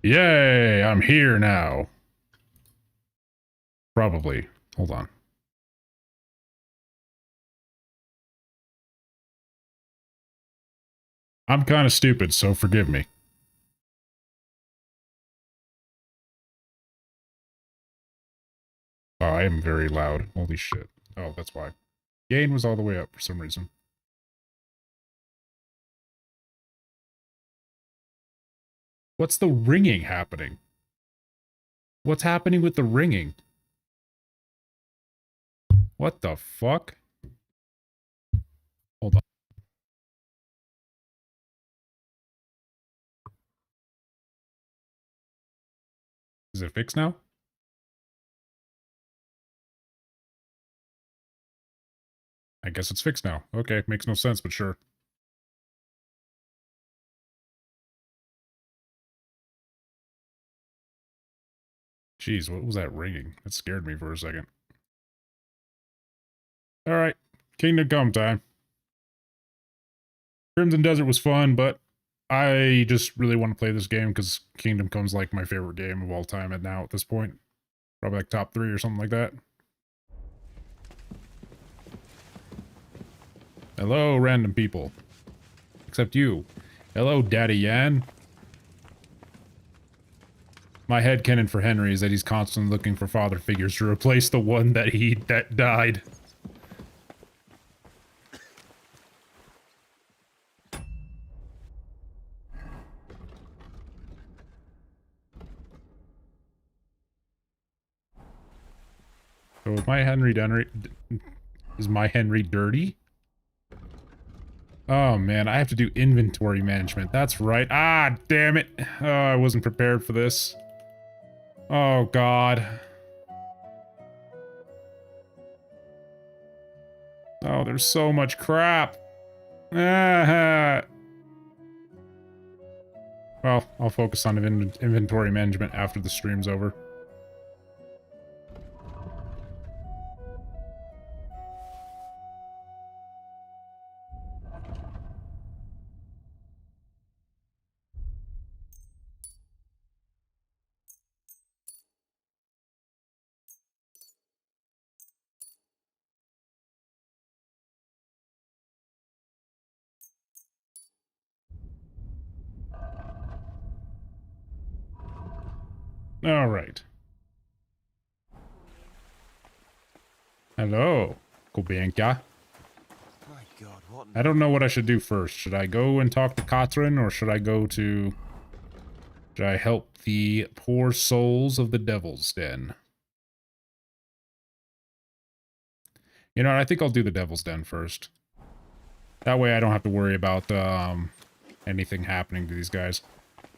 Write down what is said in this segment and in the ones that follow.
Yay, I'm here now. Probably. Hold on. I'm kind of stupid, so forgive me. Oh, I am very loud. Holy shit. Oh, that's why. Gain was all the way up for some reason. What's the ringing happening? What's happening with the ringing? What the fuck? Hold on. Is it fixed now? I guess it's fixed now. Okay, makes no sense, but sure. Jeez, what was that ringing? That scared me for a second. Alright, Kingdom Come time. Crimson Desert was fun, but I just really want to play this game because Kingdom Come's like my favorite game of all time and now at this point. Probably like top 3 or something like that. Hello, random people. Except you. Hello, Daddy Yan. My headcanon for Henry is that he's constantly looking for father figures to replace the one that died. So is my Henry dirty? Oh man, I have to do inventory management. That's right. Ah, damn it. Oh, I wasn't prepared for this. Oh god. Oh, there's so much crap. Ah. Well, I'll focus on inventory management after the stream's over. All right. Hello, Kubienka. My God, what? I don't know what I should do first. Should I go and talk to Katrin, or should I go to... Should I help the poor souls of the Devil's Den? You know what, I think I'll do the Devil's Den first. That way I don't have to worry about anything happening to these guys.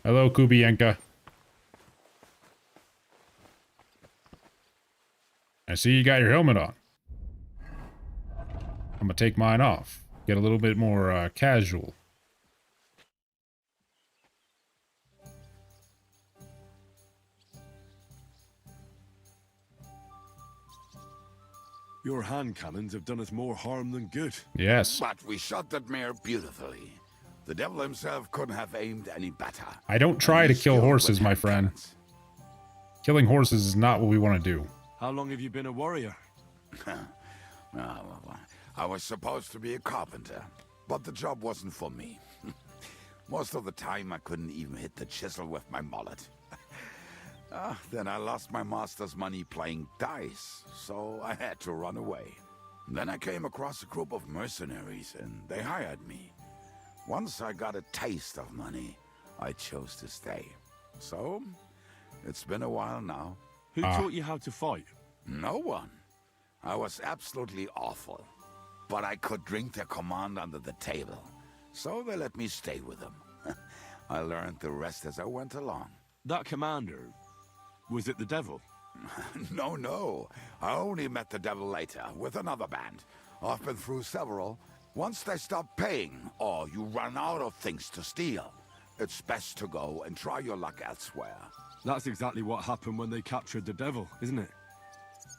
Hello, Kubienka. I see you got your helmet on. I'm gonna take mine off. Get a little bit more casual. Your hand cannons have done us more harm than good. Yes. But we shot that mare beautifully. The devil himself couldn't have aimed any better. I don't try to kill horses, my friend. Killing horses is not what we want to do. How long have you been a warrior? I was supposed to be a carpenter, but the job wasn't for me. Most of the time I couldn't even hit the chisel with my mallet. Then I lost my master's money playing dice, so I had to run away. Then I came across a group of mercenaries and they hired me. Once I got a taste of money, I chose to stay. So, it's been a while now. Who taught you how to fight? No one. I was absolutely awful. But I could drink their command under the table. So they let me stay with them. I learned the rest as I went along. That commander, was it the devil? No. I only met the devil later, with another band. I've been through several. Once they stop paying, or you run out of things to steal, it's best to go and try your luck elsewhere. That's exactly what happened when they captured the devil, isn't it?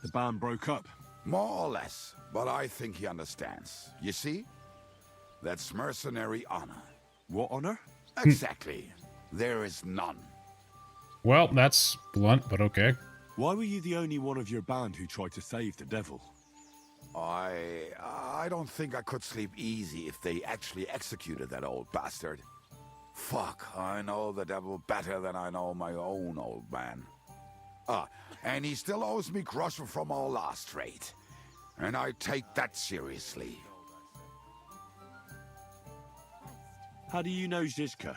The band broke up. More or less, but I think he understands. You see? That's mercenary honor. What honor? Exactly. There is none. Well, that's blunt, but okay. Why were you the only one of your band who tried to save the devil? I don't think I could sleep easy if they actually executed that old bastard. Fuck, I know the devil better than I know my own old man. And he still owes me groschen from our last raid. And I take that seriously. How do you know Zizka?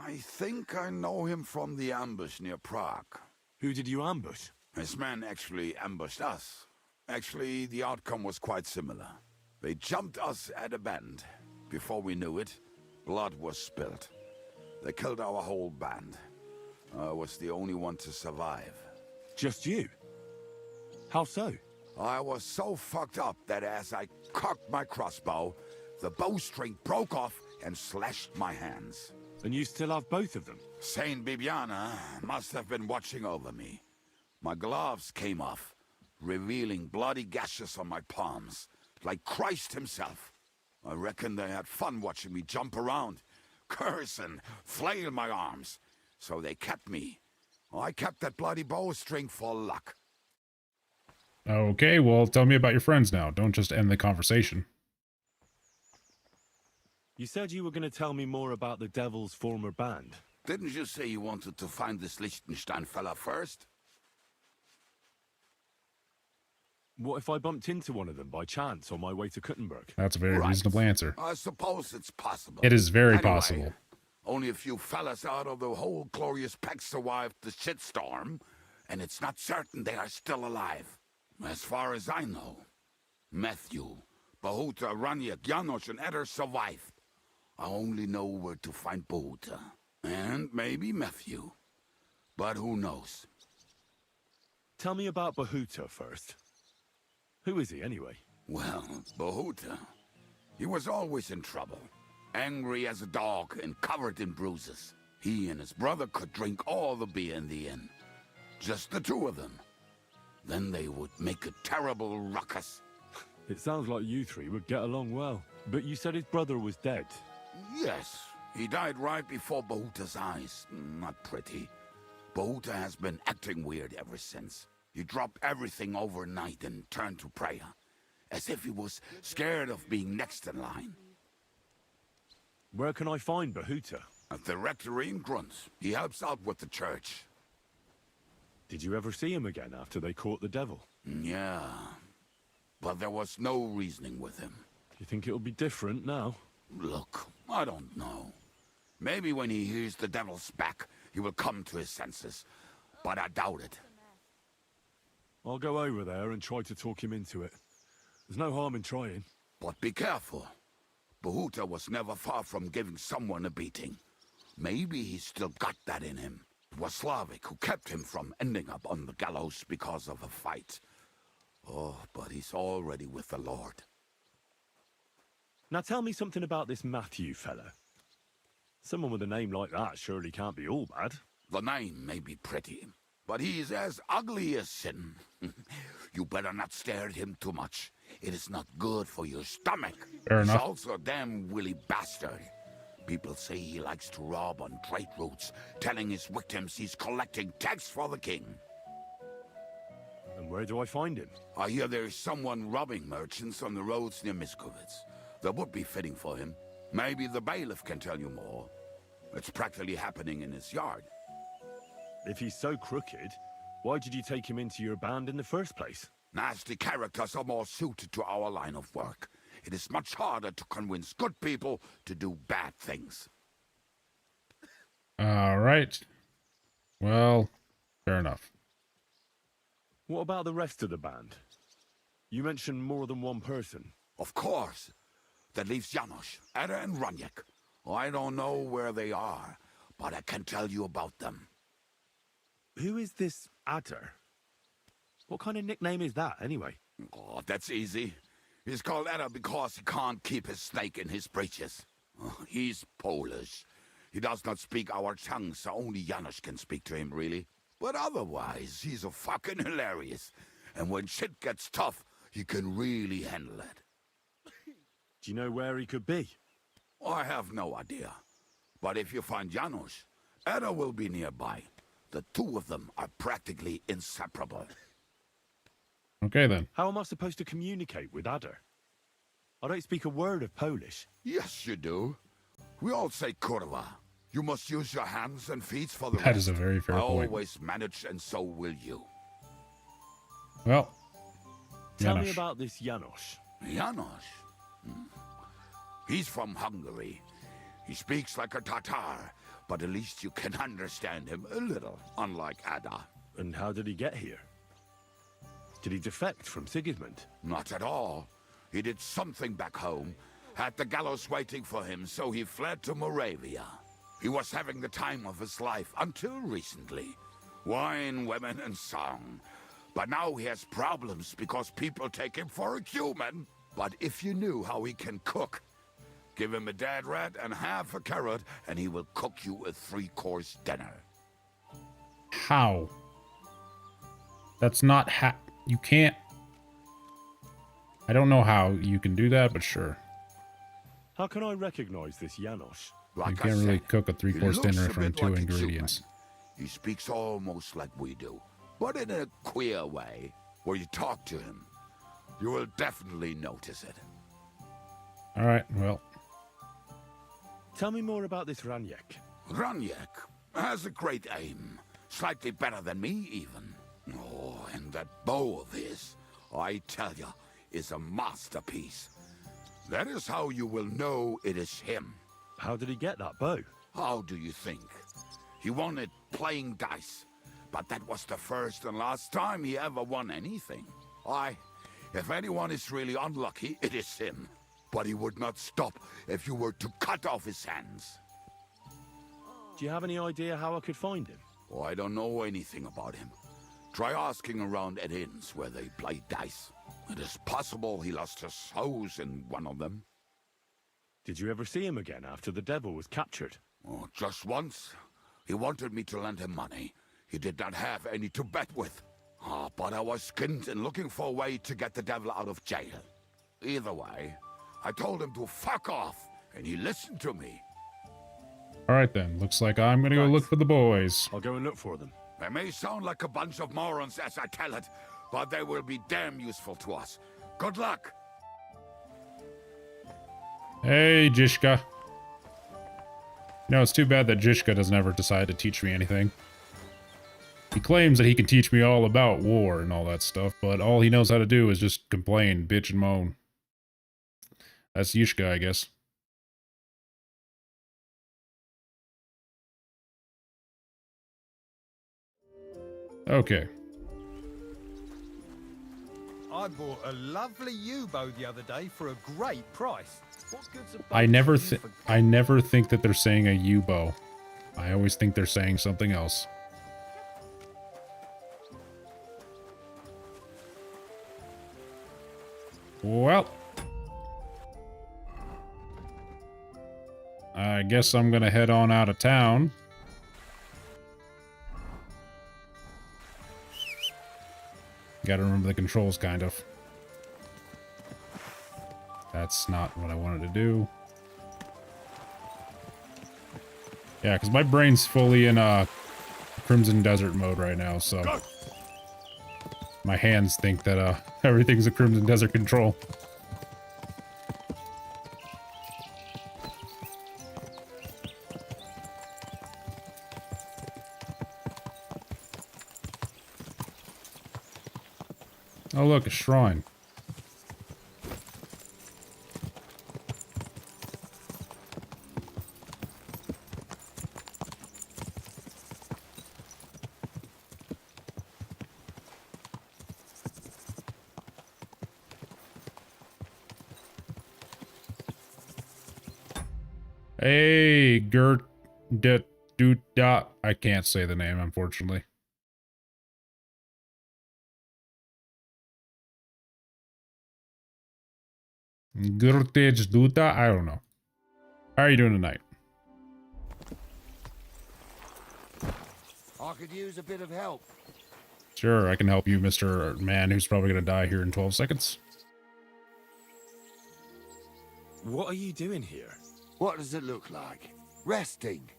I think I know him from the ambush near Prague. Who did you ambush? His men actually ambushed us. Actually, the outcome was quite similar. They jumped us at a bend. Before we knew it, blood was spilled. They killed our whole band. I was the only one to survive. Just you? How so? I was so fucked up that as I cocked my crossbow, the bowstring broke off and slashed my hands. And you still have both of them? Saint Bibiana must have been watching over me. My gloves came off, revealing bloody gashes on my palms, like Christ himself. I reckon they had fun watching me jump around, curse and flail my arms. So they kept me. I kept that bloody bowstring for luck. Okay, well, tell me about your friends now. Don't just end the conversation. You said you were going to tell me more about the devil's former band. Didn't you say you wanted to find this Liechtenstein fella first? What if I bumped into one of them by chance on my way to Kuttenberg? That's a very Right. reasonable answer. I suppose it's possible. It is very Anyway, possible. Only a few fellas out of the whole glorious pack survived the shitstorm, and it's not certain they are still alive. As far as I know, Matthew, Bohuta, Raniak, Janosch, and Eder survived. I only know where to find Bohuta. And maybe Matthew. But who knows? Tell me about Bahuta first. Who is he, anyway? Well, Bohuta, he was always in trouble. Angry as a dog and covered in bruises. He and his brother could drink all the beer in the inn. Just the two of them. Then they would make a terrible ruckus. It sounds like you three would get along well. But you said his brother was dead. Yes, he died right before Bahuta's eyes. Not pretty. Bohuta has been acting weird ever since. He dropped everything overnight and turned to prayer. As if he was scared of being next in line. Where can I find Bahuta? At the rectory in Grunt. He helps out with the church. Did you ever see him again after they caught the devil? Yeah. But there was no reasoning with him. You think it'll be different now? Look, I don't know. Maybe when he hears the devil's back, he will come to his senses. But I doubt it. I'll go over there and try to talk him into it. There's no harm in trying. But be careful. Bahuta was never far from giving someone a beating. Maybe he's still got that in him. It was Slavic who kept him from ending up on the gallows because of a fight. Oh, but he's already with the Lord. Now tell me something about this Matthew fella. Someone with a name like that surely can't be all bad. The name may be pretty, but he's as ugly as sin. You better not stare at him too much. It is not good for your stomach. Fair He's enough. also a damn willy bastard. People say he likes to rob on trade routes, telling his victims he's collecting tax for the king. And where do I find him? I hear there's someone robbing merchants on the roads near Miskovitz. That would be fitting for him. Maybe the bailiff can tell you more. It's practically happening in his yard. If he's so crooked, why did you take him into your band in the first place? Nasty characters are more suited to our line of work. It is much harder to convince good people to do bad things. All right. Well, fair enough. What about the rest of the band? You mentioned more than one person. Of course. That leaves Janosch, Ada and Raniak. I don't know where they are, but I can tell you about them. Who is this Adder? What kind of nickname is that, anyway? Oh, that's easy. He's called Ada because he can't keep his snake in his breeches. Oh, he's Polish. He does not speak our tongue, so only Janosch can speak to him, really. But otherwise, he's a fucking hilarious. And when shit gets tough, he can really handle it. Do you know where he could be? I have no idea. But if you find Janosch, Ada will be nearby. The two of them are practically inseparable. Okay, then. How am I supposed to communicate with Ada? I don't speak a word of Polish. Yes, you do. We all say kurwa. You must use your hands and feet for the That rest. is a very fair I point. always manage, and so will you. Well, Tell me Janos. about this Janos. Janos? He's from Hungary. He speaks like a Tatar, but at least you can understand him a little, unlike Ada. And how did he get here? Did he defect from Sigismund? Not at all. He did something back home, had the gallows waiting for him, so he fled to Moravia. He was having the time of his life until recently. Wine, women, and song. But now he has problems because people take him for a human. But if you knew how he can cook, give him a dead rat and half a carrot, and he will cook you a 3-course dinner. How? That's not how. You can't. I don't know how you can do that, but sure. How can I recognize this Janos? You Like can't I really said, cook a he 3-course looks dinner a from bit 2 like a ingredients. human. He speaks almost like we do, but in a queer way. Where you talk to him, you will definitely notice it. All right, well, Tell me more about this Raniek. Raniek has a great aim, slightly better than me even. Oh, and that bow of his, I tell ya, is a masterpiece. That is how you will know it is him. How did he get that bow? How do you think? He won it playing dice, but that was the first and last time he ever won anything. If anyone is really unlucky, it is him. But he would not stop if you were to cut off his hands. Do you have any idea how I could find him? Oh, I don't know anything about him. Try asking around at inns where they play dice. It is possible he lost his hose in one of them. Did you ever see him again after the devil was captured? Oh, just once. He wanted me to lend him money. He did not have any to bet with. But I was skinned and looking for a way to get the devil out of jail. Either way, I told him to fuck off, and he listened to me. all right then. Looks like I'm gonna go Right. look for the boys. I'll go and look for them. They may sound like a bunch of morons as I tell it, but they will be damn useful to us. Good luck! Hey, Jishka. No, it's too bad that Jishka doesn't ever decide to teach me anything. He claims that he can teach me all about war and all that stuff, but all he knows how to do is just complain, bitch, and moan. That's Yushka, I guess. Okay. I bought a lovely U-bow the other day for a great price. What good's a bow I never to you for I never think that they're saying a U-bow. I always think they're saying something else. Well, I guess I'm gonna head on out of town. Gotta remember the controls, kind of. That's not what I wanted to do. Yeah, because my brain's fully in Crimson Desert mode right now, so my hands think that everything's a Crimson Desert control. Oh look, a shrine. Hey, Gert, I can't say the name, unfortunately. Gurtej Duta? I don't know. How are you doing tonight? I could use a bit of help. Sure, I can help you, Mr. Man who's probably going to die here in 12 seconds. What are you doing here? What does it look like? Resting.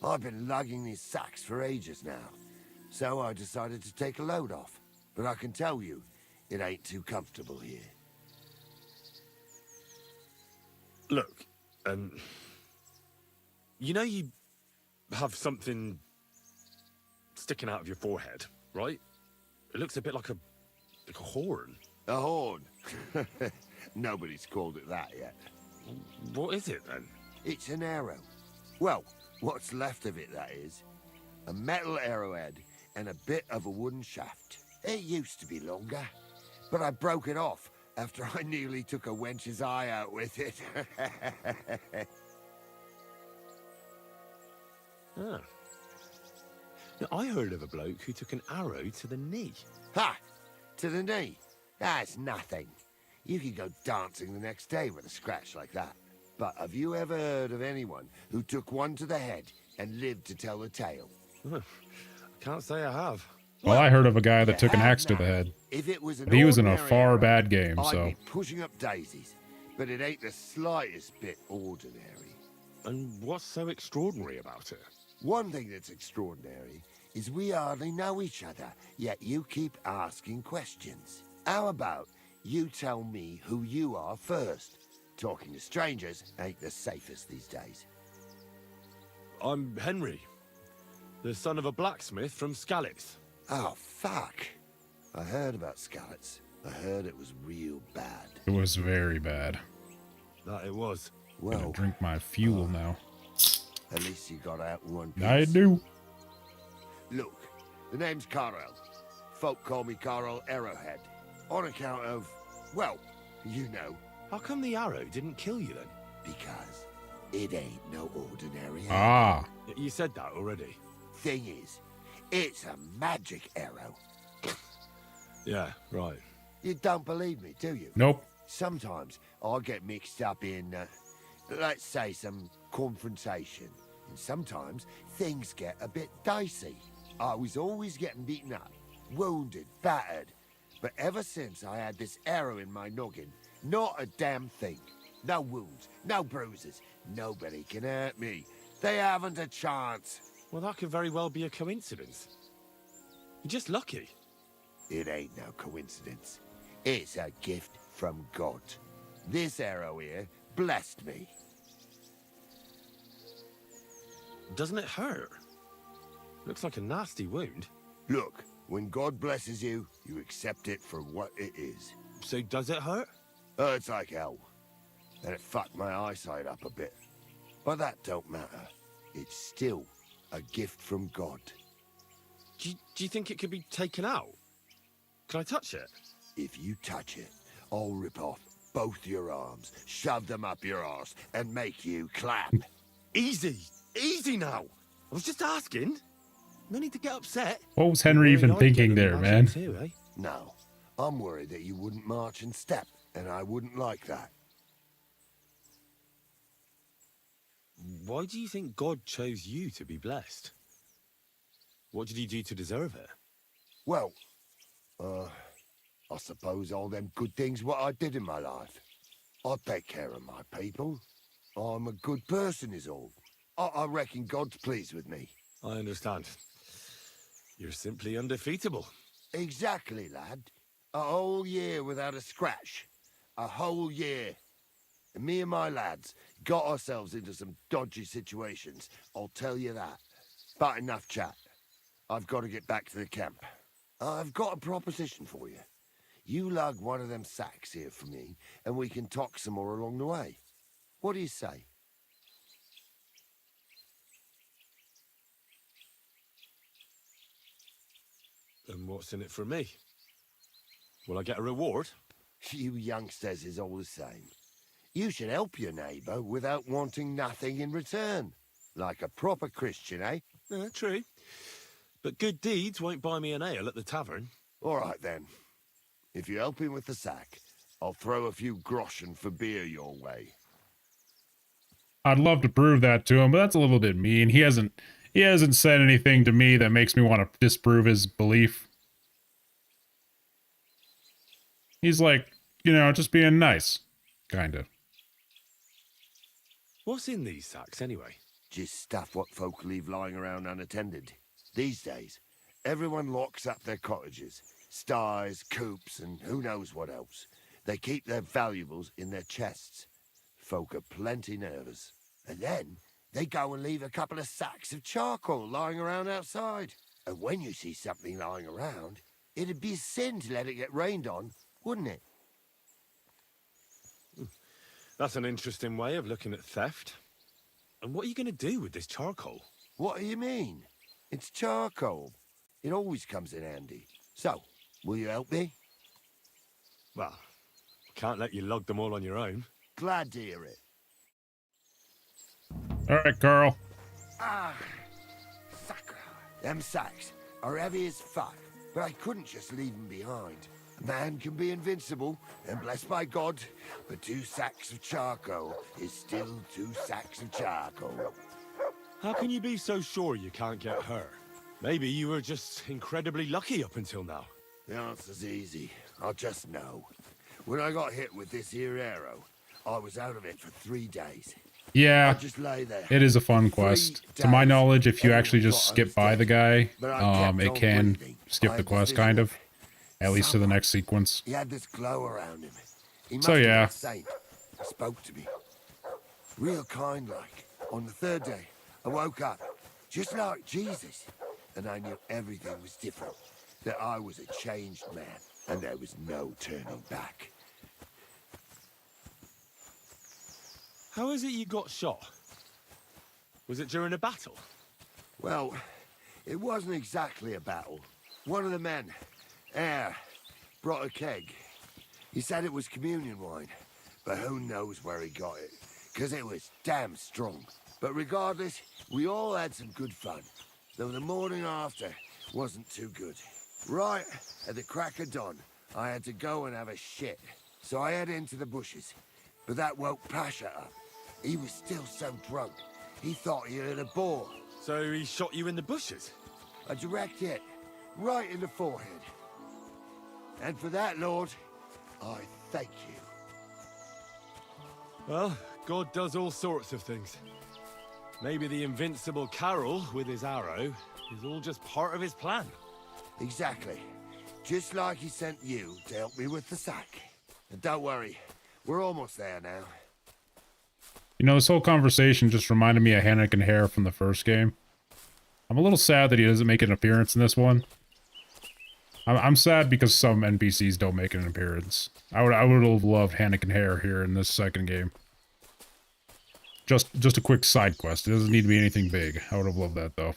I've been lugging these sacks for ages now. So I decided to take a load off. But I can tell you, it ain't too comfortable here. Look, you know you have something sticking out of your forehead, right? It looks a bit like a horn. A horn? Nobody's called it that yet. What is it then? It's an arrow. Well, what's left of it, that is. A metal arrowhead and a bit of a wooden shaft. It used to be longer, but I broke it off after I nearly took a wench's eye out with it. Ah. Now, I heard of a bloke who took an arrow to the knee. Ha! To the knee? That's nothing. You could go dancing the next day with a scratch like that. But have you ever heard of anyone who took one to the head and lived to tell the tale? I can't say I have. Well, I heard of a guy that You took an have axe to the now. head. If it was an But he was in a ordinary far arrow, bad game, I'd so. be pushing up daisies. But it ain't the slightest bit ordinary. And what's so extraordinary about it? One thing that's extraordinary is we hardly know each other, yet you keep asking questions. How about you tell me who you are first? Talking to strangers ain't the safest these days. I'm Henry, the son of a blacksmith from Skalitz. Oh, fuck. I heard about Skalitz. I heard it was real bad. It was very bad. That it was. I'm gonna Well, drink my fuel now. at least you got out in one piece. I do. Look, the name's Carl. Folk call me Carl Arrowhead. On account of, well, you know, How come the arrow didn't kill you then? because it ain't no ordinary arrow. Ah. You said that already. Thing is, it's a magic arrow. Yeah, right. You don't believe me, do you? Nope. Sometimes I get mixed up in, let's say, some confrontation. And sometimes things get a bit dicey. I was always getting beaten up, wounded, battered. But ever since I had this arrow in my noggin, not a damn thing. No wounds, no bruises. Nobody can hurt me. They haven't a chance. Well, that could very well be a coincidence. You're just lucky. It ain't no coincidence. It's a gift from God. This arrow here blessed me. Doesn't it hurt? Looks like a nasty wound. Look, when God blesses you, you accept it for what it is. So does it hurt? Hurts like hell. And it fucked my eyesight up a bit. But that don't matter. It's still a gift from God. Do you think it could be taken out? Can I touch it? If you touch it, I'll rip off both your arms, shove them up your arse, and make you clap. Easy! Easy now! I was just asking. No need to get upset. What was Henry even I'd thinking get there, them man? too, eh? No, I'm worried that you wouldn't march and step, and I wouldn't like that. Why do you think God chose you to be blessed? What did he do to deserve it? Well, I suppose all them good things what I did in my life. I take care of my people. I'm a good person is all. I reckon God's pleased with me. I understand. You're simply undefeatable. Exactly, lad. A whole year without a scratch. A whole year. And me and my lads got ourselves into some dodgy situations, I'll tell you that. But enough chat. I've got to get back to the camp. I've got a proposition for you. You lug one of them sacks here for me, and we can talk some more along the way. What do you say? And what's in it for me? Will I get a reward? You youngsters is all the same. You should help your neighbour without wanting nothing in return. Like a proper Christian, eh? True. But good deeds won't buy me an ale at the tavern. All right, then. If you help him with the sack, I'll throw a few groschen for beer your way. I'd love to prove that to him, but that's a little bit mean. He hasn't said anything to me that makes me want to disprove his belief. He's like, just being nice. Kinda. What's in these sacks, anyway? Just stuff what folk leave lying around unattended. These days, Everyone locks up their cottages, sties, coops, and who knows what else. They keep their valuables in their chests. Folk are plenty nervous. And then they go and leave a couple of sacks of charcoal lying around outside. And when you see something lying around, it'd be a sin to let it get rained on, wouldn't it? That's an interesting way of looking at theft. And what are you going to do with this charcoal? What do you mean? It's charcoal. It always comes in handy. So, will you help me? Well, can't let you lug them all on your own. Glad to hear it. All right, Carl. Ah, sucker. Them sacks are heavy as fuck, but I couldn't just leave them behind. A man can be invincible, and blessed by God, but 2 sacks of charcoal is still 2 sacks of charcoal. How can you be so sure you can't get hurt? Maybe you were just incredibly lucky up until now. The answer's easy. I'll just know. When I got hit with this here arrow, I was out of it for 3 days. I Yeah, just lay there. it is a fun quest. To my knowledge, if you actually just skip by the guy, it can skip the quest, kind of. At least to the next sequence. He had this glow around him. He must So, have been yeah. a saint. He spoke to me. Real kind like. On the 3rd day, I woke up, just like Jesus. And I knew everything was different. That I was a changed man. And there was no turning back. How is it you got shot? Was it during a battle? Well, it wasn't exactly a battle. One of the men, Air, brought a keg. He said it was communion wine, but who knows where he got it, because it was damn strong. But regardless, we all had some good fun, though the morning after wasn't too good. Right at the crack of dawn, I had to go and have a shit, so I head into the bushes. But that woke Pasha up. He was still so drunk, he thought he heard a boar. So he shot you in the bushes? A direct hit, right in the forehead. And for that, Lord, I thank you. Well, God does all sorts of things. Maybe the invincible Carol with his arrow is all just part of his plan. Exactly. Just like he sent you to help me with the sack. And don't worry, we're almost there now. You know, this whole conversation just reminded me of Hannick and Hare from the first game. I'm a little sad that he doesn't make an appearance in this one. I'm sad because some NPCs don't make an appearance. I would have loved Hannick and Hare here in this second game. Just a quick side quest. It doesn't need to be anything big. I would have loved that though.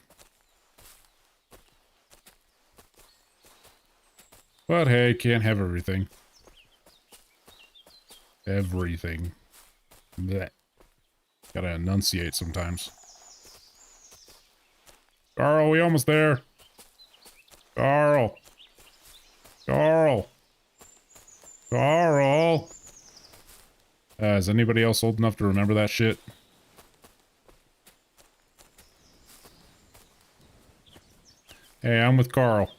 But hey, can't have everything. Everything. Blech. Gotta enunciate sometimes. Carl, we almost there. Carl. Carl. Carl. Is anybody else old enough to remember that shit? Hey, I'm with Carl.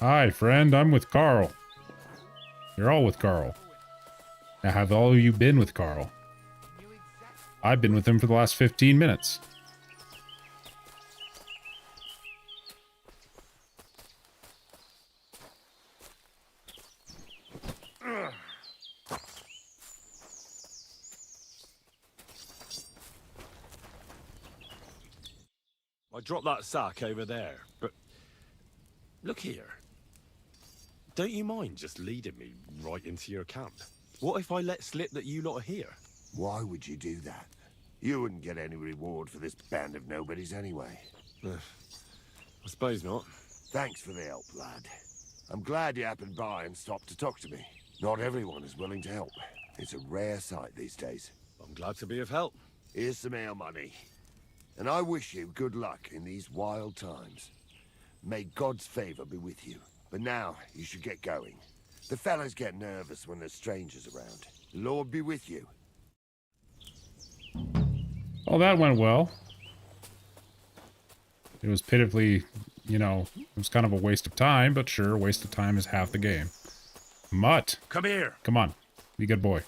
Hi, friend. I'm with Carl. You're all with Carl. Now, have all of you been with Carl? I've been with him for the last 15 minutes. I dropped that sack over there, but look here. Don't you mind just leading me right into your camp? What if I let slip that you lot are here? Why would you do that? You wouldn't get any reward for this band of nobodies anyway. I suppose not. Thanks for the help, lad. I'm glad you happened by and stopped to talk to me. Not everyone is willing to help. It's a rare sight these days. I'm glad to be of help. Here's some ale money. And I wish you good luck in these wild times. May God's favor be with you. But now, you should get going. The fellas get nervous when there's strangers around. The Lord be with you. Well, that went well. It was pitifully, you know, it was kind of a waste of time, but sure, waste of time is half the game. Mutt! Come here. Come on. Be a good boy.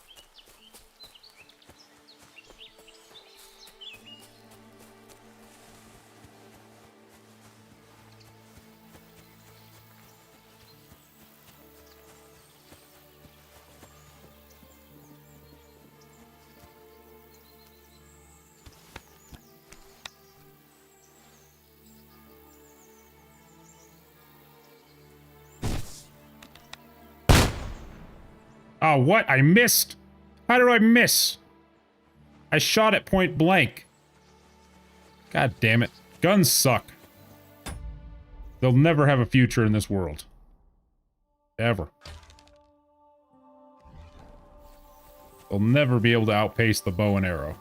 Oh, what? I missed? How did I miss? I shot at point blank. God damn it. Guns suck. They'll never have a future in this world. Ever. They'll never be able to outpace the bow and arrow.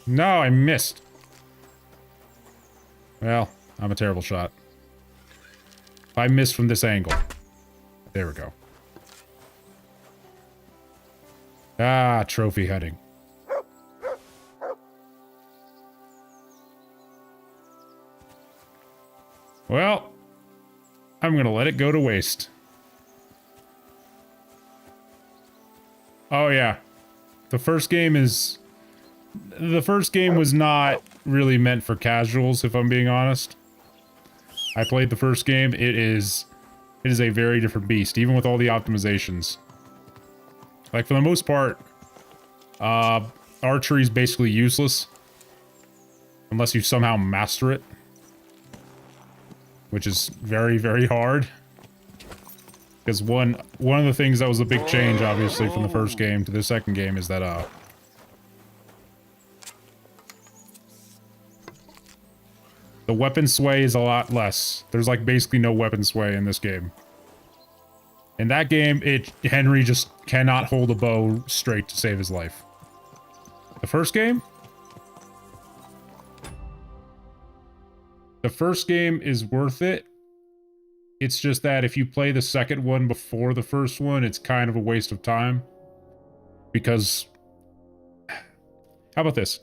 No, I missed. Well, I'm a terrible shot. I missed from this angle. There we go. Ah, trophy hunting. Well, I'm gonna let it go to waste. Oh yeah. The first game was not really meant for casuals, if I'm being honest. I played the first game. It is a very different beast, even with all the optimizations. Like, for the most part, archery is basically useless. Unless you somehow master it. Which is very, very hard. Because one of the things that was a big change, obviously, from the first game to the second game is that, the weapon sway is a lot less. There's, like, basically no weapon sway in this game. In that game, Henry just cannot hold a bow straight to save his life. The first game? The first game is worth it. It's just that if you play the second one before the first one, it's kind of a waste of time. Because... How about this?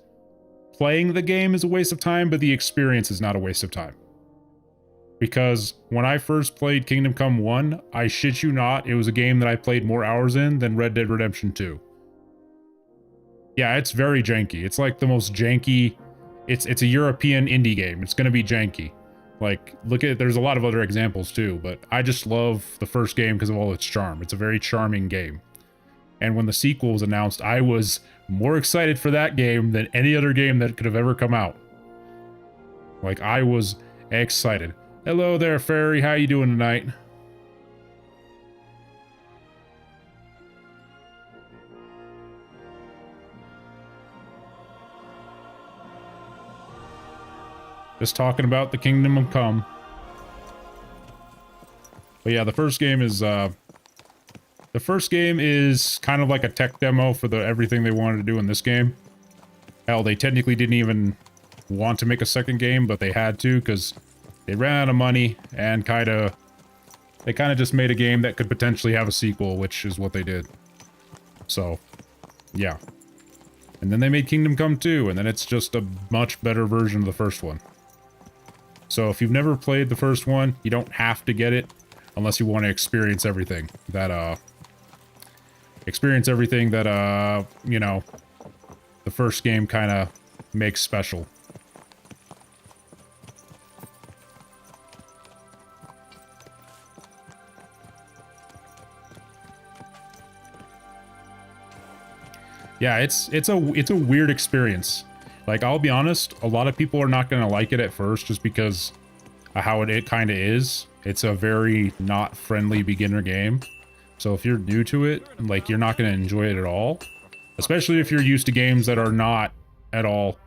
Playing the game is a waste of time, but the experience is not a waste of time. Because when I first played Kingdom Come 1, I shit you not, it was a game that I played more hours in than Red Dead Redemption 2. Yeah, it's very janky. It's like the most janky... It's a European indie game. It's gonna be janky. Like, look at... There's a lot of other examples too, but I just love the first game because of all its charm. It's a very charming game. And when the sequel was announced, I was more excited for that game than any other game that could have ever come out. Like, I was excited. Hello there, Fairy. How you doing tonight? Just talking about the Kingdom Come. But yeah, the first game is kind of like a tech demo for everything they wanted to do in this game. Hell, they technically didn't even want to make a second game, but they had to because they ran out of money and they kind of just made a game that could potentially have a sequel, which is what they did. So, yeah. And then they made Kingdom Come 2, and then it's just a much better version of the first one. So if you've never played the first one, you don't have to get it unless you want to experience everything that, you know, the first game kind of makes special. Yeah, it's a weird experience. Like, I'll be honest, a lot of people are not going to like it at first just because of how it kind of is. It's a very not friendly beginner game. So if you're new to it, like, you're not going to enjoy it at all. Especially if you're used to games that are not at all.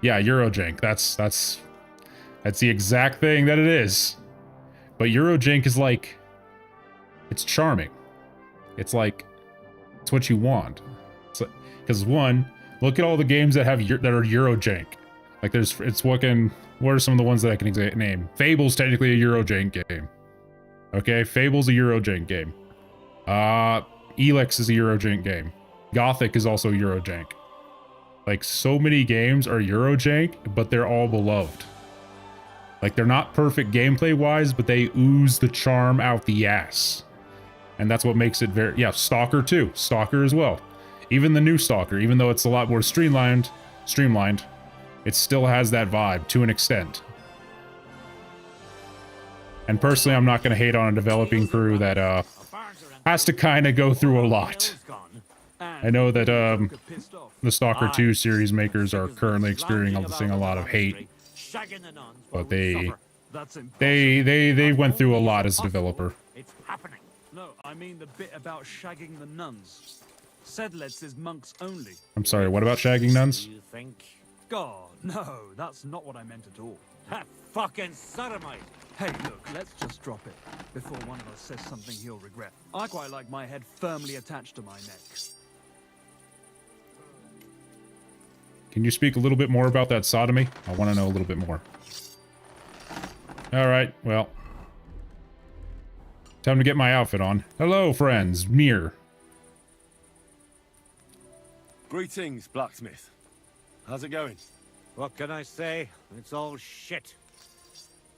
Yeah, Eurojank. That's the exact thing that it is. But Eurojank is like, it's charming. It's like, it's what you want. Because one, look at all the games that are Eurojank. Like, it's fucking... What are some of the ones that I can name? Fable's technically a Eurojank game. Okay, Fable's a Eurojank game. Elex is a Eurojank game. Gothic is also Eurojank. Like, so many games are Eurojank, but they're all beloved. Like, they're not perfect gameplay-wise, but they ooze the charm out the ass. And that's what makes it very... Yeah, Stalker too. Stalker as well. Even the new Stalker, even though it's a lot more streamlined, it still has that vibe to an extent. And personally, I'm not going to hate on a developing crew that has to kind of go through a lot. I know that the Stalker 2 series makers are currently experiencing a lot of hate, but they went through a lot as a developer. It's happening. No, I mean the bit about shagging the nuns. Sedlitz is monks only. I'm sorry, what about shagging nuns? You think? God, no, that's not what I meant at all. That fucking sodomite. Hey, look, let's just drop it before one of us says something he'll regret. I quite like my head firmly attached to my neck. Can you speak a little bit more about that sodomy? I want to know a little bit more. Alright, well. Time to get my outfit on. Hello, friends. Mir. Greetings, blacksmith. How's it going? What can I say? It's all shit.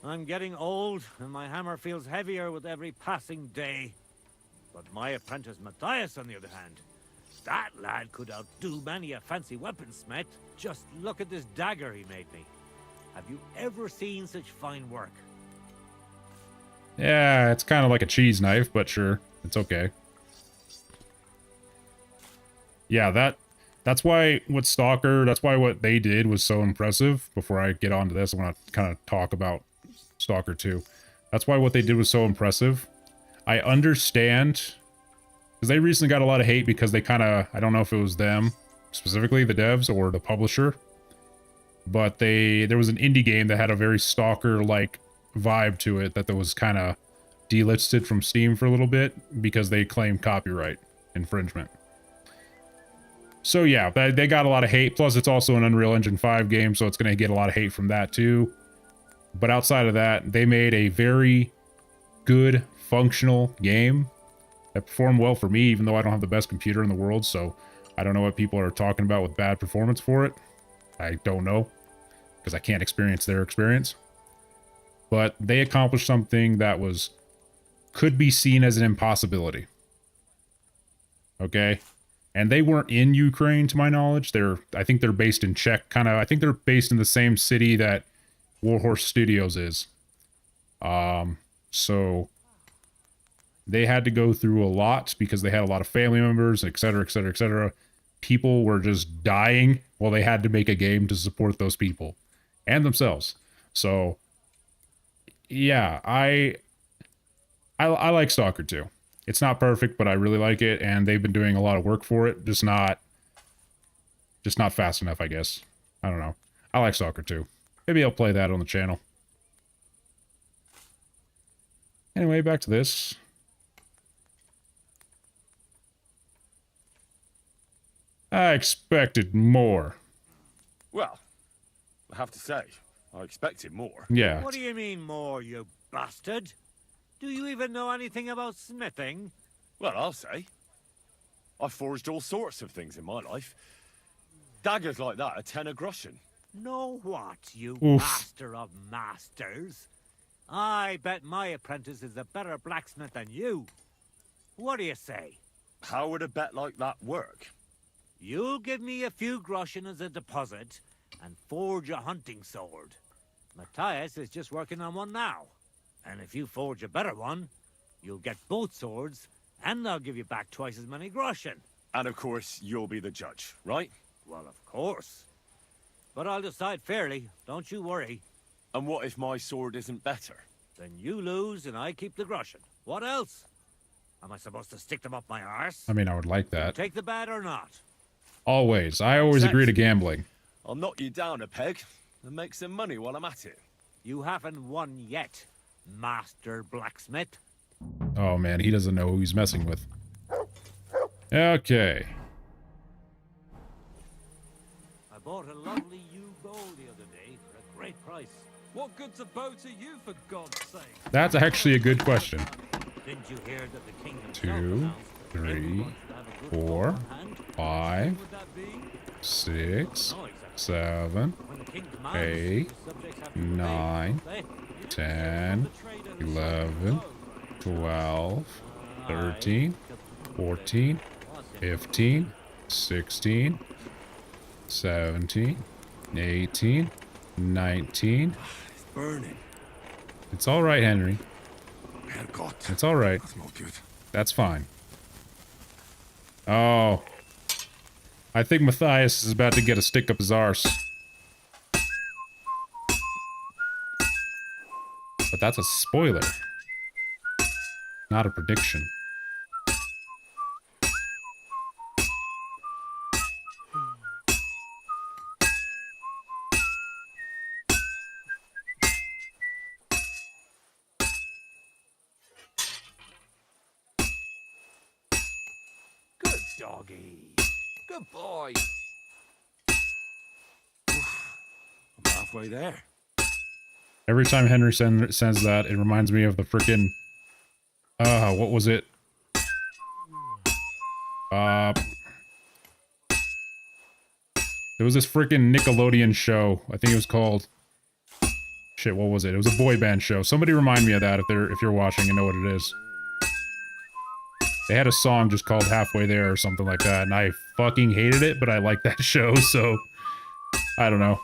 I'm getting old, and my hammer feels heavier with every passing day. But my apprentice Matthias, on the other hand, that lad could outdo many a fancy weaponsmith. Just look at this dagger he made me. Have you ever seen such fine work? Yeah, it's kind of like a cheese knife, but sure. It's okay. Yeah, that's why what they did was so impressive. Before I get onto this, I want to kind of talk about Stalker 2. That's why what they did was so impressive. I understand, because they recently got a lot of hate because they kind of, I don't know if it was them, specifically the devs or the publisher, but there was an indie game that had a very Stalker-like vibe to it that was kind of delisted from Steam for a little bit because they claimed copyright infringement. So yeah, they got a lot of hate. Plus, it's also an Unreal Engine 5 game, so it's going to get a lot of hate from that too. But outside of that, they made a very good, functional game that performed well for me, even though I don't have the best computer in the world, so I don't know what people are talking about with bad performance for it. I don't know, because I can't experience their experience. But they accomplished something that could be seen as an impossibility. Okay? And they weren't in Ukraine, to my knowledge. I think they're based in Czech, I think they're based in the same city that Warhorse Studios is. So they had to go through a lot because they had a lot of family members, etc., etc., etc. People were just dying while they had to make a game to support those people and themselves. So yeah, I like Stalker 2. It's not perfect, but I really like it, and they've been doing a lot of work for it. Just not fast enough, I guess. I don't know. I like Stalker 2. Maybe I'll play that on the channel. Anyway, back to this. I expected more. Well, I have to say, I expected more. Yeah. What do you mean more, you bastard? Do you even know anything about smithing? Well, I'll say. I've forged all sorts of things in my life. Daggers like that are 10 a groschen. Know what, you Oof. master of masters? I bet my apprentice is a better blacksmith than you. What do you say? How would a bet like that work? You'll give me a few groschen as a deposit and forge a hunting sword. Matthias is just working on one now. And if you forge a better one, you'll get both swords and I'll give you back twice as many groschen. And of course, you'll be the judge, right? Well, of course. But I'll decide fairly, don't you worry. And what if my sword isn't better? Then you lose and I keep the groschen. What else? Am I supposed to stick them up my arse? I mean, I would like that. Take the bet or not? Always. I always agree to gambling. I'll knock you down a peg and make some money while I'm at it. You haven't won yet, Master Blacksmith. Oh man, he doesn't know who he's messing with. Okay. I bought a lovely ewe gold the other day for a great price. What good's a bow to you, for God's sake? That's actually a good question. Didn't you hear that the king himself 2, announced that 3, everyone should have a good 4, bow on hand? 5, Would that be? 6, No, exactly. 7, When the king commands, 8, his subjects have to obey, 9, don't they? 10, 11, 12, 13, 14, 15, 16, 17, 18, 19. It's burning. It's all right, Henry. Herrgott. It's all right. That's not good. That's fine. Oh. I think Matthias is about to get a stick up his arse. But that's a spoiler. Not a prediction. Good doggy. Good boy. I'm halfway there. Every time Henry sends that, it reminds me of the frickin'... what was it? There was this frickin' Nickelodeon show. I think it was called... Shit, what was it? It was a boy band show. Somebody remind me of that if you're watching and know what it is. They had a song just called Halfway There or something like that, and I fucking hated it, but I liked that show, so... I don't know.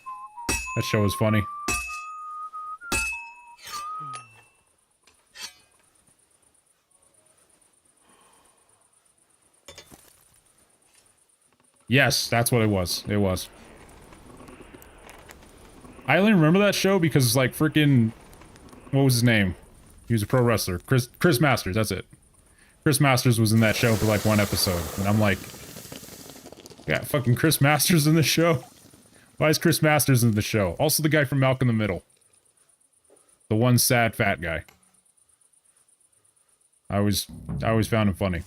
That show was funny. Yes, that's what it was. It was. I only remember that show because, like, freaking... What was his name? He was a pro wrestler. Chris Masters, that's it. Chris Masters was in that show for, like, one episode. And I'm like... Yeah, fucking Chris Masters in the show? Why is Chris Masters in the show? Also the guy from Malcolm in the Middle. The one sad fat guy. I always found him funny.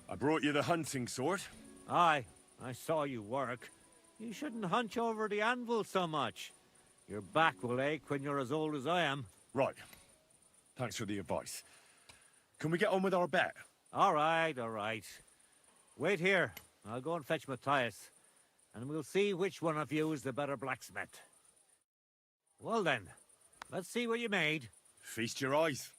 I brought you the hunting sword. Aye, I saw you work. You shouldn't hunch over the anvil so much. Your back will ache when you're as old as I am. Right. Thanks for the advice. Can we get on with our bet? All right, all right. Wait here. I'll go and fetch Matthias, and we'll see which one of you is the better blacksmith. Well then, let's see what you made. Feast your eyes.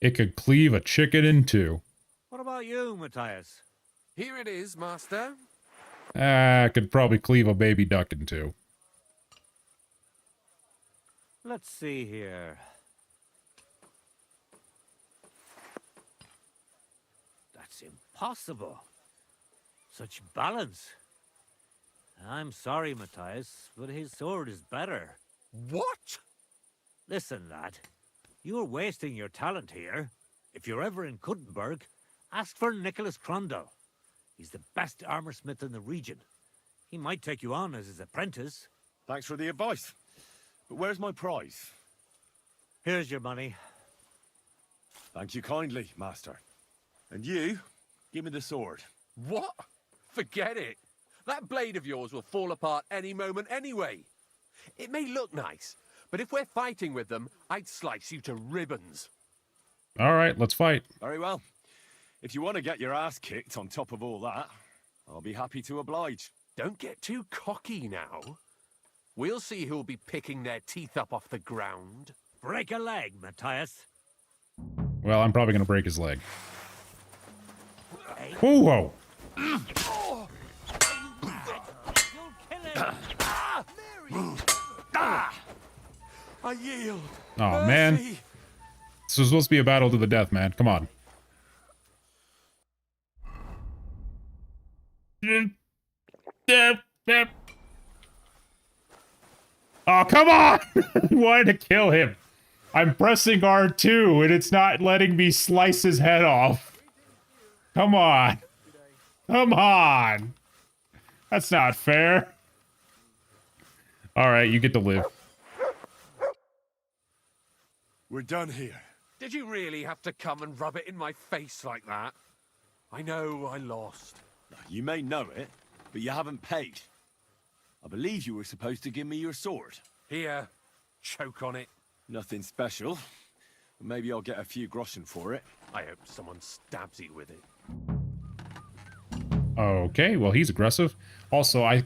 It could cleave a chicken in two. What about you, Matthias? Here it is, master. I could probably cleave a baby duck in two. Let's see here. That's impossible. Such balance. I'm sorry, Matthias, but his sword is better. What? Listen, lad. You're wasting your talent here. If you're ever in Kuttenberg, ask for Nicholas Crondell. He's the best armorsmith in the region. He might take you on as his apprentice. Thanks for the advice. But where's my prize? Here's your money. Thank you kindly, master. And you, give me the sword. What? Forget it. That blade of yours will fall apart any moment anyway. It may look nice, but if we're fighting with them, I'd slice you to ribbons. Alright, let's fight. Very well. If you want to get your ass kicked on top of all that, I'll be happy to oblige. Don't get too cocky now. We'll see who'll be picking their teeth up off the ground. Break a leg, Matthias. Well, I'm probably gonna break his leg. Hey, Whoa! you'll kill him. I yield. Oh man. Mercy. This was supposed to be a battle to the death, man. Come on. Oh, come on! I wanted to kill him. I'm pressing R2 and it's not letting me slice his head off. Come on. Come on. That's not fair. All right, you get to live. We're done here. Did you really have to come and rub it in my face like that? I know I lost. You may know it, but you haven't paid. I believe you were supposed to give me your sword. Here, choke on it. Nothing special. Maybe I'll get a few groschen for it. I hope someone stabs you with it. Okay, well, he's aggressive. Also, I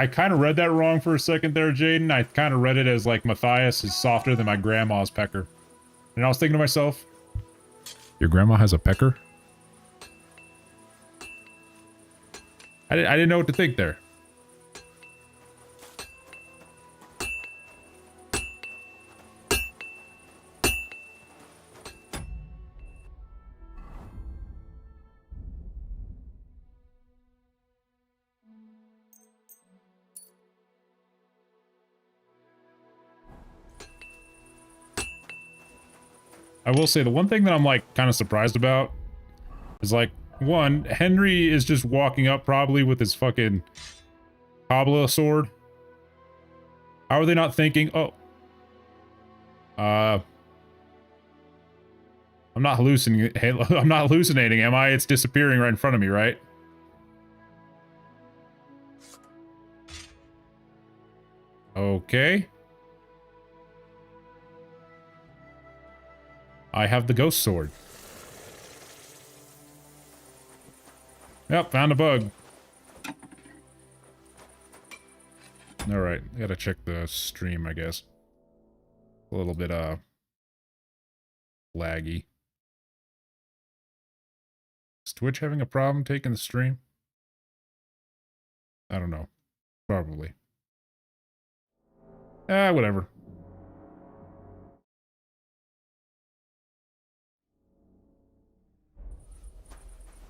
kind of read that wrong for a second there, Jaden. I kind of read it as, like, Matthias is softer than my grandma's pecker. And I was thinking to myself, your grandma has a pecker? I didn't know what to think there. I will say the one thing that I'm, like, kind of surprised about is, like, one, Henry is just walking up probably with his fucking Kabbalah sword. How are they not thinking, oh, I'm not hallucinating, I'm not hallucinating, am I? It's disappearing right in front of me, right? Okay. I have the ghost sword. Yep, found a bug. Alright, I gotta check the stream, I guess. A little bit, laggy. Is Twitch having a problem taking the stream? I don't know. Probably. Whatever.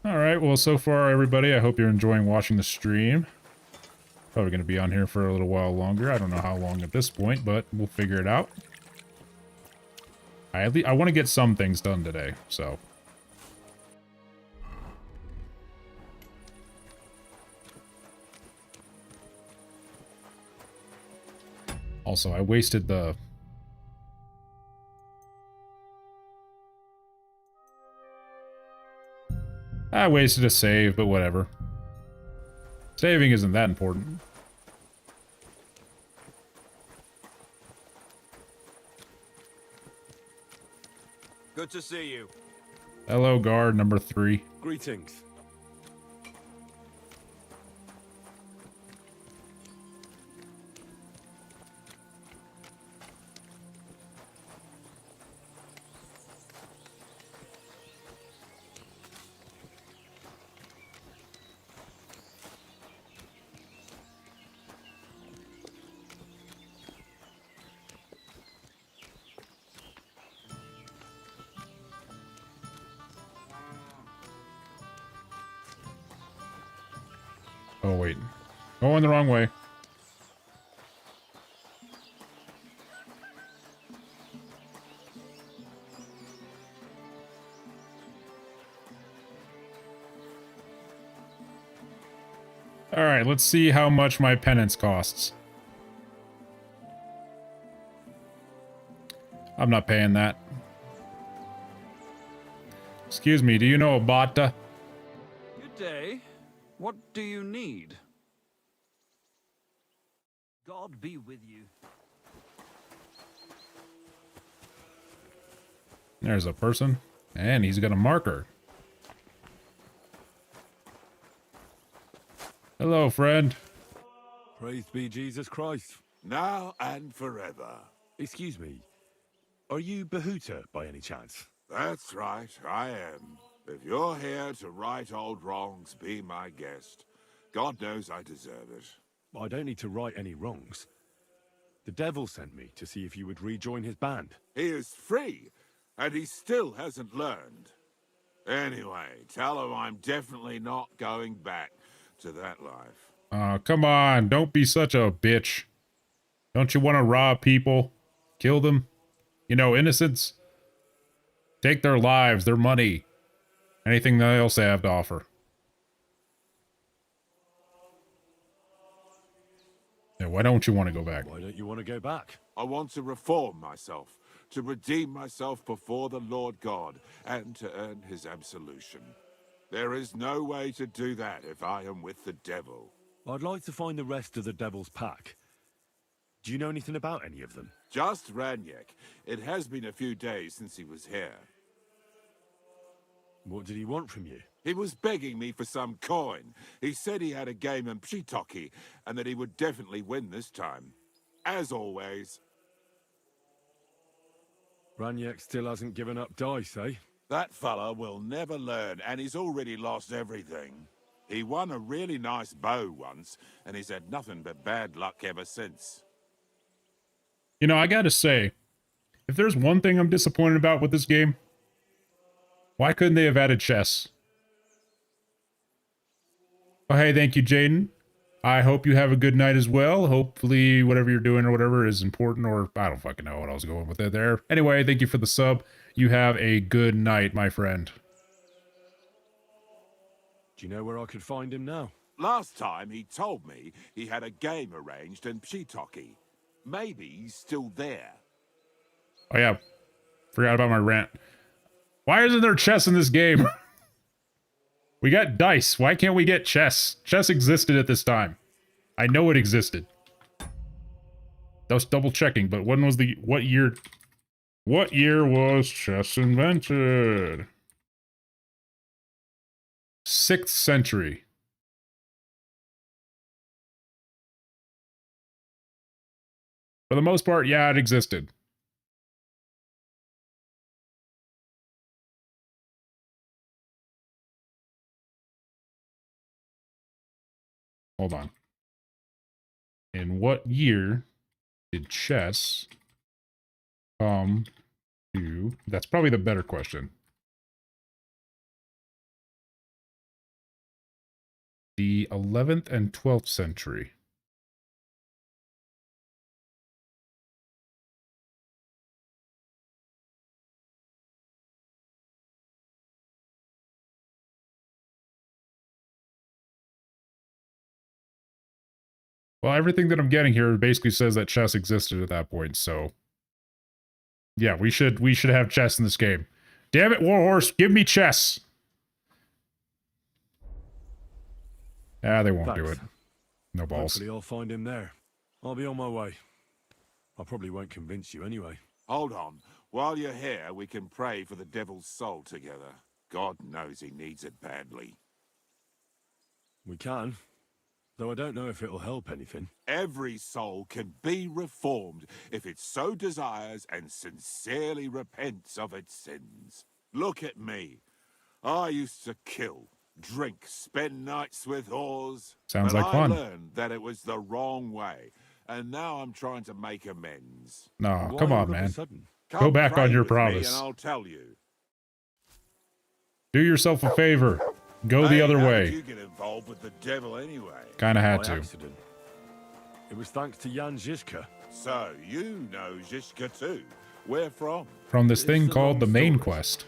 Alright, well, so far, everybody, I hope you're enjoying watching the stream. Probably going to be on here for a little while longer. I don't know how long at this point, but we'll figure it out. I want to get some things done today, so. Also, I wasted the... I wasted a save, but whatever. Saving isn't that important. Good to see you. Hello, guard number 3. Greetings. Oh, wait. Going the wrong way. Alright, let's see how much my penance costs. I'm not paying that. Excuse me, do you know Abata? Good day. What do you need? God be with you. There's a person, and he's got a marker. Hello, friend. Praised be Jesus Christ. Now and forever. Excuse me. Are you Bahuta by any chance? That's right, I am. If you're here to right old wrongs, be my guest. God knows I deserve it. I don't need to right any wrongs. The devil sent me to see if you would rejoin his band. He is free, and he still hasn't learned. Anyway, tell him I'm definitely not going back to that life. Come on, don't be such a bitch. Don't you want to rob people? Kill them? You know, innocents? Take their lives, their money. Anything else they have to offer. Yeah, why don't you want to go back? Why don't you want to go back? I want to reform myself, to redeem myself before the Lord God, and to earn his absolution. There is no way to do that if I am with the devil. I'd like to find the rest of the Devil's Pack. Do you know anything about any of them? Just Ranyek. It has been a few days since he was here. What did he want from you? He was begging me for some coin. He said he had a game in Pshitoki, and that he would definitely win this time. As always. Ranyek still hasn't given up dice, eh? That fella will never learn, and he's already lost everything. He won a really nice bow once, and he's had nothing but bad luck ever since. You know, I gotta say, if there's one thing I'm disappointed about with this game, why couldn't they have added chess? Oh, hey, thank you, Jaden. I hope you have a good night as well. Hopefully whatever you're doing or whatever is important, or I don't fucking know what I was going with it there. Anyway, thank you for the sub. You have a good night, my friend. Do you know where I could find him now? Last time he told me he had a game arranged in Pshitoki. Maybe he's still there. Oh yeah, forgot about my rant. Why isn't there chess in this game? We got dice. Why can't we get chess? Chess existed at this time. I know it existed. That was double checking, but when was what year was chess invented? 6th century. For the most part, yeah, it existed. Hold on. In what year did chess come to... That's probably the better question. The 11th and 12th century. Well, everything that I'm getting here basically says that chess existed at that point, so... Yeah, we should have chess in this game. Damn it, Warhorse, give me chess! Ah, they won't do it. Thanks. No balls. Hopefully I'll find him there. I'll be on my way. I probably won't convince you anyway. Hold on. While you're here, we can pray for the devil's soul together. God knows he needs it badly. We can. Though I don't know if it'll help anything. Every soul can be reformed if it so desires and sincerely repents of its sins. Look at me. I used to kill, drink, spend nights with whores. Sounds but like fun. I learned that it was the wrong way, and now I'm trying to make amends. No, Why come all on, of a man. sudden? Come back pray on your with me promise. and I'll tell you. Do yourself a favor. Go the Hey, other how way. did you get involved with the devil anyway? Kinda had By to. accident. It was thanks to Jan Žižka. So, you know Žižka too. Where from? From this It's thing a called the long main story. quest.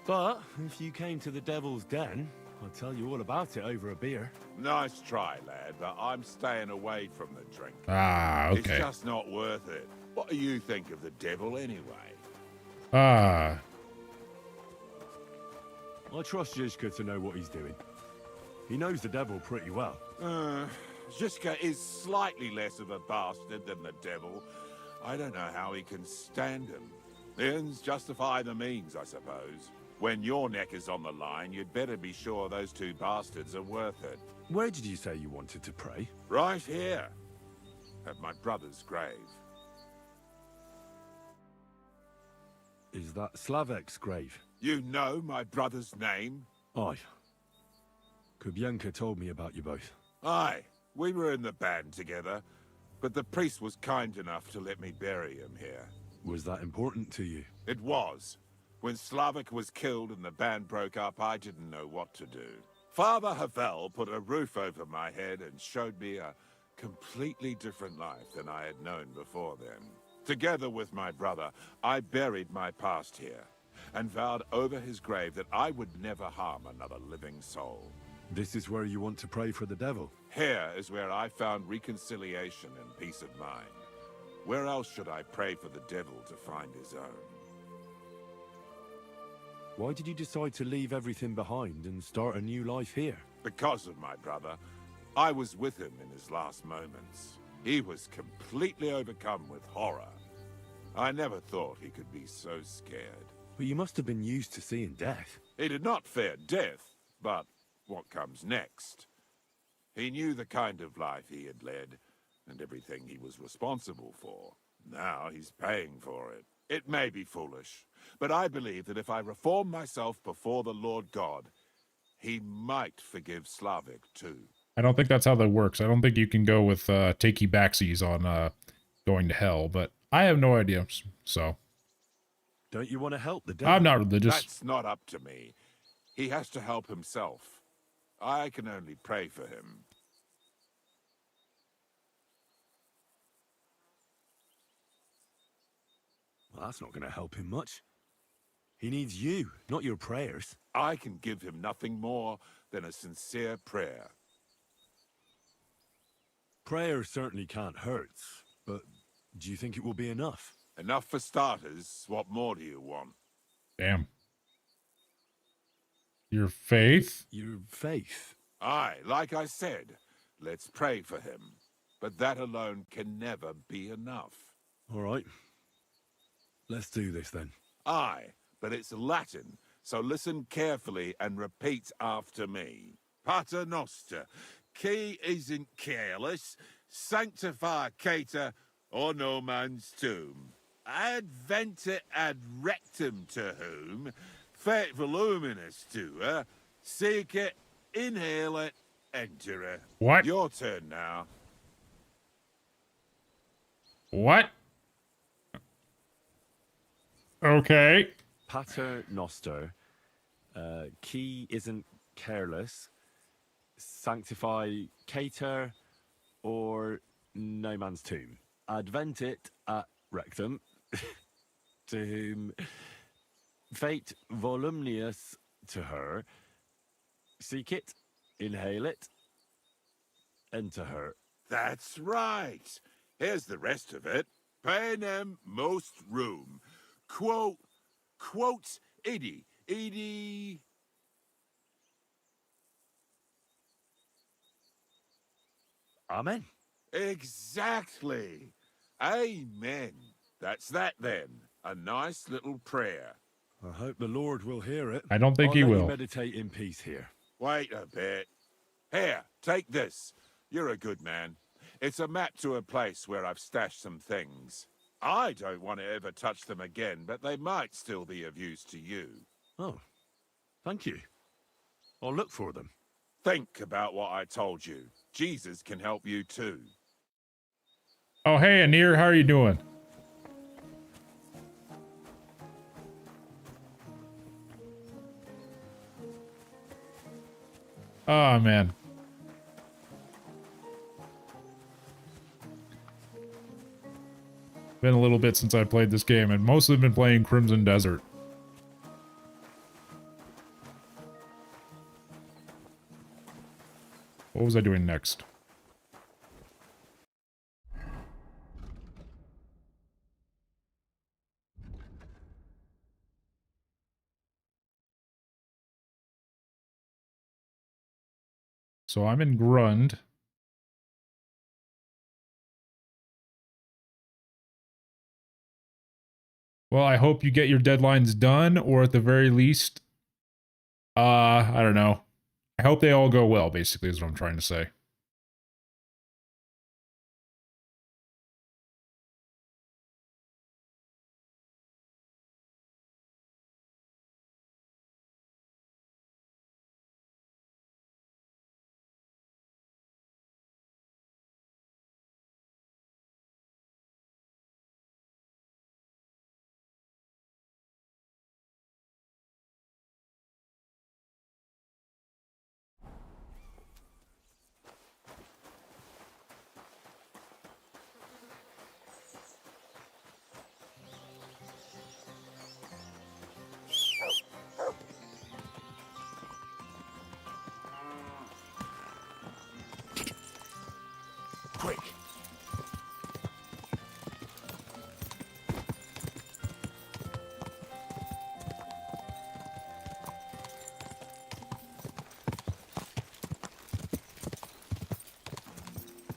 But if you came to the Devil's Den, I'll tell you all about it over a beer. Nice try, lad, but I'm staying away from the drink. Ah, It's okay. just not worth it. What do you think of the devil anyway? Ah, I trust Žižka to know what he's doing. He knows the devil pretty well. Žižka is slightly less of a bastard than the devil. I don't know how he can stand him. The ends justify the means, I suppose. When your neck is on the line, you'd better be sure those two bastards are worth it. Where did you say you wanted to pray? Right here, at my brother's grave. Is that Slavek's grave? You know my brother's name? Aye. Kubienka told me about you both. Aye, we were in the band together, but the priest was kind enough to let me bury him here. Was that important to you? It was. When Slavik was killed and the band broke up, I didn't know what to do. Father Havel put a roof over my head and showed me a completely different life than I had known before then. Together with my brother, I buried my past here and vowed over his grave that I would never harm another living soul. This is where you want to pray for the devil? Here is where I found reconciliation and peace of mind. Where else should I pray for the devil to find his own? Why did you decide to leave everything behind and start a new life here? Because of my brother. I was with him in his last moments. He was completely overcome with horror. I never thought he could be so scared. But you must have been used to seeing death. He did not fear death, but what comes next? He knew the kind of life he had led, and everything he was responsible for. Now he's paying for it. It may be foolish, but I believe that if I reform myself before the Lord God, he might forgive Slavic too. I don't think that's how that works. I don't think you can go with takey backsies on going to hell, but I have no idea, so. Don't you want to help the devil? I'm not religious. That's not up to me. He has to help himself. I can only pray for him. Well, that's not going to help him much. He needs you, not your prayers. I can give him nothing more than a sincere prayer. Prayer certainly can't hurt, but do you think it will be enough? Enough for starters. What more do you want? Damn. Your faith? Your faith. Aye, like I said, let's pray for him. But that alone can never be enough. All right. Let's do this then. Aye, but it's Latin, so listen carefully and repeat after me. Pater Noster, qui isn't careless, sanctify cater, or no man's tomb. Adventure ad rectum to whom, fet voluminous to her, seek it, inhale it, enter it. What? Your turn now. What? Okay. Pater Noster, qui isn't careless, sanctify cater, or no man's tomb. Adventit at rectum, to whom, fate voluminous to her, seek it, inhale it, enter her. That's right. Here's the rest of it. Panem most room. Quote idi. Amen. Exactly. Amen. That's that then. A nice little prayer. I hope the Lord will hear it. I don't think he I'll let will. you meditate in peace here. Wait a bit. Here, take this. You're a good man. It's a map to a place where I've stashed some things. I don't want to ever touch them again, but they might still be of use to you. Oh, thank you. I'll look for them. Think about what I told you. Jesus can help you too. Oh, hey, Anir, how are you doing? Oh, man. Been a little bit since I played this game, and mostly been playing Crimson Desert. What was I doing next? So I'm in Grund. Well, I hope you get your deadlines done, or at the very least, I don't know. I hope they all go well, basically, is what I'm trying to say.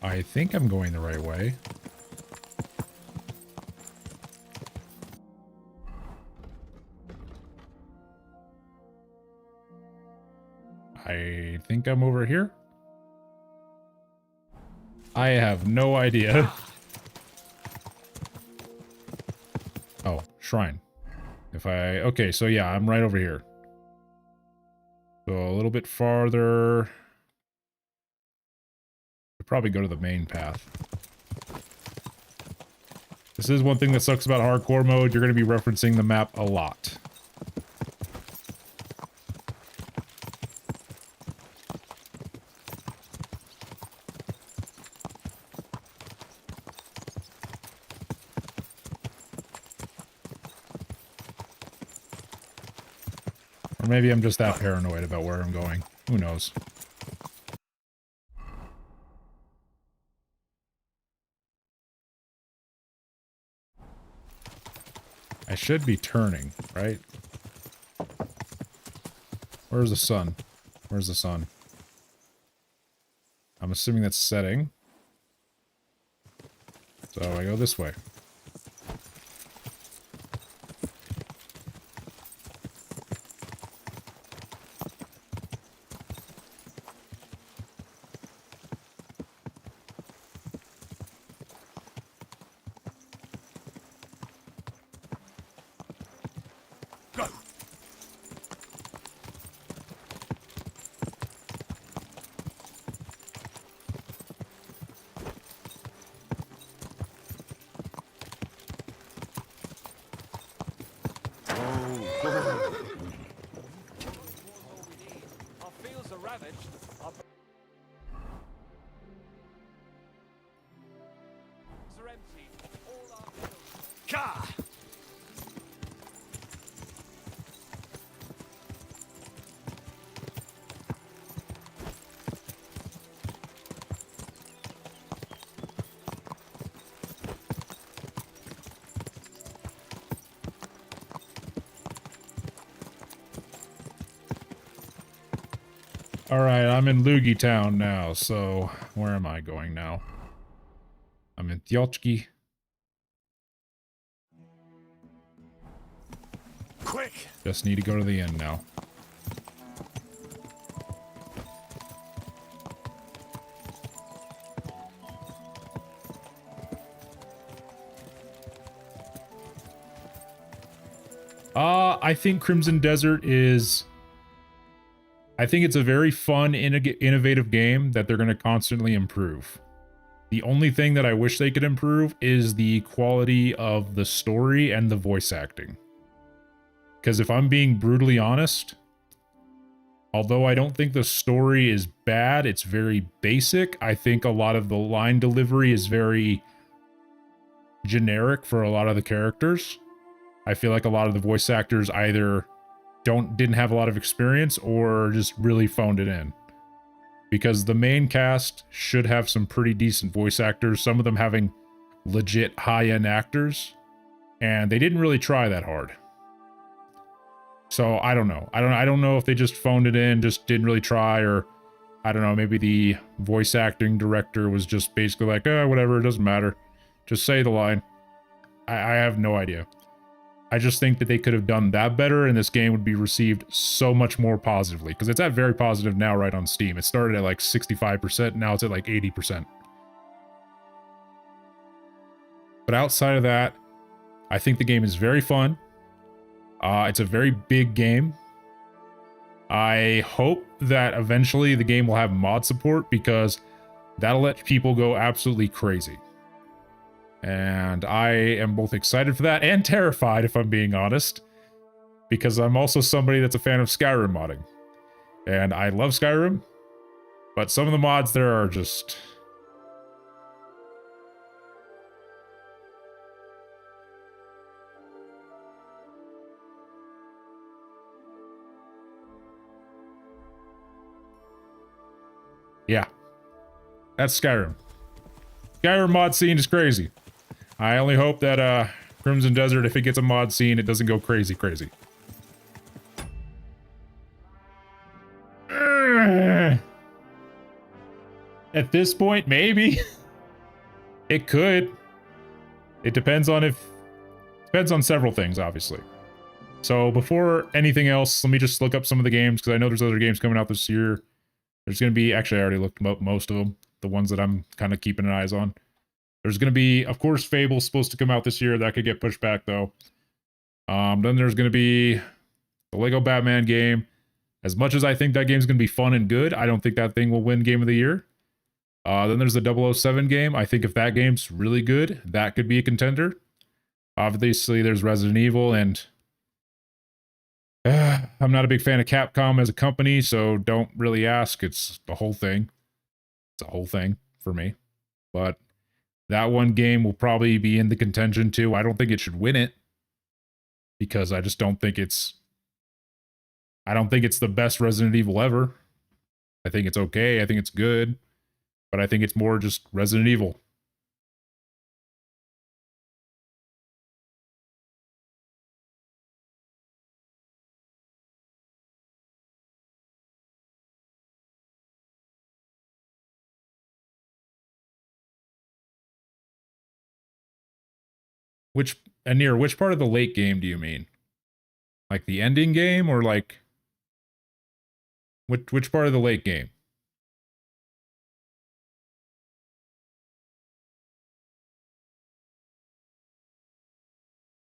I think I'm going the right way. I think I'm over here. I have no idea. Oh, shrine. Okay, so yeah, I'm right over here. So a little bit farther. I'll probably go to the main path. This is one thing that sucks about hardcore mode. You're going to be referencing the map a lot. Or maybe I'm just that paranoid about where I'm going. Who knows? I should be turning, right? Where's the sun? Where's the sun? I'm assuming that's setting. So I go this way. Alright, I'm in Loogie Town now, so where am I going now? I'm in Tyochki. Quick! Just need to go to the inn now. I think Crimson Desert is... I think it's a very fun, innovative game that they're going to constantly improve. The only thing that I wish they could improve is the quality of the story and the voice acting. Because if I'm being brutally honest, although I don't think the story is bad, it's very basic. I think a lot of the line delivery is very generic for a lot of the characters. I feel like a lot of the voice actors either didn't have a lot of experience or just really phoned it in. Because the main cast should have some pretty decent voice actors, some of them having legit high-end actors, and they didn't really try that hard. So I don't know. I don't know if they just phoned it in, just didn't really try, or I don't know, maybe the voice acting director was just basically like, whatever, it doesn't matter. Just say the line. I have no idea. I just think that they could have done that better, and this game would be received so much more positively, because it's at very positive now right on Steam. It started at like 65%, now it's at like 80%. But outside of that, I think the game is very fun. It's a very big game. I hope that eventually the game will have mod support, because that'll let people go absolutely crazy. And I am both excited for that and terrified, if I'm being honest, because I'm also somebody that's a fan of Skyrim modding. And I love Skyrim, but some of the mods there are just... yeah. That's Skyrim. Skyrim mod scene is crazy. I only hope that Crimson Desert, if it gets a mod scene, it doesn't go crazy. At this point, maybe. It could. It depends on several things, obviously. So before anything else, let me just look up some of the games, because I know there's other games coming out this year. There's going to be, actually I already looked up most of them, the ones that I'm kind of keeping an eyes on. There's going to be, of course, Fable's supposed to come out this year. That could get pushed back, though. Then there's going to be the Lego Batman game. As much as I think that game's going to be fun and good, I don't think that thing will win Game of the Year. Then there's the 007 game. I think if that game's really good, that could be a contender. Obviously, there's Resident Evil, and I'm not a big fan of Capcom as a company, so don't really ask. It's the whole thing. It's a whole thing for me. But that one game will probably be in the contention too. I don't think it should win it, because I just don't think it's the best Resident Evil ever. I think it's okay. I think it's good. But I think it's more just Resident Evil. Which part of the late game do you mean? Like the ending game, or like which part of the late game?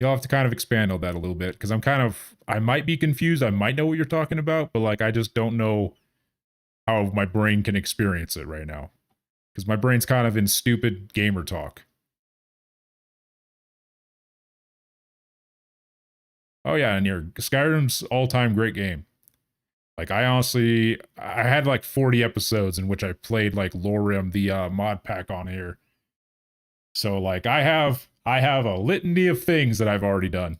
You'll have to kind of expand on that a little bit, because I might be confused. I might know what you're talking about, but like I just don't know how my brain can experience it right now, because my brain's kind of in stupid gamer talk. Oh yeah, and Skyrim's all-time great game. Like I had like 40 episodes in which I played like Lorem, the mod pack on here. So like I have a litany of things that I've already done.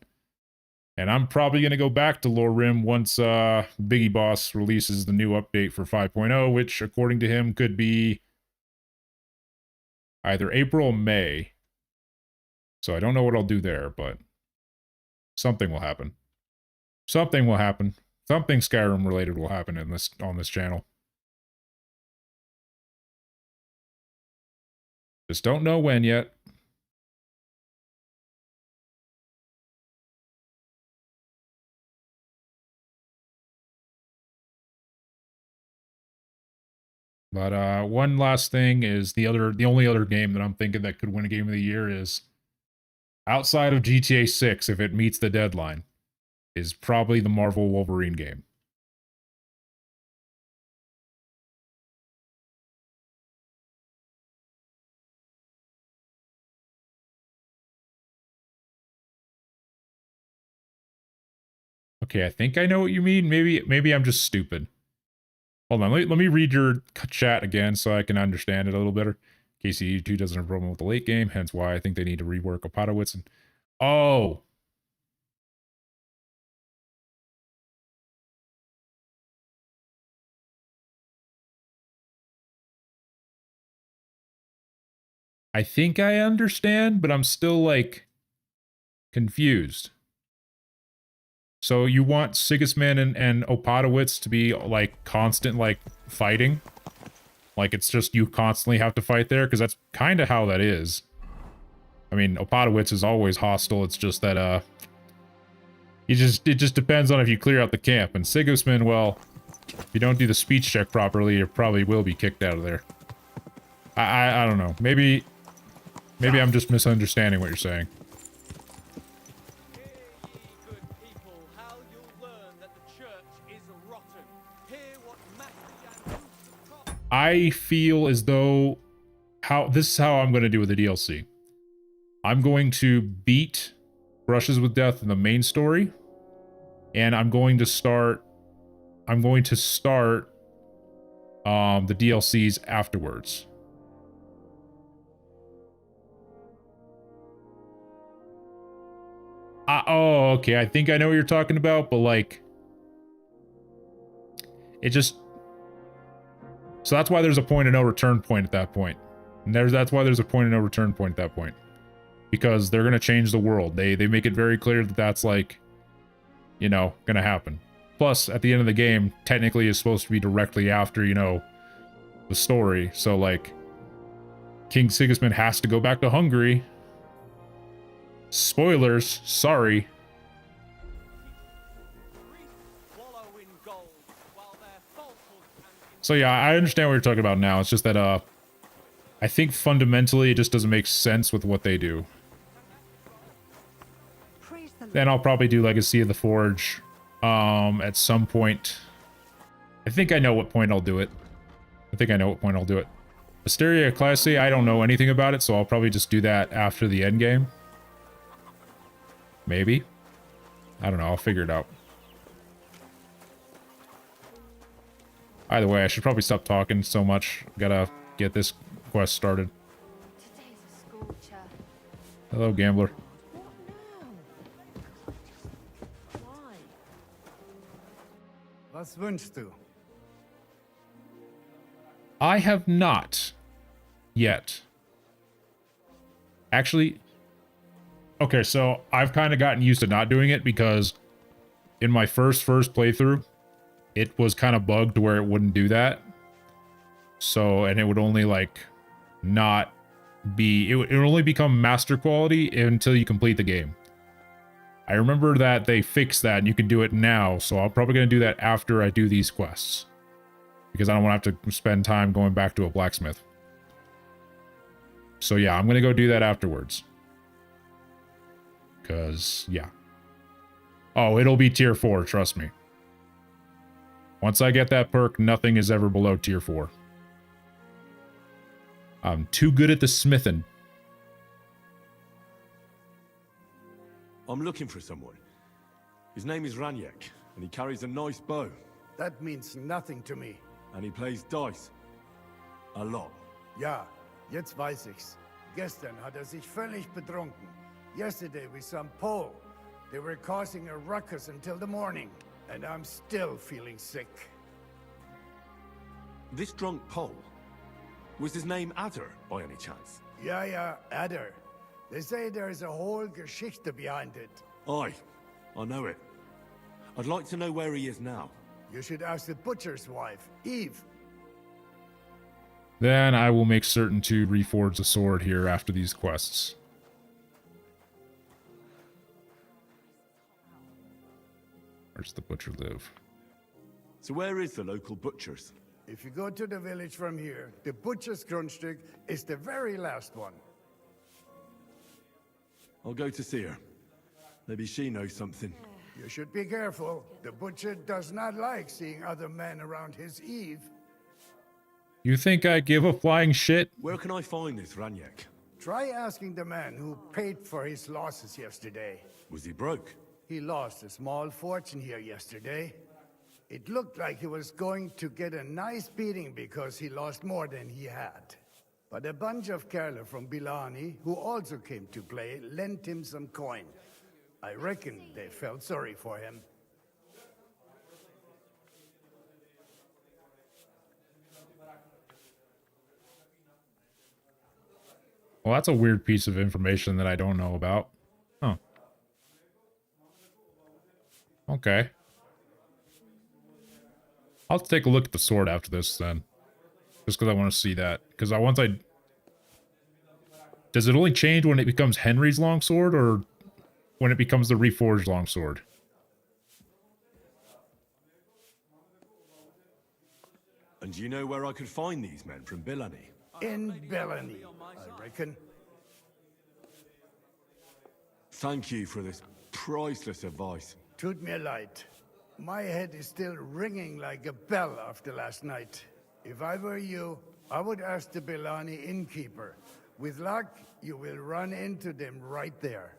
And I'm probably going to go back to Lorem once Biggie Boss releases the new update for 5.0, which according to him could be either April or May. So I don't know what I'll do there, but something will happen. Something will happen. Something Skyrim related will happen on this channel. Just don't know when yet. But one last thing is the only other game that I'm thinking that could win a Game of the Year is, outside of GTA 6, if it meets the deadline, is probably the Marvel Wolverine game. Okay, I think I know what you mean. Maybe I'm just stupid. Hold on, let me read your chat again so I can understand it a little better. KC2 doesn't have a problem with the late game, hence why I think they need to rework Opatowitz. And oh, I think I understand, but I'm still like confused. So you want Sigismund and Opatowitz to be like constant like fighting? Like it's just you constantly have to fight there? Because that's kind of how that is. I mean, Opatowitz is always hostile. It's just that it just depends on if you clear out the camp. And Sigismund, well, if you don't do the speech check properly, you probably will be kicked out of there. I don't know. Maybe I'm just misunderstanding what you're saying. I feel as though this is how I'm going to do with the DLC. I'm going to beat Brushes with Death in the main story, and I'm going to start the DLCs afterwards. Oh, okay. I think I know what you're talking about, but like, it just. So that's why there's a point of no return point at that point. And that's why there's a point of no return point at that point. Because they're going to change the world. They make it very clear that that's like, you know, going to happen. Plus, at the end of the game, technically is supposed to be directly after, you know, the story. So, like, King Sigismund has to go back to Hungary. Spoilers, sorry. So yeah, I understand what you're talking about now. It's just that, I think fundamentally it just doesn't make sense with what they do. Then I'll probably do Legacy of the Forge, at some point. I think I know what point I'll do it. Asteria Classy, I don't know anything about it, so I'll probably just do that after the end game. Maybe. I don't know, I'll figure it out. Either way, I should probably stop talking so much. Gotta get this quest started. Today's a scorcher. Hello, gambler. What now? Why? Was wünschst du? I have not yet. Actually, okay, so I've kind of gotten used to not doing it because in my first playthrough, it was kind of bugged where it wouldn't do that. So, and it would only like not be, it would only become master quality until you complete the game. I remember that they fixed that and you can do it now, so I'm probably going to do that after I do these quests. Because I don't want to have to spend time going back to a blacksmith. So yeah, I'm going to go do that afterwards. Because, yeah. Oh, it'll be tier 4, trust me. Once I get that perk, nothing is ever below tier 4. I'm too good at the smithing. I'm looking for someone. His name is Raniek, and he carries a nice bow. That means nothing to me. And he plays dice. A lot. Ja, jetzt weiß ich's. Gestern hat sich völlig betrunken. Yesterday we some Pole. They were causing a ruckus until the morning. And I'm still feeling sick. This drunk Pole, was his name Adder, by any chance? Ja, Adder. They say there's a whole Geschichte behind it. Aye, I know it. I'd like to know where he is now. You should ask the butcher's wife, Eve. Then I will make certain to reforge the sword here after these quests. Where's the butcher live? So where is the local butcher's? If you go to the village from here, the butcher's Grundstück is the very last one. I'll go to see her. Maybe she knows something. You should be careful. The butcher does not like seeing other men around his Eve. You think I give a flying shit? Where can I find this Raniek? Try asking the man who paid for his losses yesterday. Was he broke? He lost a small fortune here yesterday. It looked like he was going to get a nice beating because he lost more than he had. But a bunch of Kerler from Bilani, who also came to play, lent him some coin. I reckon they felt sorry for him. Well, that's a weird piece of information that I don't know about. Huh. Okay. I'll take a look at the sword after this then. Just because I want to see that. Because does it only change when it becomes Henry's longsword or when it becomes the reforged longsword? And do you know where I could find these men from Bilani? In Bellany, I reckon. Thank you for this priceless advice. Tut mir leid. My head is still ringing like a bell after last night. If I were you, I would ask the Bellani innkeeper. With luck, you will run into them right there.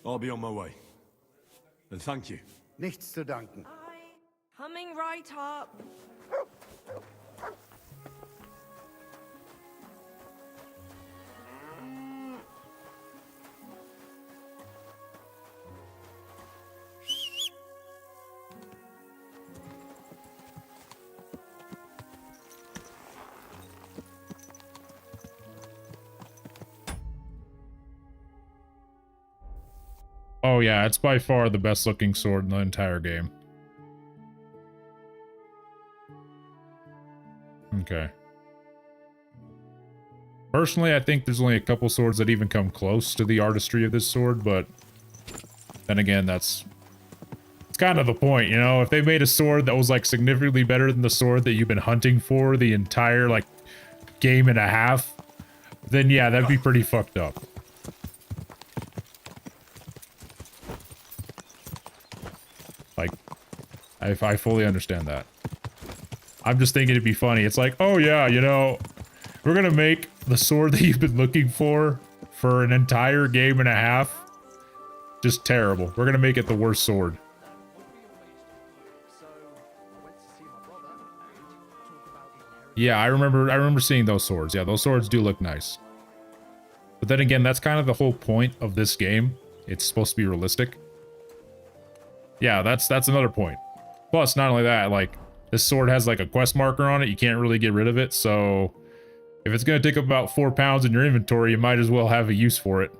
I'll be on my way. And thank you. Nichts zu danken. Coming right up. Oh yeah, it's by far the best looking sword in the entire game. Okay. Personally, I think there's only a couple swords that even come close to the artistry of this sword, but then again, it's kind of the point, you know? If they made a sword that was, like, significantly better than the sword that you've been hunting for the entire, like, game and a half, then yeah, that'd be pretty fucked up. Like, I fully understand that. I'm just thinking it'd be funny. It's like, oh yeah, you know, we're gonna make the sword that you've been looking for an entire game and a half just terrible. We're gonna make it the worst sword. Yeah, I remember seeing those swords. Yeah, those swords do look nice. But then again, that's kind of the whole point of this game. It's supposed to be realistic. Yeah, that's another point. Plus, not only that, like, this sword has like a quest marker on it. You can't really get rid of it, so if it's gonna take up about 4 pounds in your inventory, you might as well have a use for it.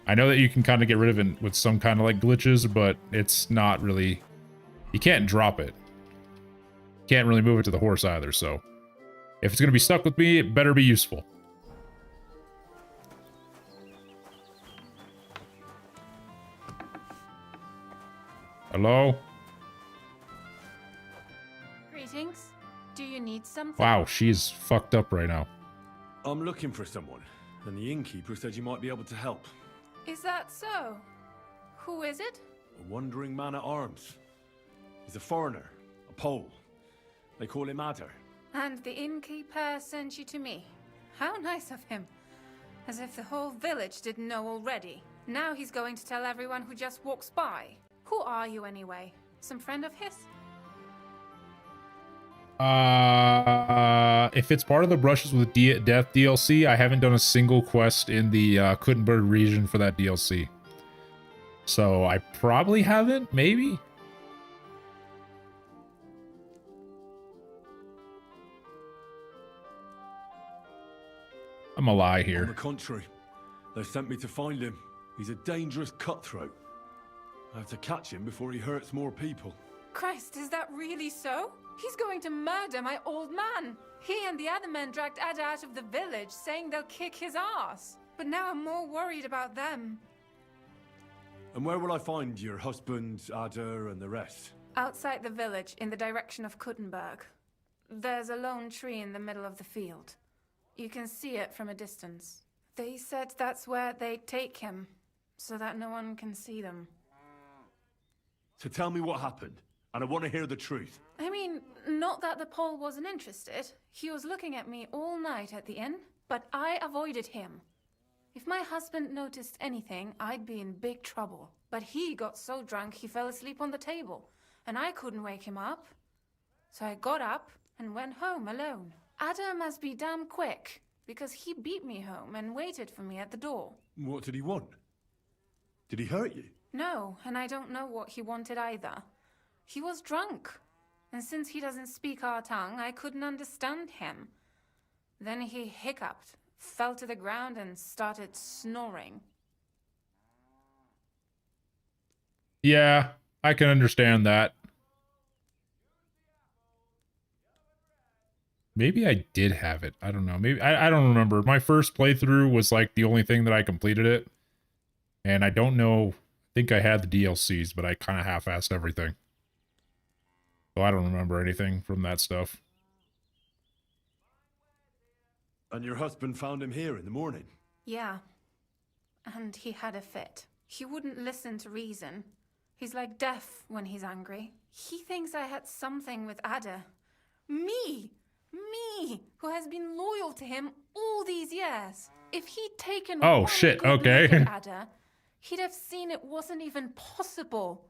I know that you can kind of get rid of it with some kind of like glitches, but it's not really... You can't drop it. Can't really move it to the horse either, so if it's gonna be stuck with me, it better be useful. Hello? Greetings. Do you need something? Wow, she's fucked up right now. I'm looking for someone, and the innkeeper said you might be able to help. Is that so? Who is it? A wandering man at arms. He's a foreigner, a Pole. They call him Adder. And the innkeeper sent you to me. How nice of him. As if the whole village didn't know already. Now he's going to tell everyone who just walks by. Who are you anyway? Some friend of his? If it's part of the Brushes with Death DLC, I haven't done a single quest in the Kuttenberg region for that DLC. So I probably haven't, maybe? I'm a lie On here. the contrary, they sent me to find him. He's a dangerous cutthroat. I have to catch him before he hurts more people. Christ, is that really so? He's going to murder my old man. He and the other men dragged Ada out of the village, saying they'll kick his ass. But now I'm more worried about them. And where will I find your husband, Ada, and the rest? Outside the village, in the direction of Kuttenberg. There's a lone tree in the middle of the field. You can see it from a distance. They said that's where they'd take him, so that no one can see them. So tell me what happened, and I want to hear the truth. I mean, not that the Pole wasn't interested. He was looking at me all night at the inn, but I avoided him. If my husband noticed anything, I'd be in big trouble. But he got so drunk he fell asleep on the table, and I couldn't wake him up. So I got up and went home alone. Ada must be damn quick, because he beat me home and waited for me at the door. What did he want? Did he hurt you? No, and I don't know what he wanted either. He was drunk, and since he doesn't speak our tongue, I couldn't understand him. Then he hiccuped, fell to the ground, and started snoring. Yeah, I can understand that. Maybe I did have it. I don't know. Maybe I don't remember. My first playthrough was like the only thing that I completed it. And I don't know. I think I had the DLCs, but I kind of half-assed everything. So I don't remember anything from that stuff. And your husband found him here in the morning? Yeah. And he had a fit. He wouldn't listen to reason. He's like deaf when he's angry. He thinks I had something with Ada. Me! Me! Who has been loyal to him all these years. If he'd taken Oh, one shit, good okay. look at Ada, he'd have seen it wasn't even possible.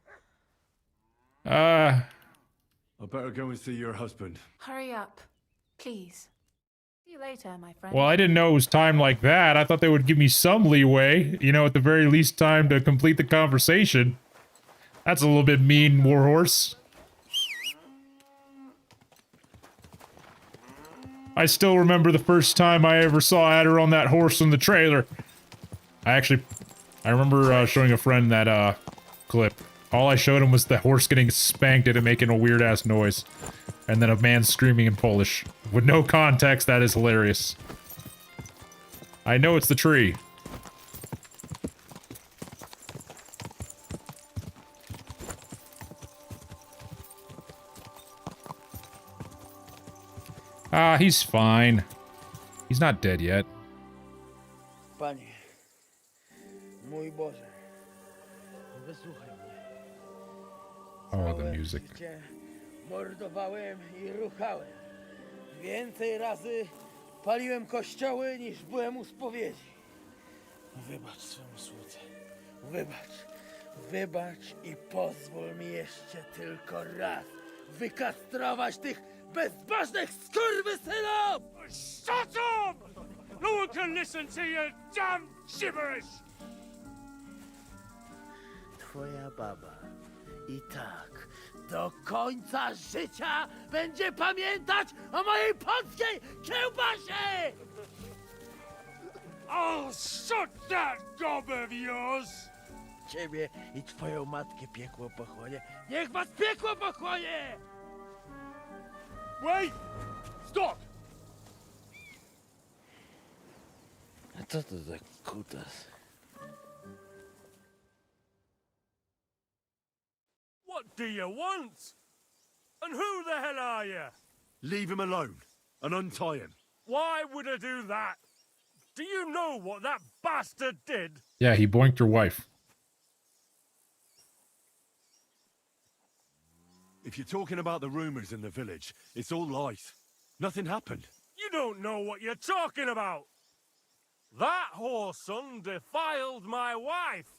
I better go and see your husband. Hurry up, please. See you later, my friend. Well, I didn't know it was time like that. I thought they would give me some leeway. You know, at the very least time to complete the conversation. That's a little bit mean, Warhorse. I still remember the first time I ever saw Adder on that horse in the trailer. I remember showing a friend that clip. All I showed him was the horse getting spanked and it making a weird-ass noise. And then a man screaming in Polish. With no context, that is hilarious. I know it's the tree. Ah, he's fine. He's not dead yet. Panie, mój Boże, wysłuchaj mnie. Oh, the music. Życie mordowałem i ruchałem. Więcej razy paliłem kościoły, niż byłem u spowiedzi. Wybacz swemu słudze. Wybacz i pozwól mi jeszcze tylko raz wykastrować tych bezbożnych skurwysynów! Shut up! No one can listen to your damn gibberish! Twoja baba i tak do końca życia będzie pamiętać o mojej polskiej kiełbasie! I'll shut that gob of yours! Ciebie i twoją matkę piekło pochłonie. Niech was piekło pochłonie! Wait! Stop! A co to za kutas? What do you want? And who the hell are you? Leave him alone and untie him. Why would I do that? Do you know what that bastard did? Yeah, he boinked your wife. If you're talking about the rumors in the village, it's all lies. Nothing happened. You don't know what you're talking about. That whoreson defiled my wife,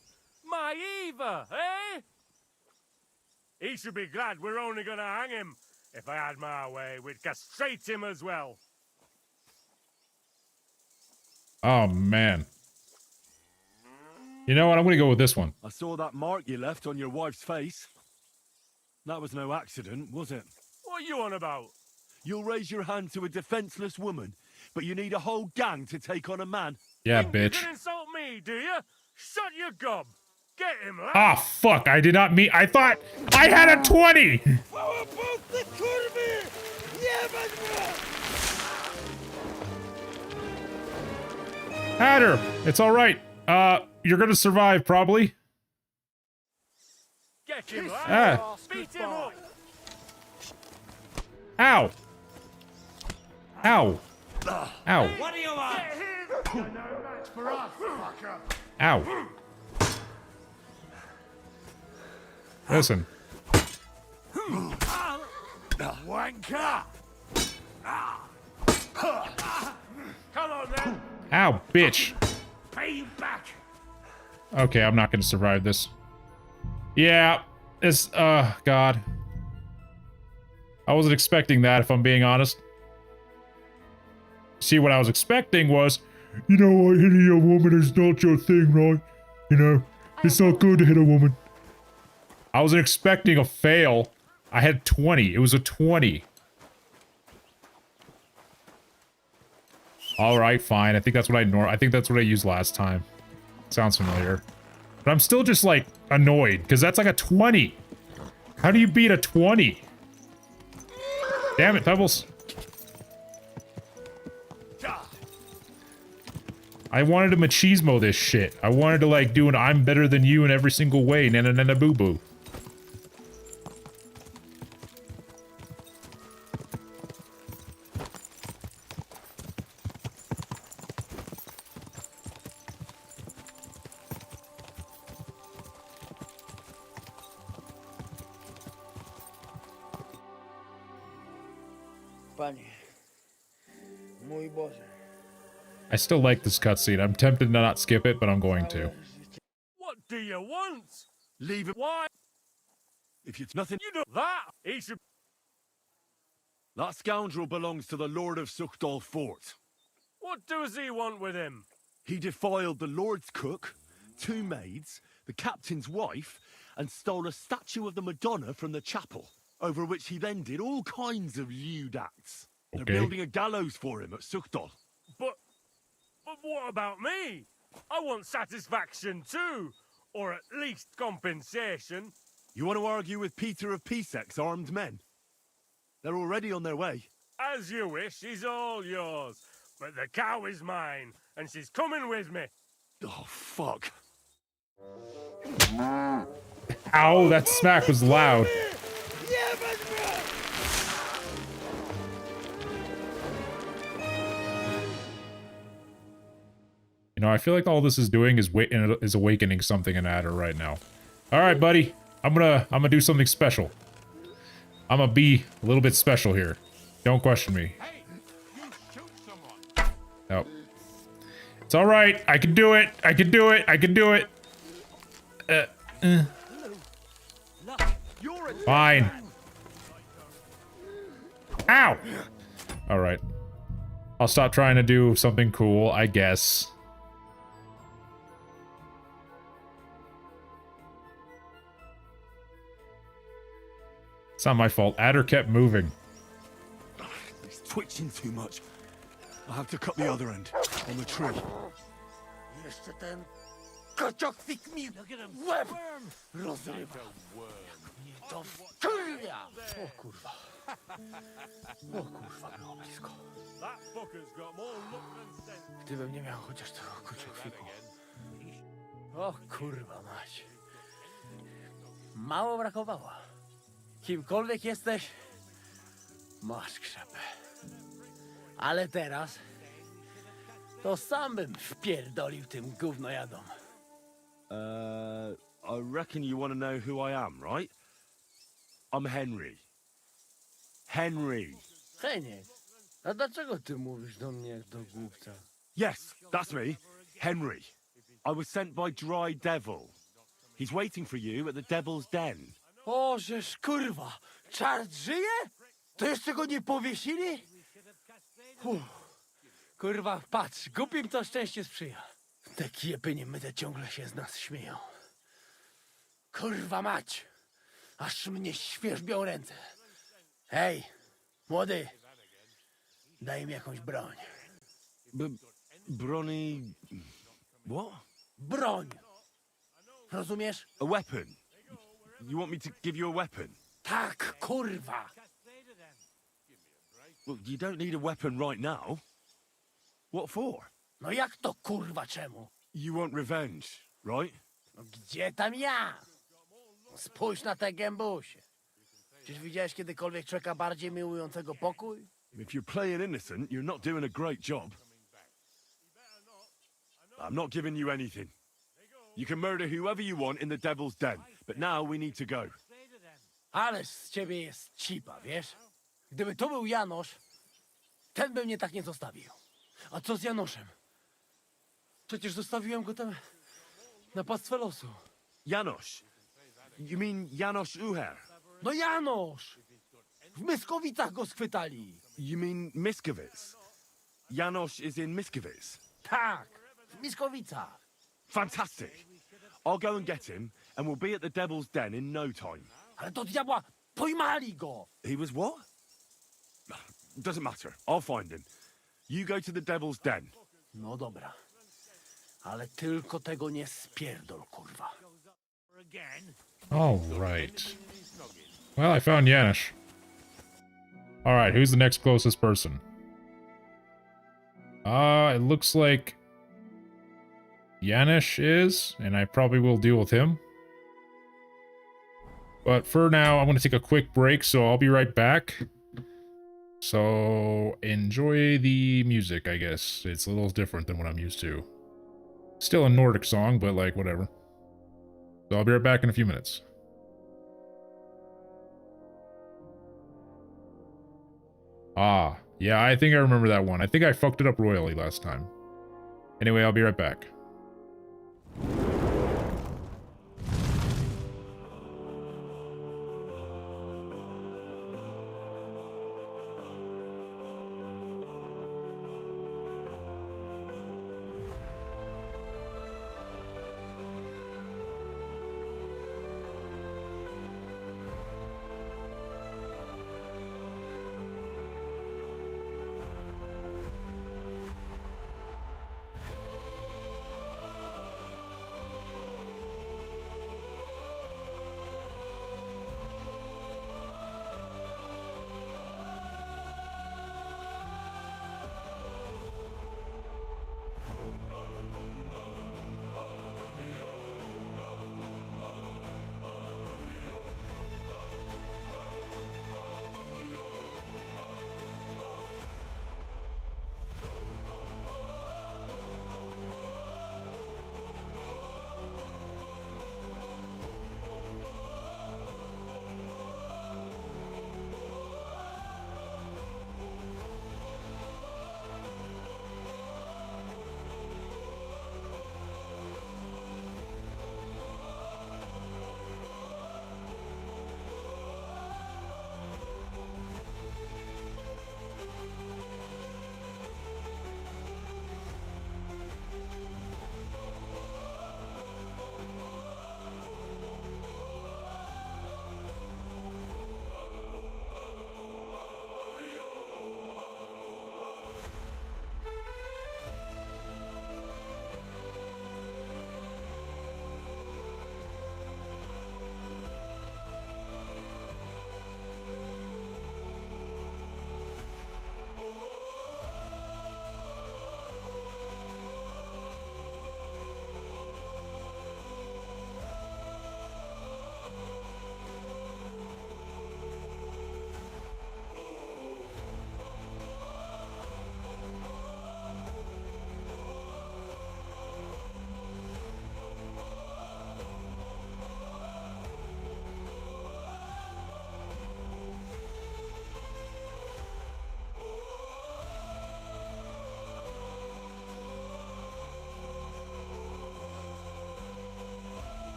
my Eva, eh? He should be glad we're only gonna hang him. If I had my way, we'd castrate him as well. Oh, man. You know what? I'm gonna go with this one. I saw that mark you left on your wife's face. That was no accident, was it? What are you on about? You'll raise your hand to a defenseless woman, but you need a whole gang to take on a man. Yeah, Think bitch. You can insult me, do you? Shut your gob. Get him, lad. Ah, fuck. I did not mean... I thought I had a 20! Had her. It's all right. You're gonna survive, probably. Get him, lad. Beat him up. Ow. Ow. Ow. What do you want? Ow. Listen. Wanker! Come on, then. Ow, bitch. Pay you back. Okay, I'm not gonna survive this. Yeah, it's, God. I wasn't expecting that, if I'm being honest. See, what I was expecting was, you know what, hitting a woman is not your thing, right? You know, it's not good to hit a woman. I wasn't expecting a fail. I had 20. It was a 20. Alright, fine. I think that's what I think that's what I used last time. Sounds familiar. But I'm still just, like, annoyed, because that's like a 20. How do you beat a 20? Damn it, Pebbles. I wanted to machismo this shit. I wanted to, like, do an I'm better than you in every single way. Na-na-na-na boo-boo. Panie, mój Boże. I still like this cutscene. I'm tempted to not skip it, but I'm going to. What do you want? Leave him. Why? If it's nothing, You know that. He should. that scoundrel belongs to the Lord of Suchdal Fort. What does he want with him? He defiled the Lord's cook, 2 maids, the captain's wife, and stole a statue of the Madonna from the chapel, over which he then did all kinds of lewd acts. They're Okay. building a gallows for him at Suchdal. But what about me? I want satisfaction too, or at least compensation. You want to argue with Peter of Pisek's armed men? They're already on their way. As you wish, she's all yours. But the cow is mine, and she's coming with me. Oh, fuck. Ow, that smack was loud. You know, I feel like all this is doing is awakening something in Adder right now. All right, buddy. I'm gonna do something special. I'm gonna be a little bit special here. Don't question me. Nope. It's all right. I can do it. I can do it. I can do it. Fine. Ow! All right. I'll stop trying to do something cool, I guess. It's not my fault. Adder kept moving. He's twitching too much. I'll have to cut the other end on the tree. Jeszcze ten kociokwyk mi łeb rozrywa. Nie to wkurwia! O kurwa. O kurwa, było blisko. That fucker's got more luck than sense. Gdybym nie miał chociaż tego kociokwiku. O kurwa mać. Mało brakowało. Kimkolwiek jesteś, masz krzepę. Ale teraz to sam bym wpierdolił tym gównojadom. I reckon you want to know who I am, right? I'm Henry. Henry. Heniek, a dlaczego ty mówisz do mnie jak do głupca? Yes, that's me. Henry. I was sent by Dry Devil. He's waiting for you at the Devil's Den. O, żeż kurwa, czart żyje? To jeszcze go nie powiesili? Kurwa, patrz, głupim to szczęście sprzyja. Te kiepy niemyte ciągle się z nas śmieją. Kurwa mać, aż mnie świerzbią ręce. Hej, młody, daj mi jakąś broń. Bronny... What? Broń! Rozumiesz? A weapon. You want me to give you a weapon? Tak, kurwa! Well, you don't need a weapon right now. What for? No jak to kurwa czemu? You want revenge, right? No gdzie tam ja? Spójrz na te gębusie. Czyż widziałeś kiedykolwiek człowieka bardziej miłującego pokój? If you're playing innocent, you're not doing a great job. I'm not giving you anything. You can murder whoever you want in the Devil's Den, but now we need to go. Ale z ciebie jest cipa, wiesz? Gdyby to był Janosz, ten by mnie tak nie zostawił. A co z Janoszem? Przecież zostawiłem go tam na pastwę losu. Janos. You mean Janos Uher? No Janosz! W Myskowicach go schwytali. You mean Miskovic? Janos is in Miskovic. Tak, w Myskowicach. Fantastic. I'll go and get him, and we'll be at the Devil's Den in no time. Ale do diabła, pojmali go! He was what? Doesn't matter. I'll find him. You go to the Devil's Den. No dobra. Ale tylko tego nie spierdol, kurwa. All right. Well, I found Yanish. All right, who's the next closest person? It looks like Yanish is, and I probably will deal with him. But for now, I'm going to take a quick break, so I'll be right back. So enjoy the music, I guess. It's a little different than what I'm used to. Still a Nordic song, but like, whatever. So I'll be right back in a few minutes. Ah, yeah, I think I remember that one. I think I fucked it up royally last time. Anyway, I'll be right back.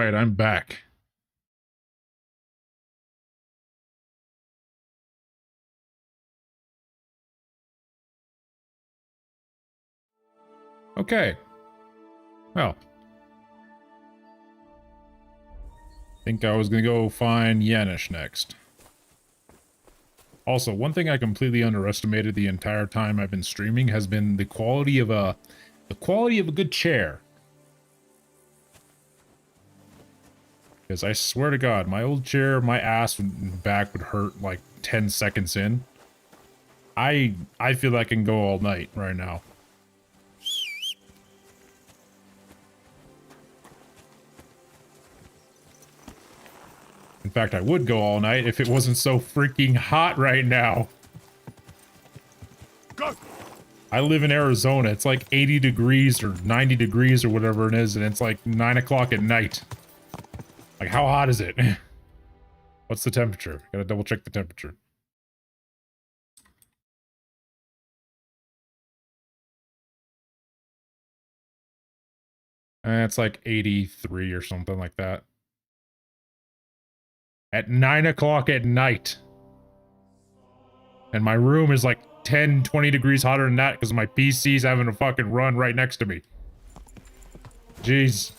right, I'm back. Okay. Well. Think I was gonna go find Yanish next. Also, one thing I completely underestimated the entire time I've been streaming has been the quality of a good chair. Because I swear to God, my old chair, my ass and back would hurt like 10 seconds in. I feel I can go all night right now. In fact, I would go all night if it wasn't so freaking hot right now. Go! I live in Arizona. It's like 80 degrees or 90 degrees or whatever it is, and it's like 9 o'clock at night. Like, how hot is it? What's the temperature? Gotta double check the temperature. It's like 83 or something like that. At 9 o'clock at night. And my room is like 10, 20 degrees hotter than that because my PC's having a fucking run right next to me. Jeez.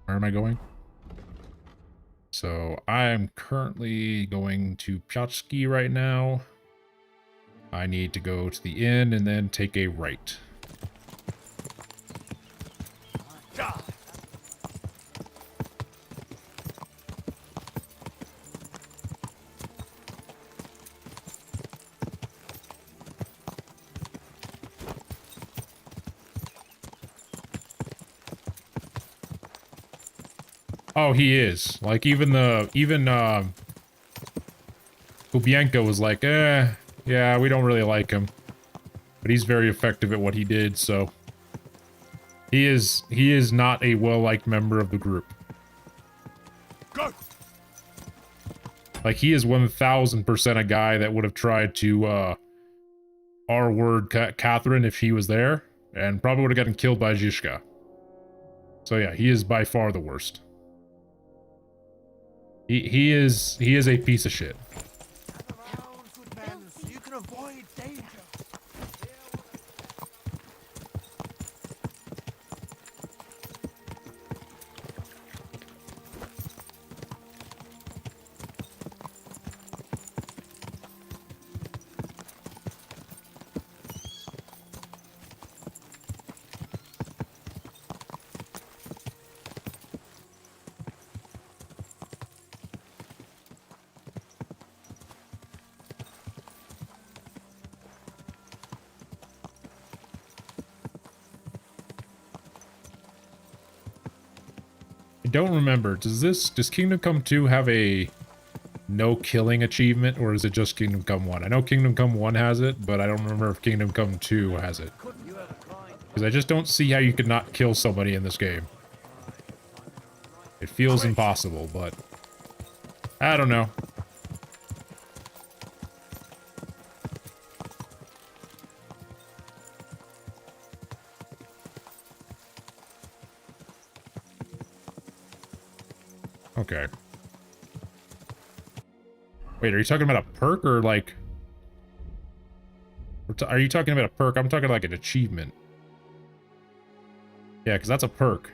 Where am I going? So I'm currently going to Piotrski right now. I need to go to the inn and then take a right. Oh, he is. Like, even Kubienko was like, yeah, we don't really like him. But he's very effective at what he did, so... He is not a well-liked member of the group. Go! Like, he is 1000% a guy that would have tried to, R-word Catherine if he was there, and probably would have gotten killed by Zizka. So yeah, he is by far the worst. He is a piece of shit. You can avoid danger. I don't remember. Does Kingdom Come 2 have a no killing achievement, or is it just Kingdom Come 1? I know Kingdom Come 1 has it, but I don't remember if Kingdom Come 2 has it. Because I just don't see how you could not kill somebody in this game. It feels impossible, but I don't know. Okay. Wait, are you talking about a perk or like... Are you talking about a perk? I'm talking like an achievement. Yeah, because that's a perk.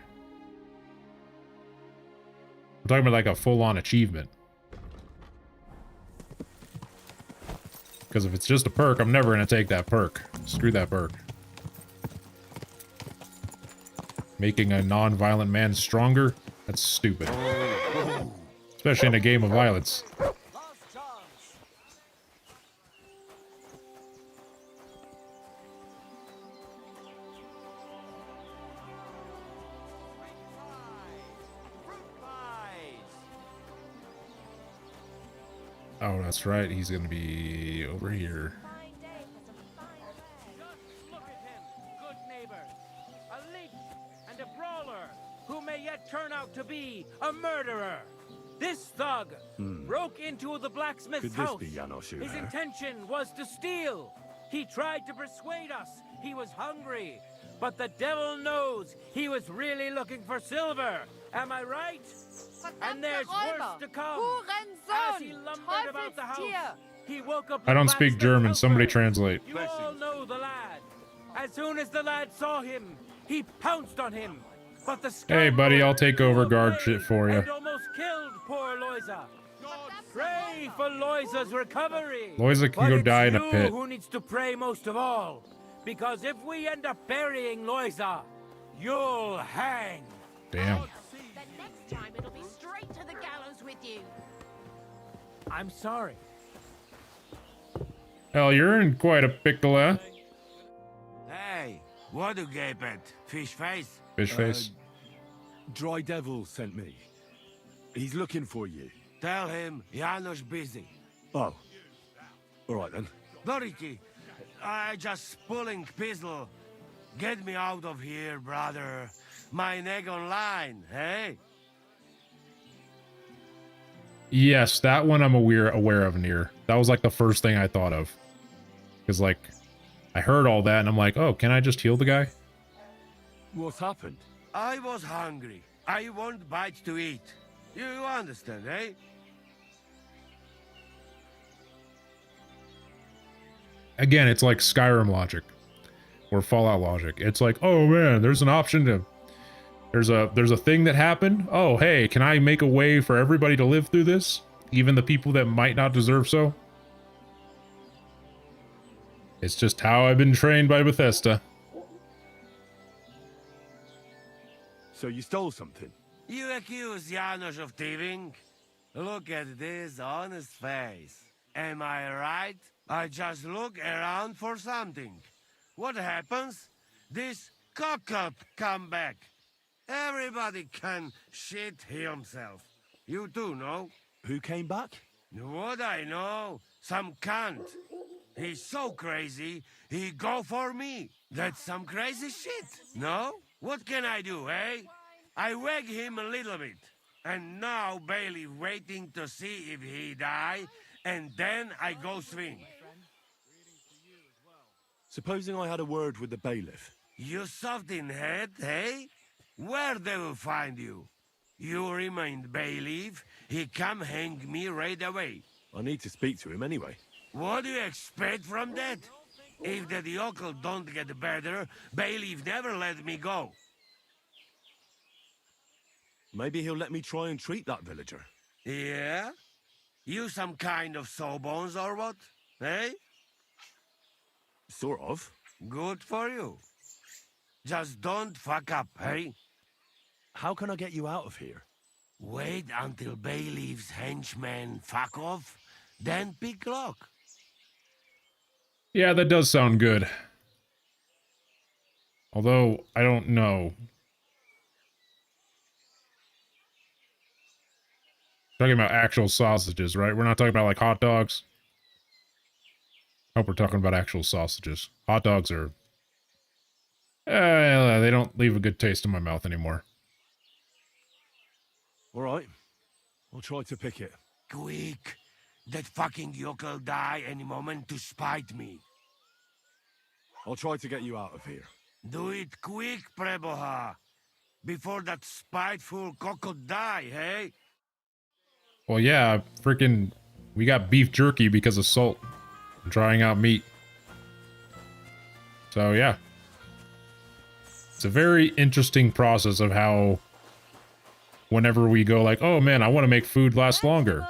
I'm talking about like a full-on achievement. Because if it's just a perk, I'm never going to take that perk. Screw that perk. Making a non-violent man stronger? That's stupid. Especially in a game of violence. Oh, that's right. He's going to be over here. Just look at him, good neighbor. A leech and a brawler who may yet turn out to be a murderer. This thug broke into the blacksmith's Could this house. be Janos His here? intention was to steal. He tried to persuade us he was hungry. But the devil knows he was really looking for silver. Am I right? And there's worse to come. As he lumbered about the house, he woke up. I don't speak German. Somebody translate. You all know the lad. As soon as the lad saw him, he pounced on him. But the Hey, buddy, I'll take over guard shit for you. and almost killed poor Loiza. Pray for Loiza's recovery. Loiza can But go it's die in a you pit. who needs to pray most of all. Because if we end up burying Loiza, you'll hang. Damn. The next time it'll be straight to the gallows with you. I'm sorry. Hell, you're in quite a pickle, eh? Hey, what do you gape at? Fish face? Fish face. Dry Devil sent me. He's looking for you. Tell him Janos busy. Oh. All right then. Doriki, I just pulling pistol. Get me out of here, brother. My neck on line, hey? Yes, that one I'm aware of near. That was like the first thing I thought of. Because like, I heard all that and I'm like, oh, can I just heal the guy? What's happened? I was hungry. I want bites to eat. You understand, eh? Again, it's like Skyrim logic. Or Fallout logic. It's like, oh man, there's an option to... There's a thing that happened. Oh, hey, can I make a way for everybody to live through this? Even the people that might not deserve so? It's just how I've been trained by Bethesda. So you stole something? You accuse Janos of thieving? Look at this honest face. Am I right? I just look around for something. What happens? This cock-up come back. Everybody can shit himself. You too, no? Who came back? What I know? Some cunt. He's so crazy, he go for me. That's some crazy shit, no? What can I do, eh? I wag him a little bit. And now Bailey waiting to see if he die, and then I go swing. Supposing I had a word with the bailiff. You soft in head, eh? Where they will find you? You remain bailiff, he come hang me right away. I need to speak to him anyway. What do you expect from that? If the yokel don't get better, bailiff never let me go. Maybe he'll let me try and treat that villager. Yeah? You some kind of sawbones or what? Eh? Sort of. Good for you. Just don't fuck up, eh? How can I get you out of here? Wait until bailiff's henchmen fuck off, then pick lock. Yeah, that does sound good. Although, I don't know. Talking about actual sausages, right? We're not talking about like hot dogs. I hope we're talking about actual sausages. Hot dogs are... they don't leave a good taste in my mouth anymore. All right. I'll try to pick it. Quick! That fucking yokel die any moment to spite me. I'll try to get you out of here. Do it quick, Preboha. Before that spiteful cockle die, hey? Well, yeah, freaking... We got beef jerky because of salt. I'm trying out meat. So, yeah. It's a very interesting process of how... Whenever we go like, oh man, I want to make food last longer.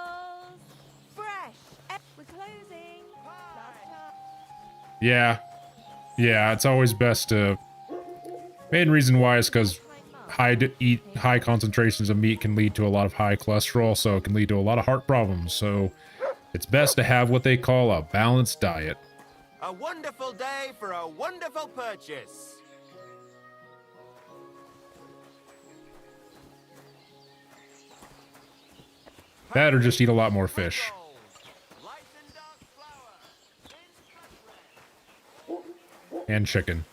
Yeah. Yeah, it's always best to... Main reason why is because high concentrations of meat can lead to a lot of high cholesterol, so it can lead to a lot of heart problems. So it's best to have what they call a balanced diet. A wonderful day for a wonderful purchase. That or just eat a lot more fish. And chicken.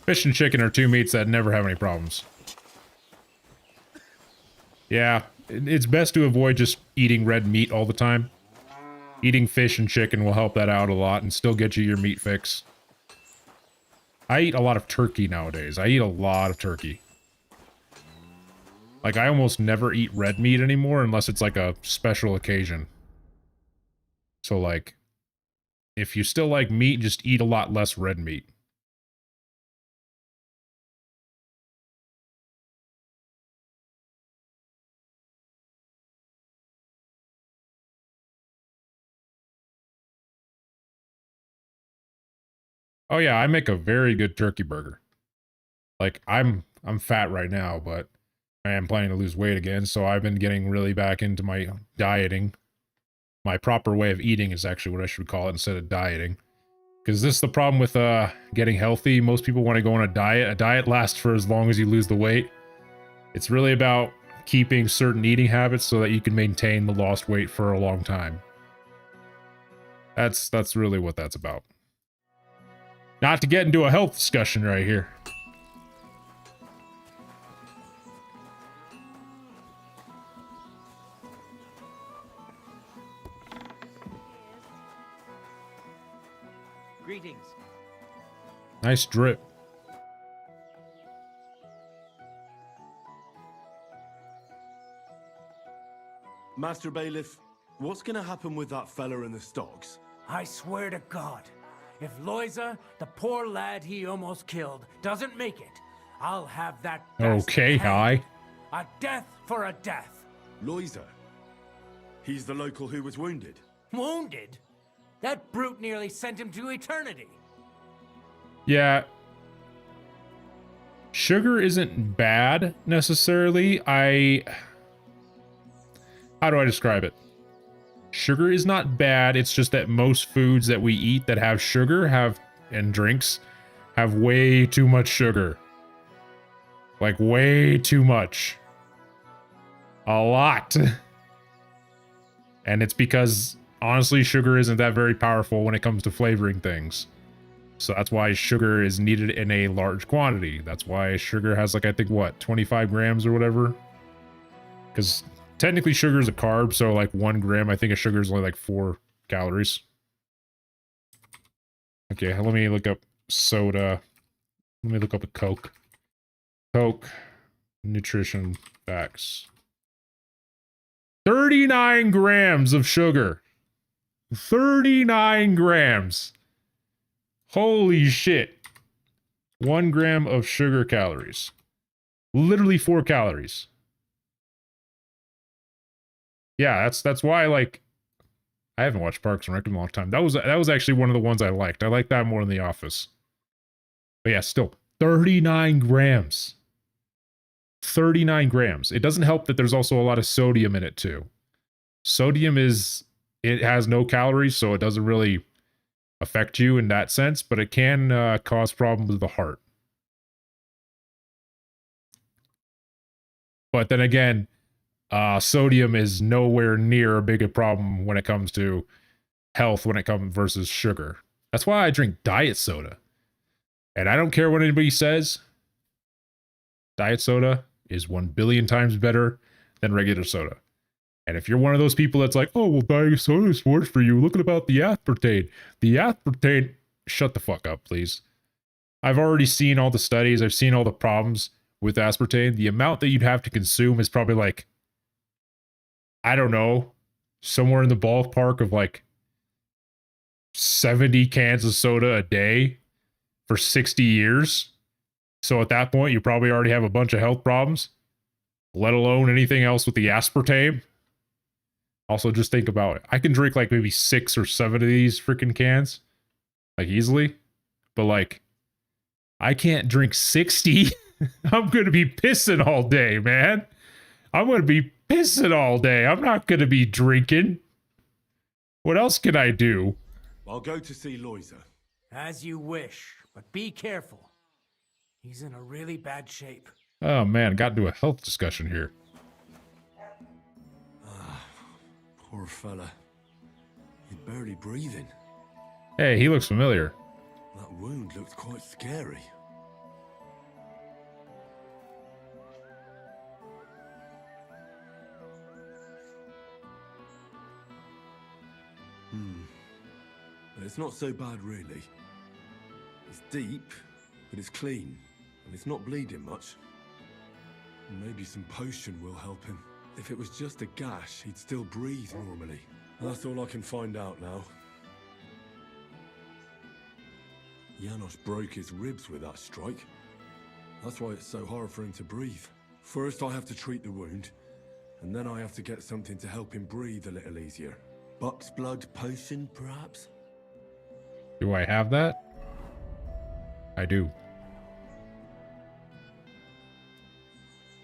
Fish and chicken are two meats that never have any problems. Yeah, it's best to avoid just eating red meat all the time. Eating fish and chicken will help that out a lot and still get you your meat fix. I eat a lot of turkey nowadays. I eat a lot of turkey. Like, I almost never eat red meat anymore unless it's like a special occasion. So, like, if you still like meat, just eat a lot less red meat. Oh yeah, I make a very good turkey burger. Like, I'm fat right now, but I am planning to lose weight again, so I've been getting really back into my dieting. My proper way of eating is actually what I should call it instead of dieting. Because this is the problem with getting healthy. Most people want to go on a diet. A diet lasts for as long as you lose the weight. It's really about keeping certain eating habits so that you can maintain the lost weight for a long time. That's really what that's about. Not to get into a health discussion right here. Greetings. Nice drip. Master Bailiff, what's gonna happen with that fella in the stocks? I swear to God, if Loiza, the poor lad he almost killed, doesn't make it, I'll have that bastard Okay, hanged. hi. A death for a death. Loiza? He's the local who was wounded. Wounded? That brute nearly sent him to eternity. Yeah. Sugar isn't bad, necessarily. How do I describe it? Sugar is not bad, it's just that most foods that we eat that have sugar and drinks have way too much sugar. Like, way too much. A lot. And it's because, honestly, sugar isn't that very powerful when it comes to flavoring things. So that's why sugar is needed in a large quantity. That's why sugar has, like, I think, what, 25 grams or whatever? Because technically sugar is a carb, so, like, 1 gram, I think, of sugar is only, like, 4 calories. Okay, let me look up soda. Let me look up a Coke. Coke. Nutrition facts. 39 grams of sugar. 39 grams. Holy shit. 1 gram of sugar calories. Literally 4 calories. Yeah, that's why, like, I haven't watched Parks and Rec in a long time. That was actually one of the ones I liked. I liked that more than The Office. But yeah, still, 39 grams. 39 grams. It doesn't help that there's also a lot of sodium in it too. Sodium it has no calories, so it doesn't really affect you in that sense, but it can cause problems with the heart. But then again, sodium is nowhere near a bigger problem when it comes to health when it comes versus sugar. That's why I drink diet soda. And I don't care what anybody says. Diet soda is 1 billion times better than regular soda. And if you're one of those people that's like, oh, well, diet soda is worse for you, look about the aspartame. The aspartame, shut the fuck up, please. I've already seen all the studies. I've seen all the problems with aspartame. The amount that you'd have to consume is probably like, I don't know, somewhere in the ballpark of like 70 cans of soda a day for 60 years. So at that point, you probably already have a bunch of health problems, let alone anything else with the aspartame. Also, just think about it. I can drink like maybe 6 or 7 of these freaking cans, like easily. But like, I can't drink 60. I'm going to be pissing all day, man. I'm going to be pissing all day. I'm not going to be drinking. What else can I do? I'll go to see Loiza. As you wish, but be careful. He's in a really bad shape. Oh man, got into a health discussion here. Poor fella. He's barely breathing. Hey, he looks familiar. That wound looked quite scary. it's not so bad, really. It's deep, but it's clean, and it's not bleeding much. Maybe some potion will help him. If it was just a gash, he'd still breathe normally. That's all I can find out now. Janos broke his ribs with that strike. That's why it's so hard for him to breathe. First I have to treat the wound, and then I have to get something to help him breathe a little easier. Buck's blood potion, perhaps? Do I have that? I do.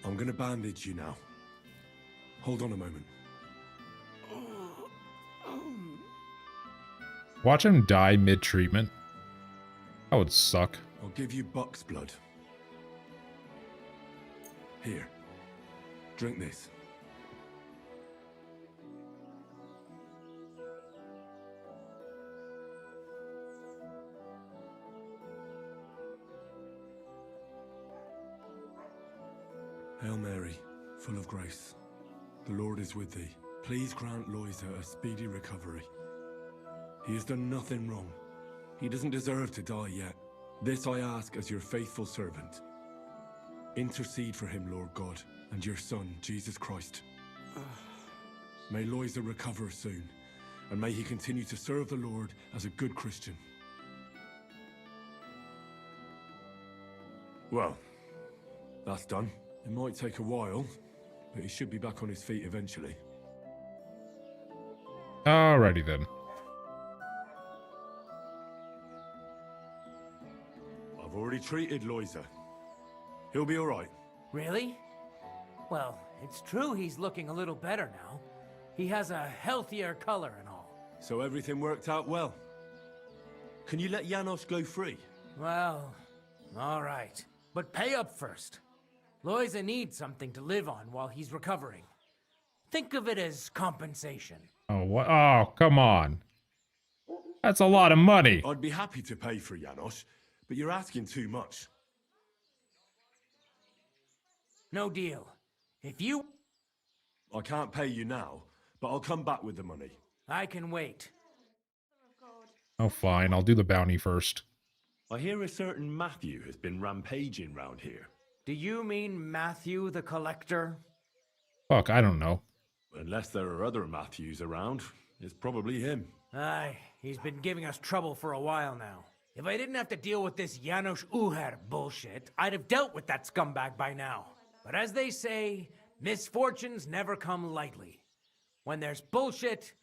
I'm gonna bandage you now. Hold on a moment. Watch him die mid-treatment. That would suck. I'll give you Buck's blood. Here. Drink this. Hail Mary, full of grace. The Lord is with thee. Please grant Loisa a speedy recovery. He has done nothing wrong. He doesn't deserve to die yet. This I ask as your faithful servant. Intercede for him, Lord God, and your Son, Jesus Christ. May Loisa recover soon, and may he continue to serve the Lord as a good Christian. Well, that's done. It might take a while, but he should be back on his feet eventually. Alrighty then. I've already treated Loisa. He'll be alright. Really? Well, it's true he's looking a little better now. He has a healthier color and all. So everything worked out well. Can you let Janos go free? Well, all right. But pay up first. Loisa needs something to live on while he's recovering. Think of it as compensation. Oh, what? Oh, come on. That's a lot of money. I'd be happy to pay for Janos, but you're asking too much. No deal. If you... I can't pay you now, but I'll come back with the money. I can wait. Oh, fine. I'll do the bounty first. I hear a certain Matthew has been rampaging round here. Do you mean Matthew the Collector? Fuck, I don't know. Unless there are other Matthews around, it's probably him. Aye, he's been giving us trouble for a while now. If I didn't have to deal with this Janos Uher bullshit, I'd have dealt with that scumbag by now. But as they say, misfortunes never come lightly. When there's bullshit,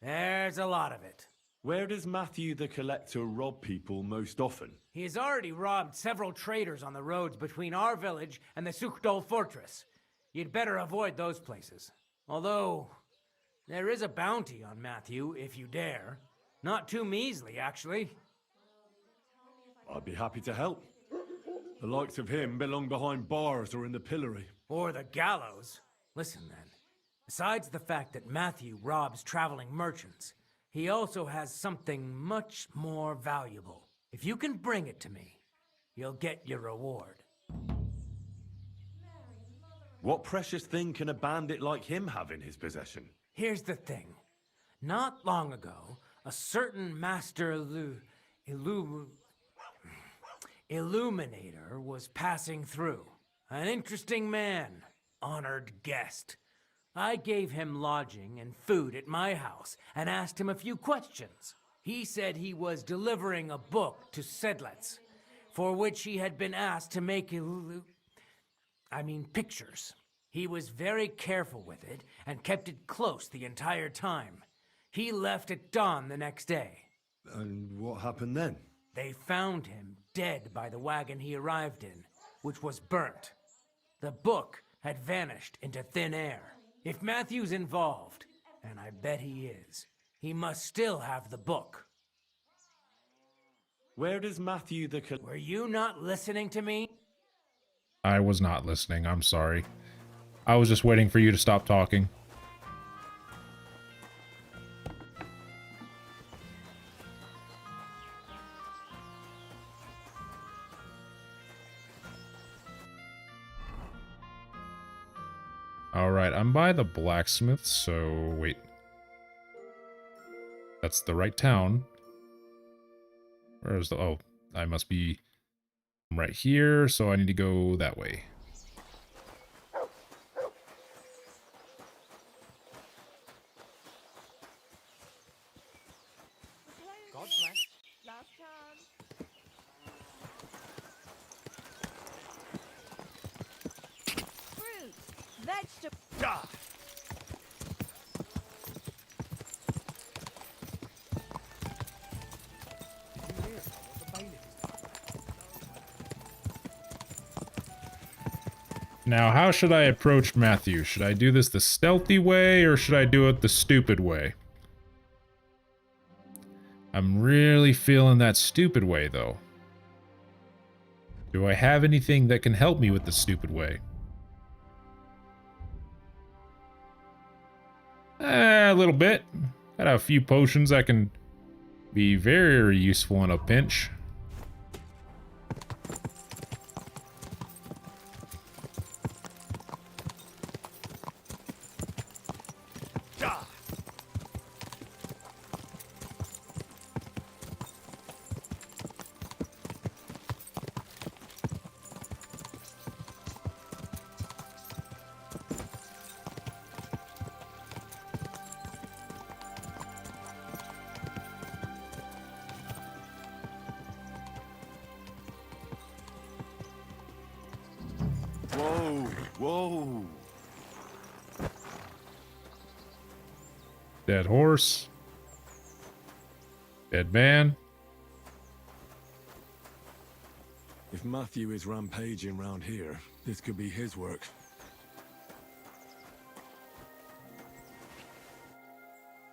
there's a lot of it. Where does Matthew the Collector rob people most often? He has already robbed several traders on the roads between our village and the Sukhdol fortress. You'd better avoid those places. Although, there is a bounty on Matthew, if you dare. Not too measly, actually. I'd be happy to help. The likes of him belong behind bars or in the pillory. Or the gallows. Listen then. Besides the fact that Matthew robs traveling merchants, he also has something much more valuable. If you can bring it to me, you'll get your reward. What precious thing can a bandit like him have in his possession? Here's the thing. Not long ago, a certain master illuminator was passing through. An interesting man, honored guest. I gave him lodging and food at my house and asked him a few questions. He said he was delivering a book to Sedlets, for which he had been asked to make pictures. He was very careful with it and kept it close the entire time. He left at dawn the next day. And what happened then? They found him dead by the wagon he arrived in, which was burnt. The book had vanished into thin air. If Matthew's involved, and I bet he is, he must still have the book. Where does Matthew the Were you not listening to me? I was not listening. I'm sorry. I was just waiting for you to stop talking. Alright, I'm by the blacksmith, so wait. That's the right town. Where's the... Oh, I must be right here, so I need to go that way. God bless. Last chance. Fruit, vegetable. Now, how should I approach Matthew? Should I do this the stealthy way, or should I do it the stupid way? I'm really feeling that stupid way, though. Do I have anything that can help me with the stupid way? A little bit. Got a few potions that can be very useful in a pinch. Whoa, whoa. Dead horse. Dead man. If Matthew is rampaging round here, this could be his work.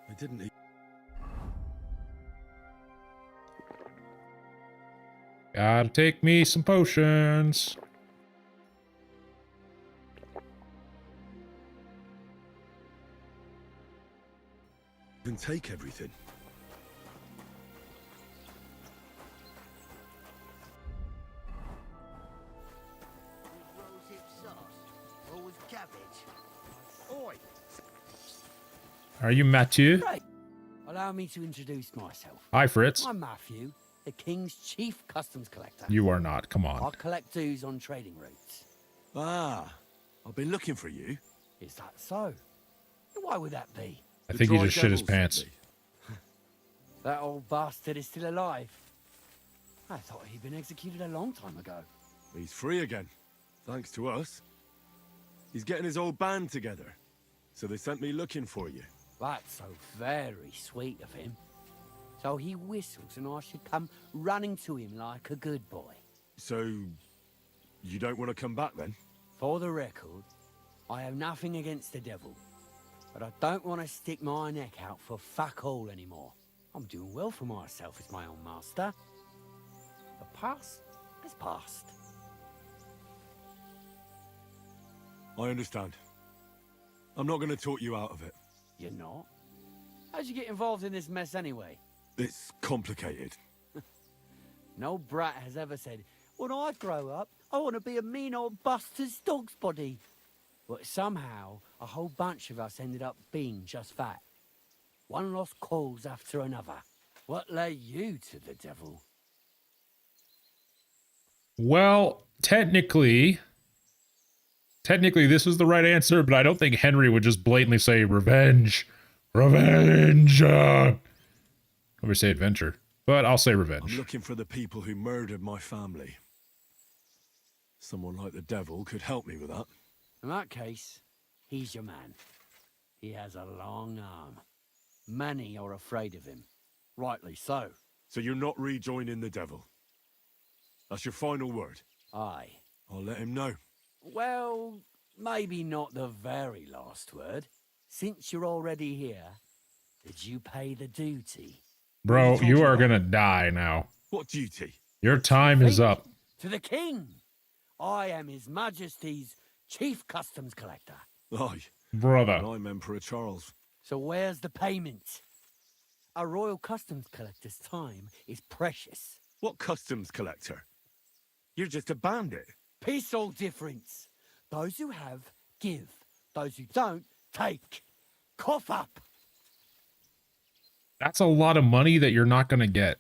I didn't eat. Gotta take me some potions. Even take everything. Rosehip sauce. Or with cabbage. Oi! Are you Matthew? Right. Allow me to introduce myself. Hi, Fritz. I'm Matthew, the King's chief customs collector. You are not. Come on. I collect dues on trading routes. Ah, I've been looking for you. Is that so? Why would that be? I think he just shit his pants. That old bastard is still alive. I thought he'd been executed a long time ago. He's free again, thanks to us. He's getting his old band together, so they sent me looking for you. That's so very sweet of him. So he whistles and I should come running to him like a good boy. So, you don't want to come back then? For the record, I have nothing against the devil. But I don't want to stick my neck out for fuck all anymore. I'm doing well for myself as my own master. The past is past. I understand. I'm not going to talk you out of it. You're not? How'd you get involved in this mess anyway? It's complicated. No brat has ever said, when I grow up, I want to be a mean old buster's dog's body. But somehow, a whole bunch of us ended up being just that. One lost cause after another. What led you to the devil? Well, technically this is the right answer, but I don't think Henry would just blatantly say revenge. Revenge! Let me say adventure, but I'll say revenge. I'm looking for the people who murdered my family. Someone like the devil could help me with that. In that case, he's your man. He has a long arm. Many are afraid of him. Rightly so. So you're not rejoining the devil? That's your final word? Aye. I'll let him know. Well, maybe not the very last word. Since you're already here, did you pay the duty? Bro, you are gonna die now. What duty? Your time is up. To the king! I am His Majesty's Chief Customs Collector. Aye. Brother. And I'm Emperor Charles. So where's the payment? A royal customs collector's time is precious. What customs collector? You're just a bandit. Peace all difference. Those who have, give. Those who don't, take. Cough up. That's a lot of money that you're not gonna get.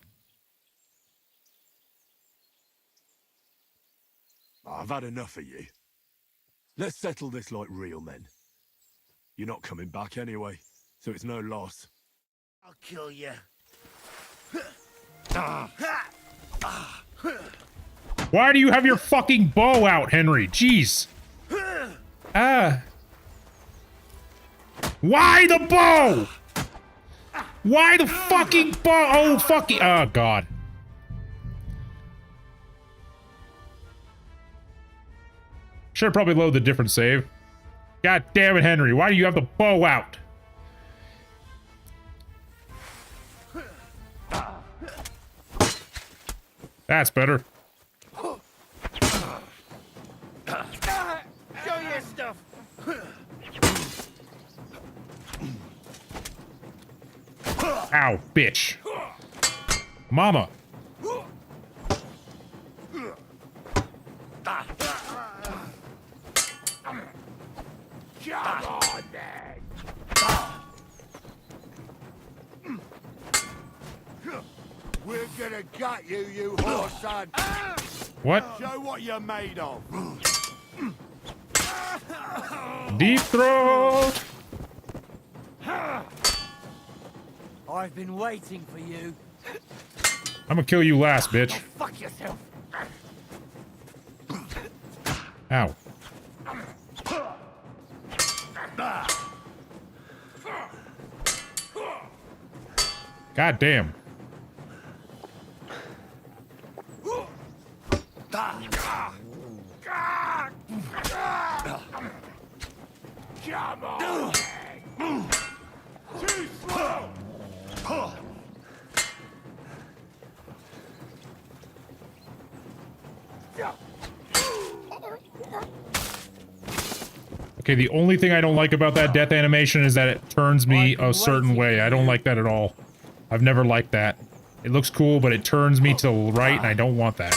I've had enough of you. Let's settle this like real men. You're not coming back anyway, so it's no loss. I'll kill you. Why do you have your fucking bow out, Henry? Jeez. Ah. Why the bow? Why the fucking bow? Oh, fucking. Oh, God. Should probably load the different save. God damn it, Henry. Why do you have the bow out? That's better. Show your stuff. Ow, bitch. Mama. Come on, then. We're gonna gut you, you horse son. What? Show what you're made of. Deep throat. I've been waiting for you. I'm gonna kill you last, bitch. Fuck yourself. Ow. God damn. Come on. Too slow. Okay, the only thing I don't like about that death animation is that it turns me a certain way. I don't like that at all. I've never liked that. It looks cool, but it turns me to the right, and I don't want that.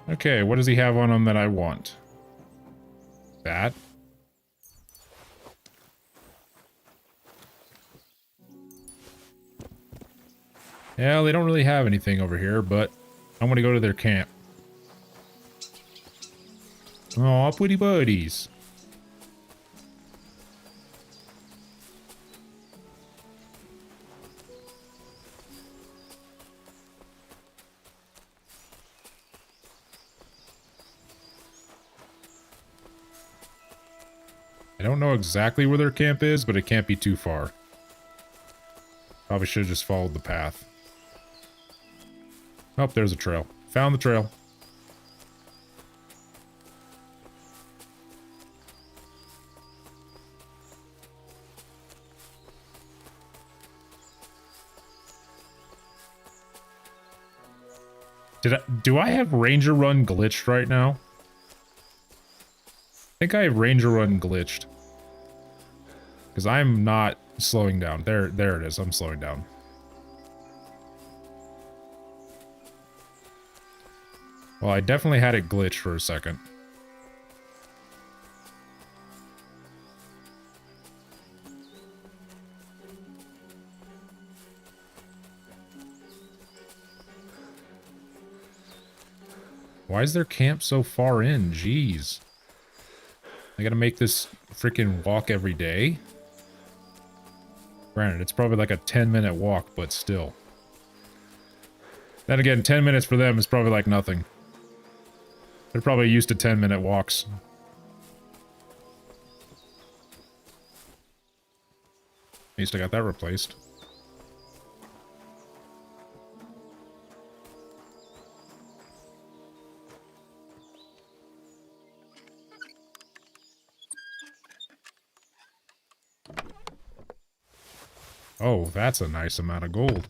Okay, what does he have on him that I want? That. Yeah, they don't really have anything over here, but I'm gonna go to their camp. Aw, pretty buddies. I don't know exactly where their camp is, but it can't be too far. Probably should have just followed the path. Oh, there's a trail. Found the trail. Do I have Ranger Run glitched right now? I think I have Ranger Run glitched. Because I'm not slowing down. There it is. I'm slowing down. Well, I definitely had it glitched for a second. Why is their camp so far in? Jeez. I gotta make this freaking walk every day? Granted, it's probably like a 10-minute walk, but still. Then again, 10 minutes for them is probably like nothing. They're probably used to 10-minute walks. At least I got that replaced. Oh, that's a nice amount of gold.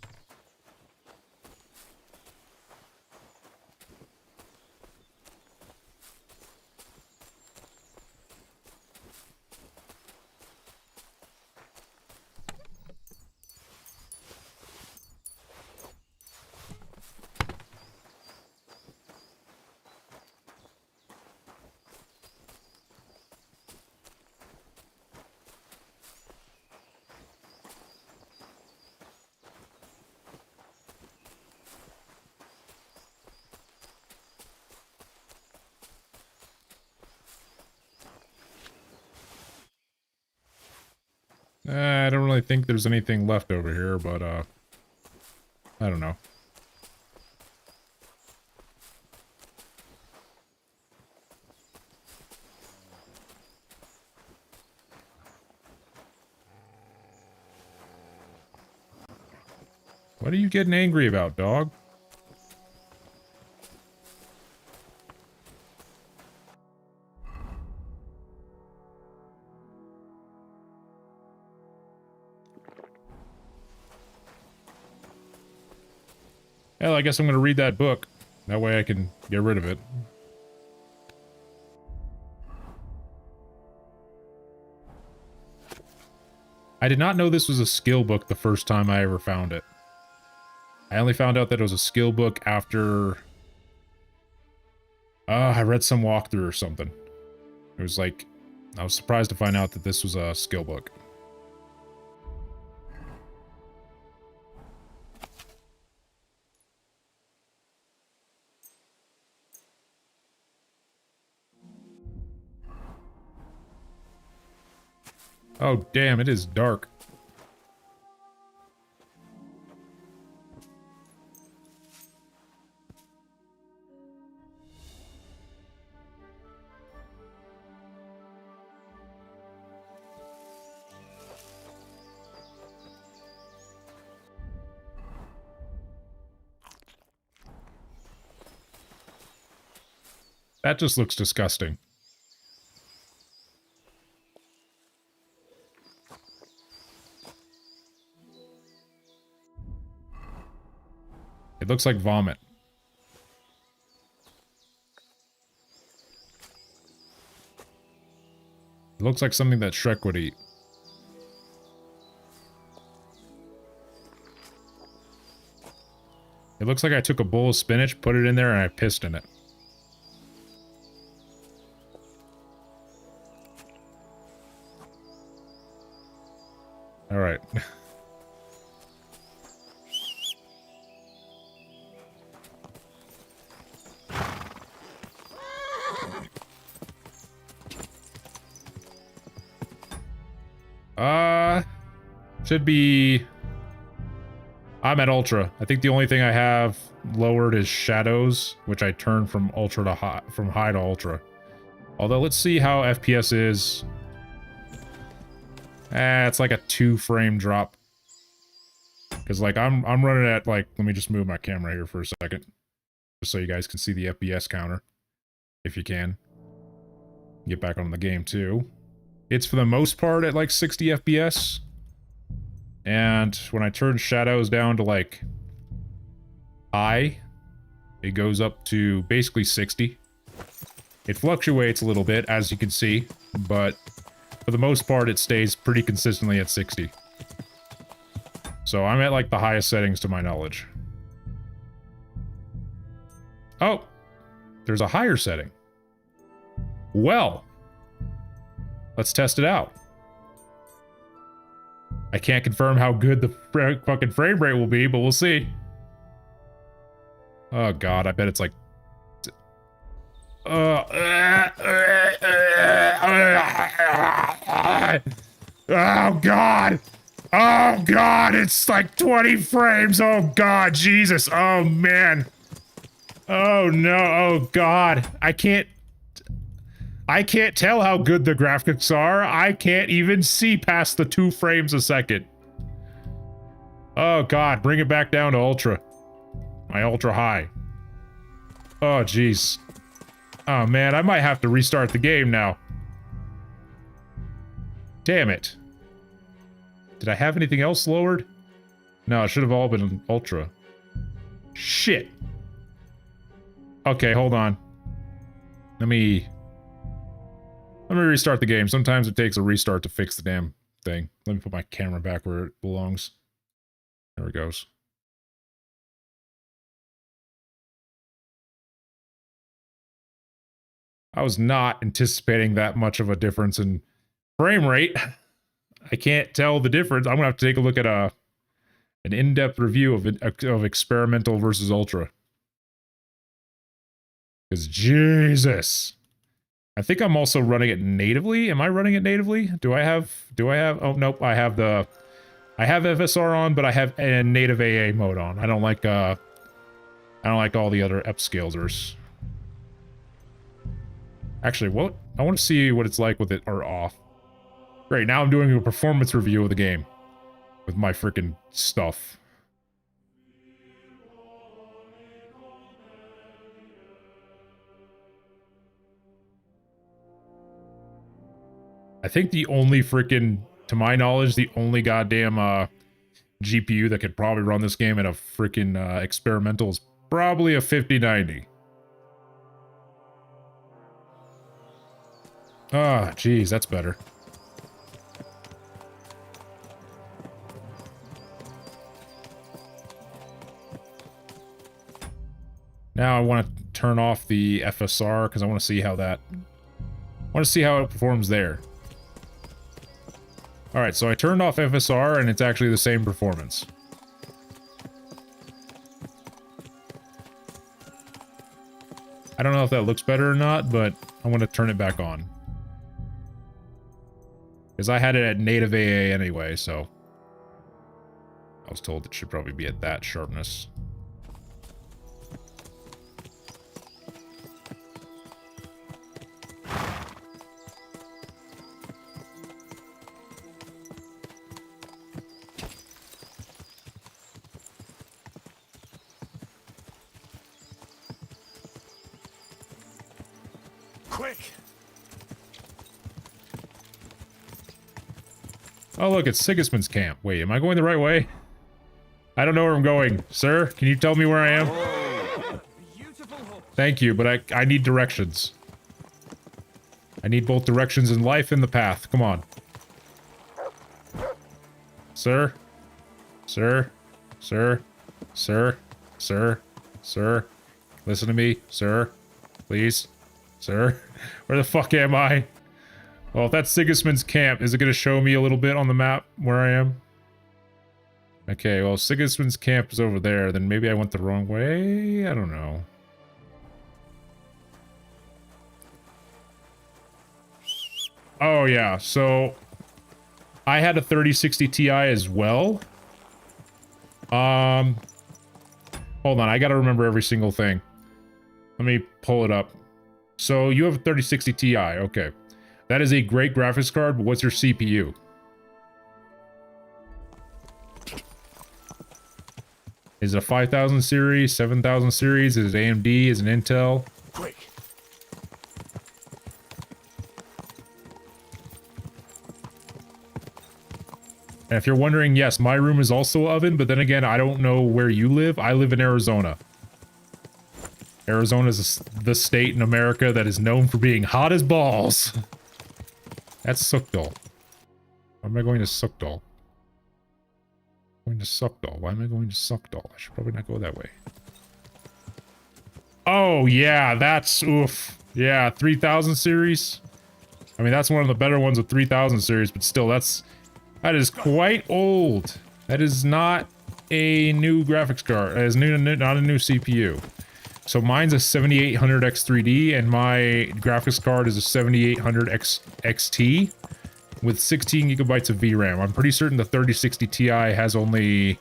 I don't really think there's anything left over here, but, I don't know. What are you getting angry about, dog? Hell, I guess I'm gonna read that book. That way I can get rid of it. I did not know this was a skill book the first time I ever found it. I only found out that it was a skill book after... I read some walkthrough or something. It was like... I was surprised to find out that this was a skill book. Oh, damn, it is dark. That just looks disgusting. It looks like vomit. It looks like something that Shrek would eat. It looks like I took a bowl of spinach, put it in there, and I pissed in it. Alright. Should be... I'm at Ultra. I think the only thing I have lowered is Shadows, which I turned from Ultra to High, from High to Ultra. Although, let's see how FPS is. It's like a 2-frame drop. Because, like, I'm running at, like... Let me just move my camera here for a second. Just so you guys can see the FPS counter. If you can. Get back on the game, too. It's, for the most part, at, like, 60 FPS. And when I turn Shadows down to, like, high, it goes up to basically 60. It fluctuates a little bit, as you can see, but for the most part, it stays pretty consistently at 60. So I'm at, like, the highest settings to my knowledge. Oh! There's a higher setting. Well! Let's test it out. I can't confirm how good the fucking frame rate will be, but we'll see. Oh god, I bet it's like... Oh god! Oh god, it's like 20 frames! Oh god, Jesus! Oh man! Oh no, oh god. I can't tell how good the graphics are. I can't even see past the 2 frames a second. Oh god, bring it back down to Ultra. My Ultra High. Oh jeez. Oh man, I might have to restart the game now. Damn it. Did I have anything else lowered? No, it should have all been Ultra. Shit. Okay, hold on. Let me restart the game. Sometimes it takes a restart to fix the damn thing. Let me put my camera back where it belongs. There it goes. I was not anticipating that much of a difference in frame rate. I can't tell the difference. I'm gonna have to take a look at an in-depth review of experimental versus Ultra. Because Jesus, I think I'm also running it natively. Am I running it natively? Do I have, oh, nope, I have FSR on, but I have a native AA mode on. I don't like all the other upscalers. Actually, what? I want to see what it's like with it or off. Great, now I'm doing a performance review of the game. With my freaking stuff. I think the only freaking, to my knowledge, the only goddamn GPU that could probably run this game at a freaking experimental is probably a 5090. Ah, geez, that's better. Now I want to turn off the FSR because I want to see how that... I want to see how it performs there. Alright, so I turned off FSR and it's actually the same performance. I don't know if that looks better or not, but I want to turn it back on. Because I had it at native AA anyway, so... I was told it should probably be at that sharpness. Quick! Oh look, it's Sigismund's camp. Wait, am I going the right way? I don't know where I'm going. Sir, can you tell me where I am? Thank you, but I need directions. I need both directions in life and the path. Come on. Sir? Sir? Sir? Sir? Sir? Sir? Listen to me, sir. Please. Sir? Where the fuck am I? Well, if that's Sigismund's camp, is it going to show me a little bit on the map where I am? Okay, well, Sigismund's camp is over there. Then maybe I went the wrong way? I don't know. Oh, yeah. So, I had a 3060 Ti as well. Hold on. I got to remember every single thing. Let me pull it up. So, you have a 3060 Ti. Okay. That is a great graphics card, but what's your CPU? Is it a 5000 series, 7000 series? Is it AMD? Is it Intel? Quick! And if you're wondering, yes, my room is also an oven, but then again, I don't know where you live. I live in Arizona. Arizona is the state in America that is known for being hot as balls. That's Sukdal. Why am I going to Sukdal? Going to Sukdal. Why am I going to Sukdal? I should probably not go that way. Oh, yeah, that's... Oof. Yeah, 3000 series. I mean, that's one of the better ones with 3000 series, but still, that is quite old. That is not a new graphics card. It is not a new CPU. So mine's a 7800 X3D, and my graphics card is a 7800 XT with 16 gigabytes of VRAM. I'm pretty certain the 3060 Ti has only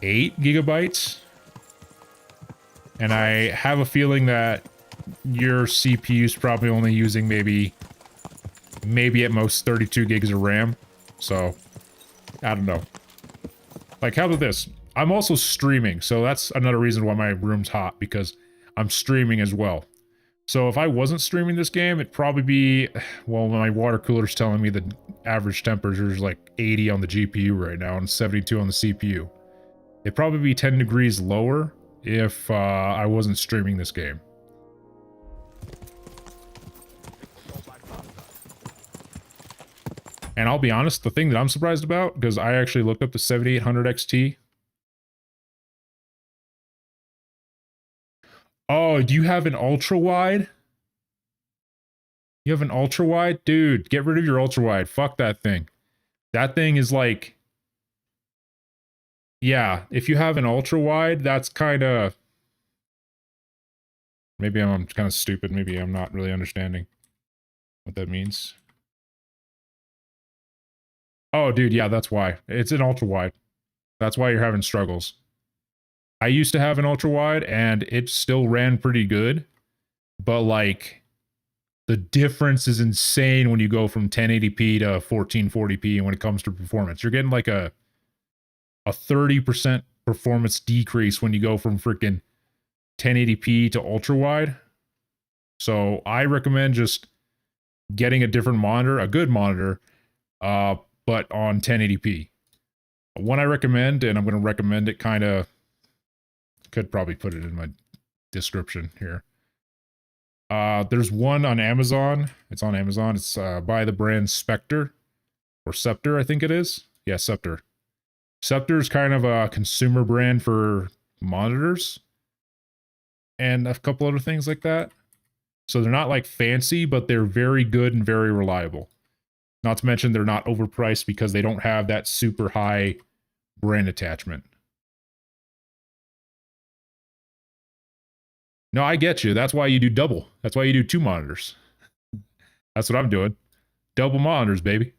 8 gigabytes. And I have a feeling that your CPU is probably only using maybe at most 32 gigs of RAM. So, I don't know. Like, how about this? I'm also streaming, so that's another reason why my room's hot, because I'm streaming as well. So if I wasn't streaming this game, it'd probably be... Well, my water cooler's telling me the average temperature is like 80 on the GPU right now and 72 on the CPU. It'd probably be 10 degrees lower if I wasn't streaming this game. And I'll be honest, the thing that I'm surprised about, because I actually looked up the 7800 XT. Oh, do you have an ultra wide? You have an ultra wide? Dude, get rid of your ultra wide. Fuck that thing. That thing is like... Yeah, if you have an ultra wide, that's kind of... Maybe I'm kind of stupid. Maybe I'm not really understanding. what that means. Oh, dude, yeah, that's why. It's an ultra wide. That's why you're having struggles. I used to have an ultra wide and it still ran pretty good, but like the difference is insane when you go from 1080p to 1440p and when it comes to performance. You're getting like a 30% performance decrease when you go from freaking 1080p to ultra wide. So I recommend just getting a different monitor, a good monitor, but on 1080p. One I recommend, and I'm going to recommend it kind of, could probably put it in my description here. There's one on Amazon. It's on Amazon. It's by the brand Spectre, or Scepter, I think it is. Yeah, Scepter. Scepter is kind of a consumer brand for monitors and a couple other things like that. So they're not like fancy, but they're very good and very reliable. Not to mention they're not overpriced because they don't have that super high brand attachment. No, I get you. That's why you do double. That's why you do 2 monitors. That's what I'm doing. Double monitors, baby.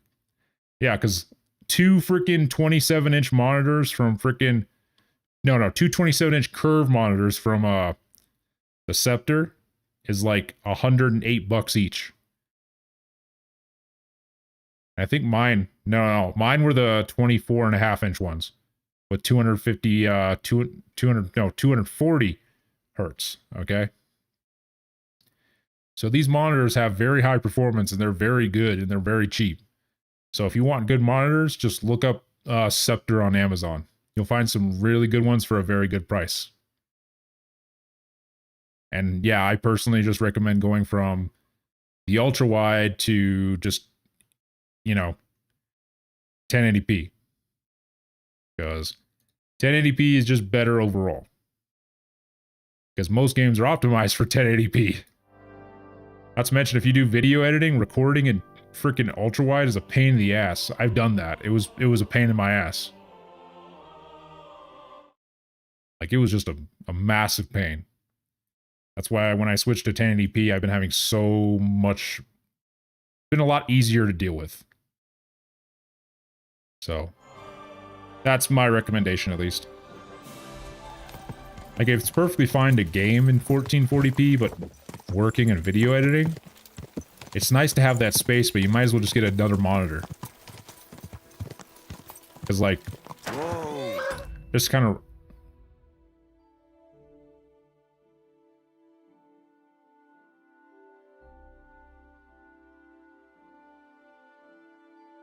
Yeah, because 2 freaking 27-inch monitors from freaking... No, 2 27-inch curve monitors from the Scepter is like $108 each. I think mine... No, mine were the 24.5-inch ones with 240 hertz, okay? So these monitors have very high performance and they're very good and they're very cheap. So if you want good monitors, just look up Scepter on Amazon. You'll find some really good ones for a very good price. And yeah, I personally just recommend going from the ultra wide to just, 1080p. Because 1080p is just better overall. Because most games are optimized for 1080p. Not to mention, if you do video editing, recording in freaking ultra wide is a pain in the ass. I've done that. It was a pain in my ass. Like, it was just a massive pain. That's why when I switched to 1080p, I've been having so much... been a lot easier to deal with. So, that's my recommendation, at least. Like, it's perfectly fine to game in 1440p, but working and video editing, it's nice to have that space, but you might as well just get another monitor. Because, like, just kind of...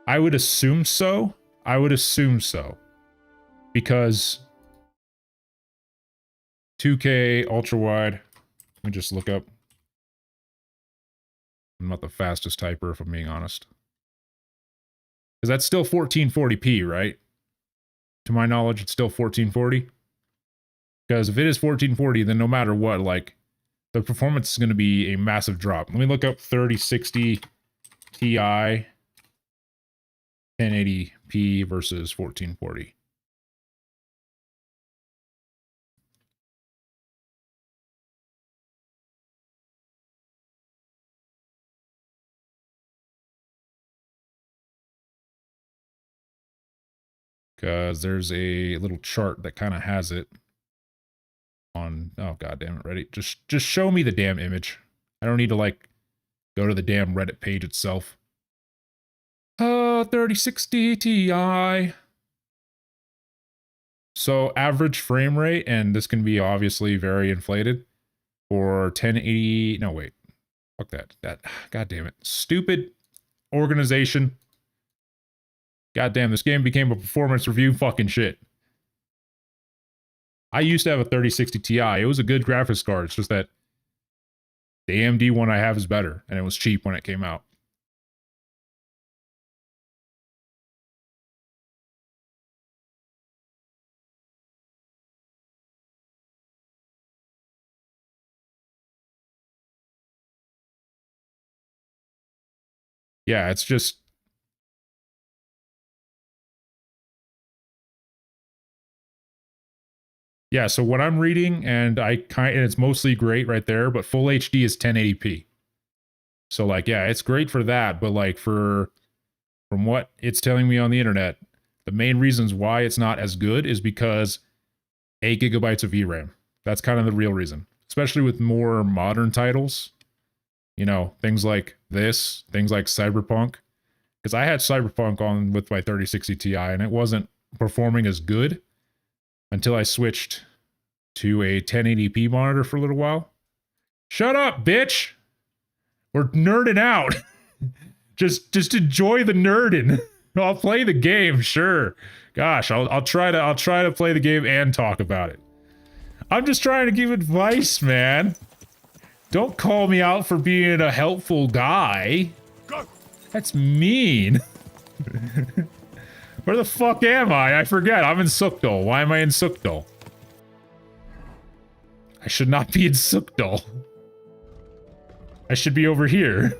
I would assume so. I would assume so. Because 2K ultra wide. Let me just look up. I'm not the fastest typer, if I'm being honest. Because that's still 1440p, right? To my knowledge, it's still 1440. Because if it is 1440, then no matter what, like, the performance is going to be a massive drop. Let me look up 3060 Ti 1080p versus 1440. Because there's a little chart that kind of has it on... Oh, god damn it, Reddit. Just show me the damn image. I don't need to, like, go to the damn Reddit page itself. 3060 Ti. So, average frame rate, and this can be obviously very inflated, for 1080... No, wait. Fuck that. God damn it. Stupid organization. God damn, this game became a performance review fucking shit. I used to have a 3060 Ti. It was a good graphics card. It's just that the AMD one I have is better, and it was cheap when it came out. Yeah, it's just... Yeah, so what I'm reading, and it's mostly great right there, but full HD is 1080p. So like, yeah, it's great for that, but like from what it's telling me on the internet, the main reasons why it's not as good is because 8 gigabytes of VRAM. That's kind of the real reason, especially with more modern titles. You know, things like this, things like Cyberpunk. Because I had Cyberpunk on with my 3060 Ti and it wasn't performing as good until I switched to a 1080p monitor for a little while. Shut up, bitch! We're nerding out. just enjoy the nerding. I'll play the game, sure. Gosh, I'll try to play the game and talk about it. I'm just trying to give advice, man. Don't call me out for being a helpful guy. That's mean. Where the fuck am I? I forget. I'm in Sukdal. Why am I in Sukdal? I should not be in Sukdal. I should be over here.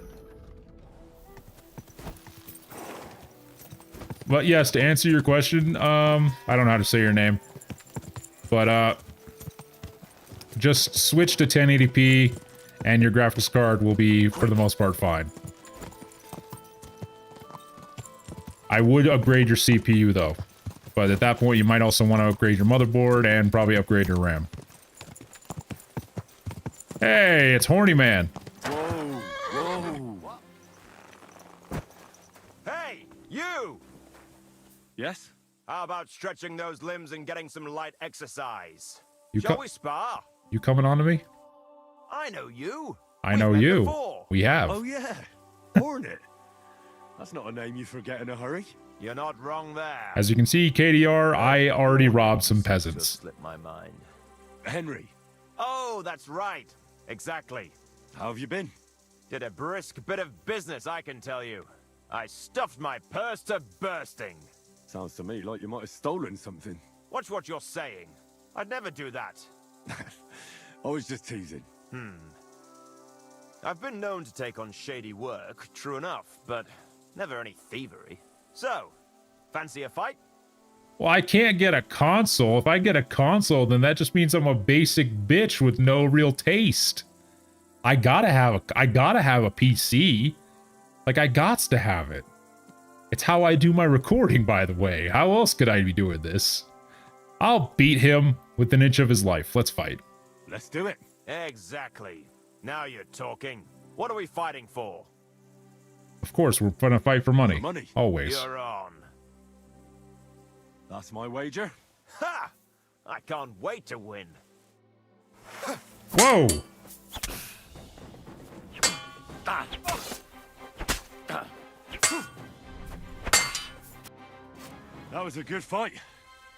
But yes, to answer your question, I don't know how to say your name. But just switch to 1080p and your graphics card will be, for the most part, fine. I would upgrade your CPU though. But at that point, you might also want to upgrade your motherboard and probably upgrade your RAM. Hey, it's Horny Man. Whoa. Hey, you! Yes? How about stretching those limbs and getting some light exercise? You Shall we spar? You coming on to me? I know you. I know you. We have. Oh yeah, Hornet. That's not a name you forget in a hurry. You're not wrong there. As you can see, KDR, I already robbed some peasants. Slipped my mind. Henry. Oh, that's right. Exactly. How have you been? Did a brisk bit of business, I can tell you. I stuffed my purse to bursting. Sounds to me like you might have stolen something. Watch what you're saying. I'd never do that. I was just teasing. I've been known to take on shady work, true enough, but never any thievery. So, fancy a fight? Well, I can't get a console. If I get a console, then that just means I'm a basic bitch with no real taste. I gotta have a PC. Like, I gots to have it. It's how I do my recording, by the way. How else could I be doing this? I'll beat him with an inch of his life. Let's fight. Let's do it. Exactly. Now you're talking. What are we fighting for? Of course, we're gonna fight for money. Money. Always. You're on. That's my wager. Ha! I can't wait to win. Whoa! That was a good fight.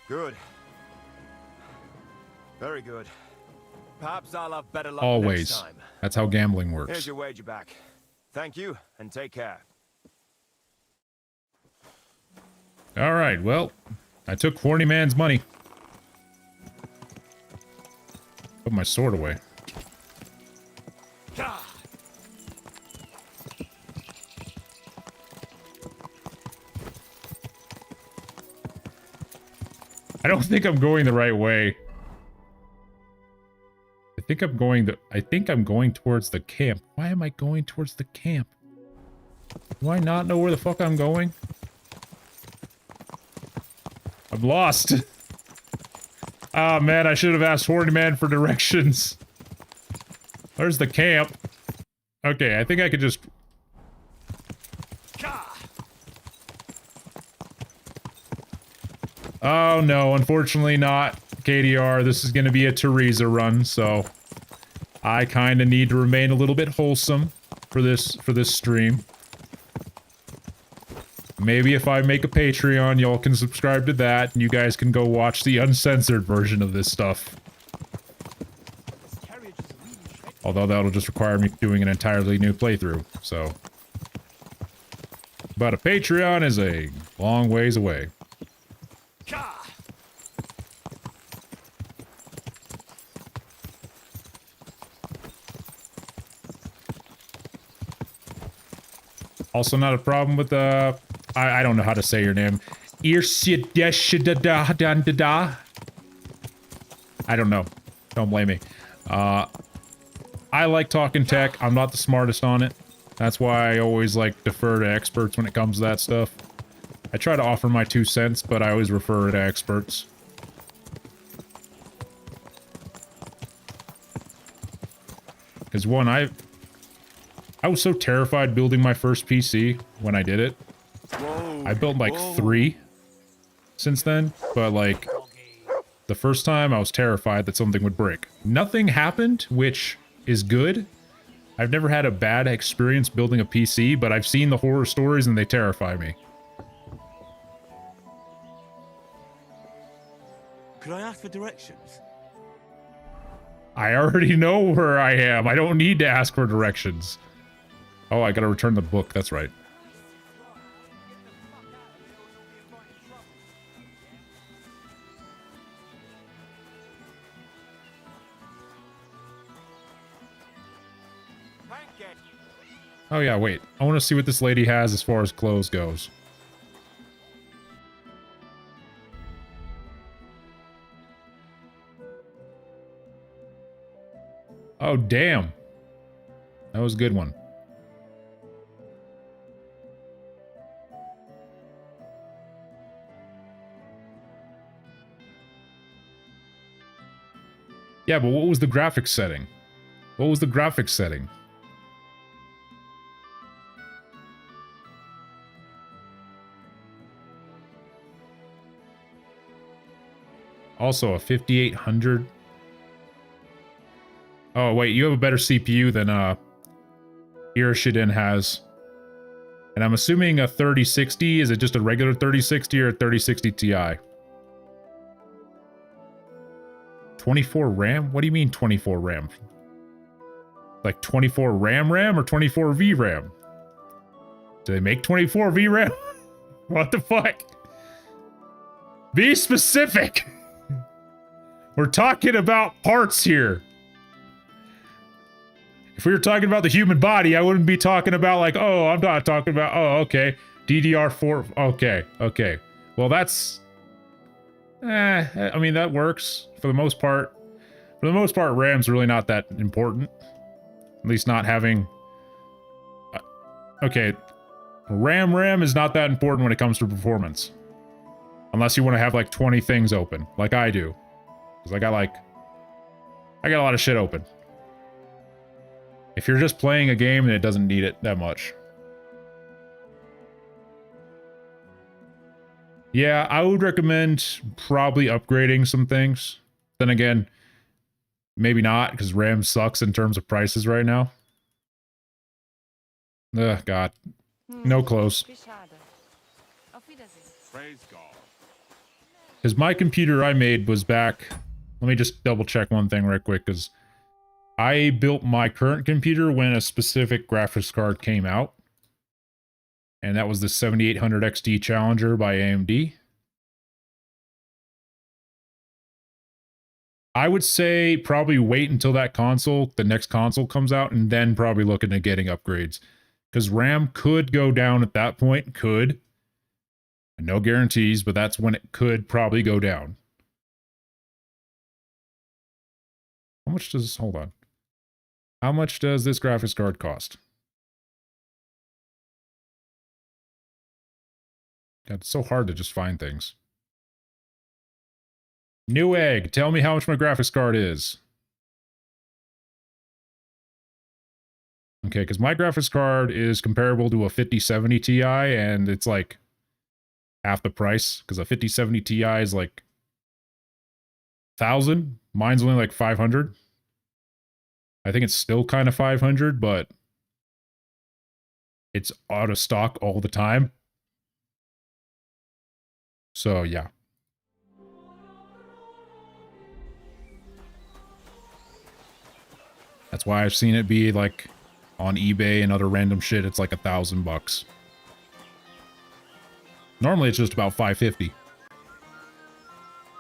Good. Very good. Perhaps I'll have better luck Always. next time. That's how gambling Here's works. your wager back. Thank you, and take care. All right, well, I took Horny Man's money. Put my sword away. I don't think I'm going the right way. I think I'm going towards the camp. Why am I going towards the camp? Do I not know where the fuck I'm going? I'm lost. Ah, man, I should have asked Horny Man for directions. There's the camp. Okay, I think I could just... Oh, no, unfortunately not. KDR, this is going to be a Teresa run, so... I kind of need to remain a little bit wholesome for this stream. Maybe if I make a Patreon, y'all can subscribe to that, and you guys can go watch the uncensored version of this stuff. Although that'll just require me doing an entirely new playthrough, so... But a Patreon is a long ways away. Also not a problem with the... I don't know how to say your name. I don't know. Don't blame me. I like talking tech. I'm not the smartest on it. That's why I always, like, defer to experts when it comes to that stuff. I try to offer my 2 cents, but I always refer to experts. Because one, I was so terrified building my first PC when I did it. I built like 3 since then, but like the first time I was terrified that something would break. Nothing happened, which is good. I've never had a bad experience building a PC, but I've seen the horror stories and they terrify me. Could I ask for directions? I already know where I am. I don't need to ask for directions. Oh, I gotta return the book. That's right. Oh yeah, wait. I want to see what this lady has as far as clothes goes. Oh, damn. That was a good one. Yeah, but what was the graphics setting? What was the graphics setting? Also, a 5800. Oh, wait, you have a better CPU than Irishiden has. And I'm assuming a 3060, is it just a regular 3060 or a 3060 Ti? 24 RAM? What do you mean 24 RAM? Like 24 RAM or 24 VRAM? Do they make 24 VRAM? What the fuck? Be specific! We're talking about parts here. If we were talking about the human body, I wouldn't be talking about like, oh, I'm not talking about, oh, okay. DDR4, okay. Well, that's... I mean, that works for the most part. For the most part, RAM's really not that important. At least not having... okay, RAM is not that important when it comes to performance. Unless you want to have like 20 things open, like I do. Because I got a lot of shit open. If you're just playing a game, then it doesn't need it that much. Yeah, I would recommend probably upgrading some things. Then again, maybe not, because RAM sucks in terms of prices right now. Ugh, God. No close. Praise God. Because my computer I made was back... Let me just double check one thing right quick, because I built my current computer when a specific graphics card came out. And that was the 7800 XT Challenger by AMD. I would say probably wait until that console, the next console comes out, and then probably look into getting upgrades. Because RAM could go down at that point, could. No guarantees, but that's when it could probably go down. How much does... hold on. How much does this graphics card cost? God, it's so hard to just find things. Newegg, tell me how much my graphics card is. Okay, because my graphics card is comparable to a 5070 Ti, and it's like half the price, because a 5070 Ti is like 1,000. Mine's only like 500. I think it's still kind of 500, but it's out of stock all the time. So, yeah. That's why I've seen it be like on eBay and other random shit. It's like $1,000. Normally it's just about $550.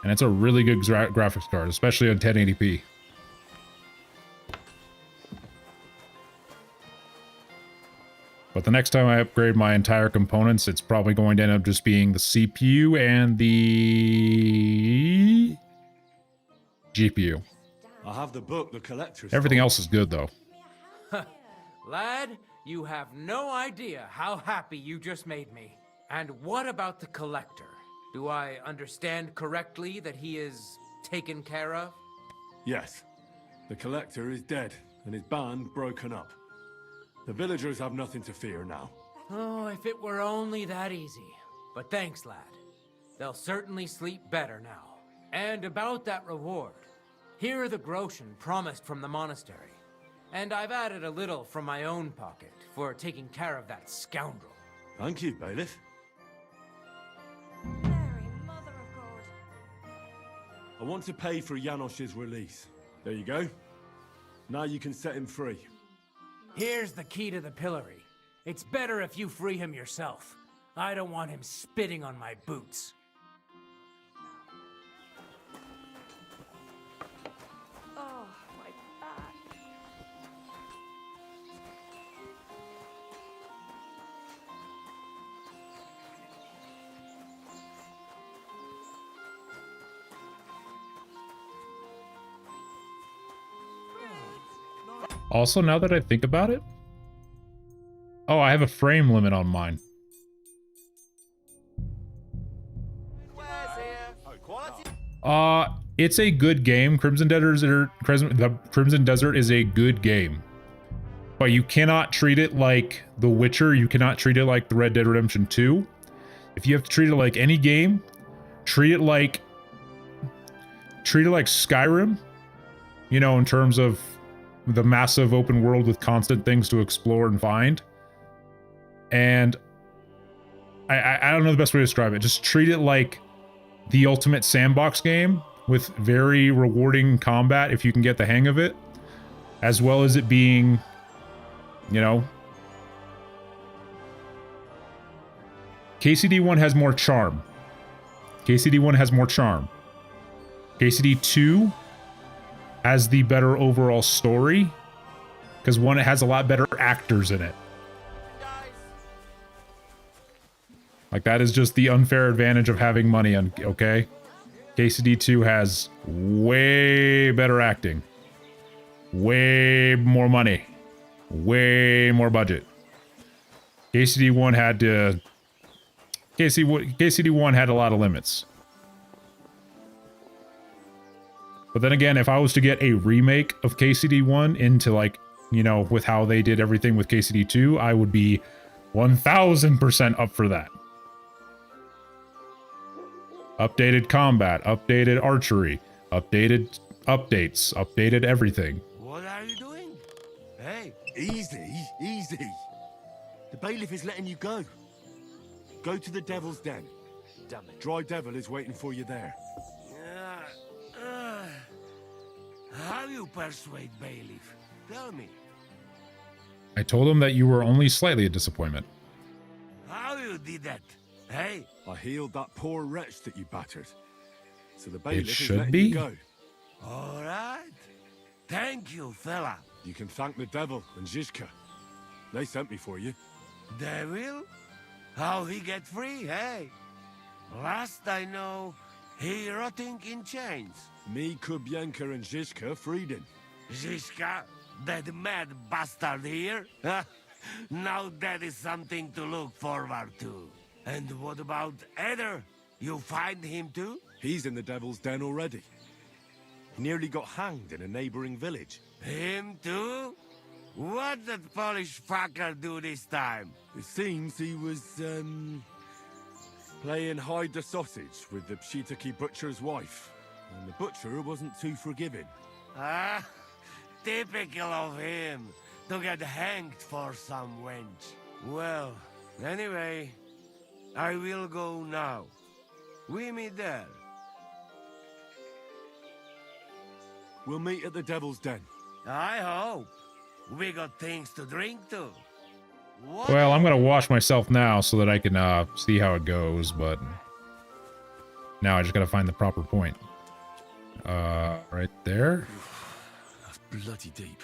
And it's a really good graphics card, especially on 1080p. But the next time I upgrade my entire components, it's probably going to end up just being the CPU and the GPU. I have the book, The Collector's. Everything else is good, though. Lad, You have no idea how happy you just made me. And what about the collector? Do I understand correctly that he is taken care of? Yes. The collector is dead, and his band broken up. The villagers have nothing to fear now. Oh, if it were only that easy. But thanks, lad. They'll certainly sleep better now. And about that reward. Here are the groschen promised from the monastery. And I've added a little from my own pocket for taking care of that scoundrel. Thank you, bailiff. I want to pay for Janosch's release. There you go. Now you can set him free. Here's the key to the pillory. It's better if you free him yourself. I don't want him spitting on my boots. Oh, my back. Also, now that I think about it, oh, I have a frame limit on mine. It's a good game. Crimson Desert is a good game. But you cannot treat it like The Witcher. You cannot treat it like the Red Dead Redemption 2. If you have to treat it like any game, treat it like Skyrim. You know, in terms of the massive open world with constant things to explore and find. And I don't know the best way to describe it. Just treat it like the ultimate sandbox game with very rewarding combat if you can get the hang of it, as well as it being, you know, KCD 1 has more charm. KCD 1 has more charm. KCD 2 has the better overall story, because one, it has a lot better actors in it. Like, that is just the unfair advantage of having money on, okay? KCD 2 has way better acting. Way more money. Way more budget. KCD 1 had to... KCD 1 had a lot of limits. But then again, if I was to get a remake of KCD 1 into, like, you know, with how they did everything with KCD 2, I would be 1000% up for that. Updated combat, updated archery, updated updates, updated everything. What are you doing? Hey, easy, easy. The bailiff is letting you go. Go to the Devil's Den. Damn it. Dry Devil is waiting for you there. How you persuade bailiff? Tell me. I told him that you were only slightly a disappointment. How you did that? Hey? I healed that poor wretch that you battered. So the bailiff It is should letting be? you go. All right. Thank you, fella. You can thank the devil and Zizka. They sent me for you. Devil? How he get free, hey? Last I know, he rotting in chains. Me, Kubienka, and Zizka freed him. Zizka? That mad bastard here? Now that is something to look forward to. And what about Eder? You find him too? He's in the Devil's Den already. He nearly got hanged in a neighboring village. Him too? What did Polish fucker do this time? It seems he was, playing hide the sausage with the Pshitaki butcher's wife. And the butcher wasn't too forgiving. Ah, typical of him, to get hanged for some wench. Well, anyway, I will go now. We meet there. We'll meet at the Devil's Den. I hope. We got things to drink to. What? Well, I'm gonna wash myself now so that I can see how it goes, but now I just gotta find the proper point. Right there. That's bloody deep.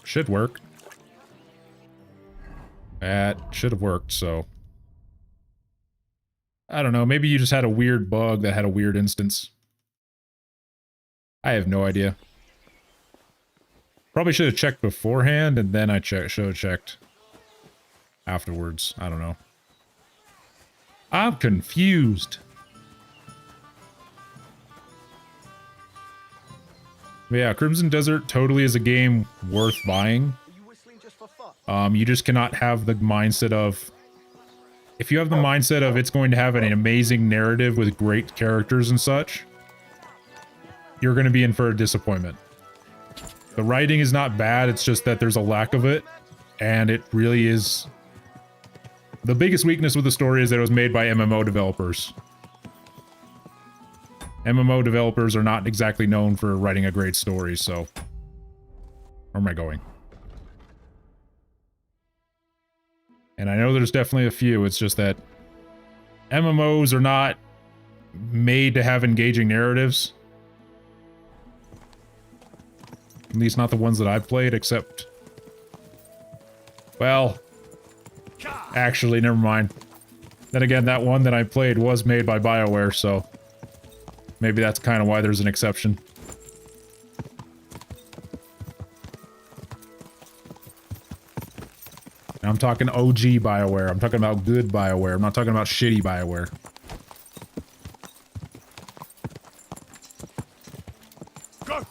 Should work. That should have worked, so... I don't know, maybe you just had a weird bug that had a weird instance. I have no idea. Probably should have checked beforehand, and then I should have checked afterwards. I don't know. I'm confused. But yeah, Crimson Desert totally is a game worth buying. You just cannot have the mindset of... If you have the mindset of it's going to have an amazing narrative with great characters and such, you're going to be in for a disappointment. The writing is not bad, it's just that there's a lack of it, and it really is... The biggest weakness with the story is that it was made by MMO developers. MMO developers are not exactly known for writing a great story, so... Where am I going? And I know there's definitely a few, it's just that MMOs are not made to have engaging narratives. At least not the ones that I've played, except... Well... Actually, never mind. Then again, that one that I played was made by BioWare, so... Maybe that's kind of why there's an exception. And I'm talking OG BioWare. I'm talking about good BioWare. I'm not talking about shitty BioWare. Go!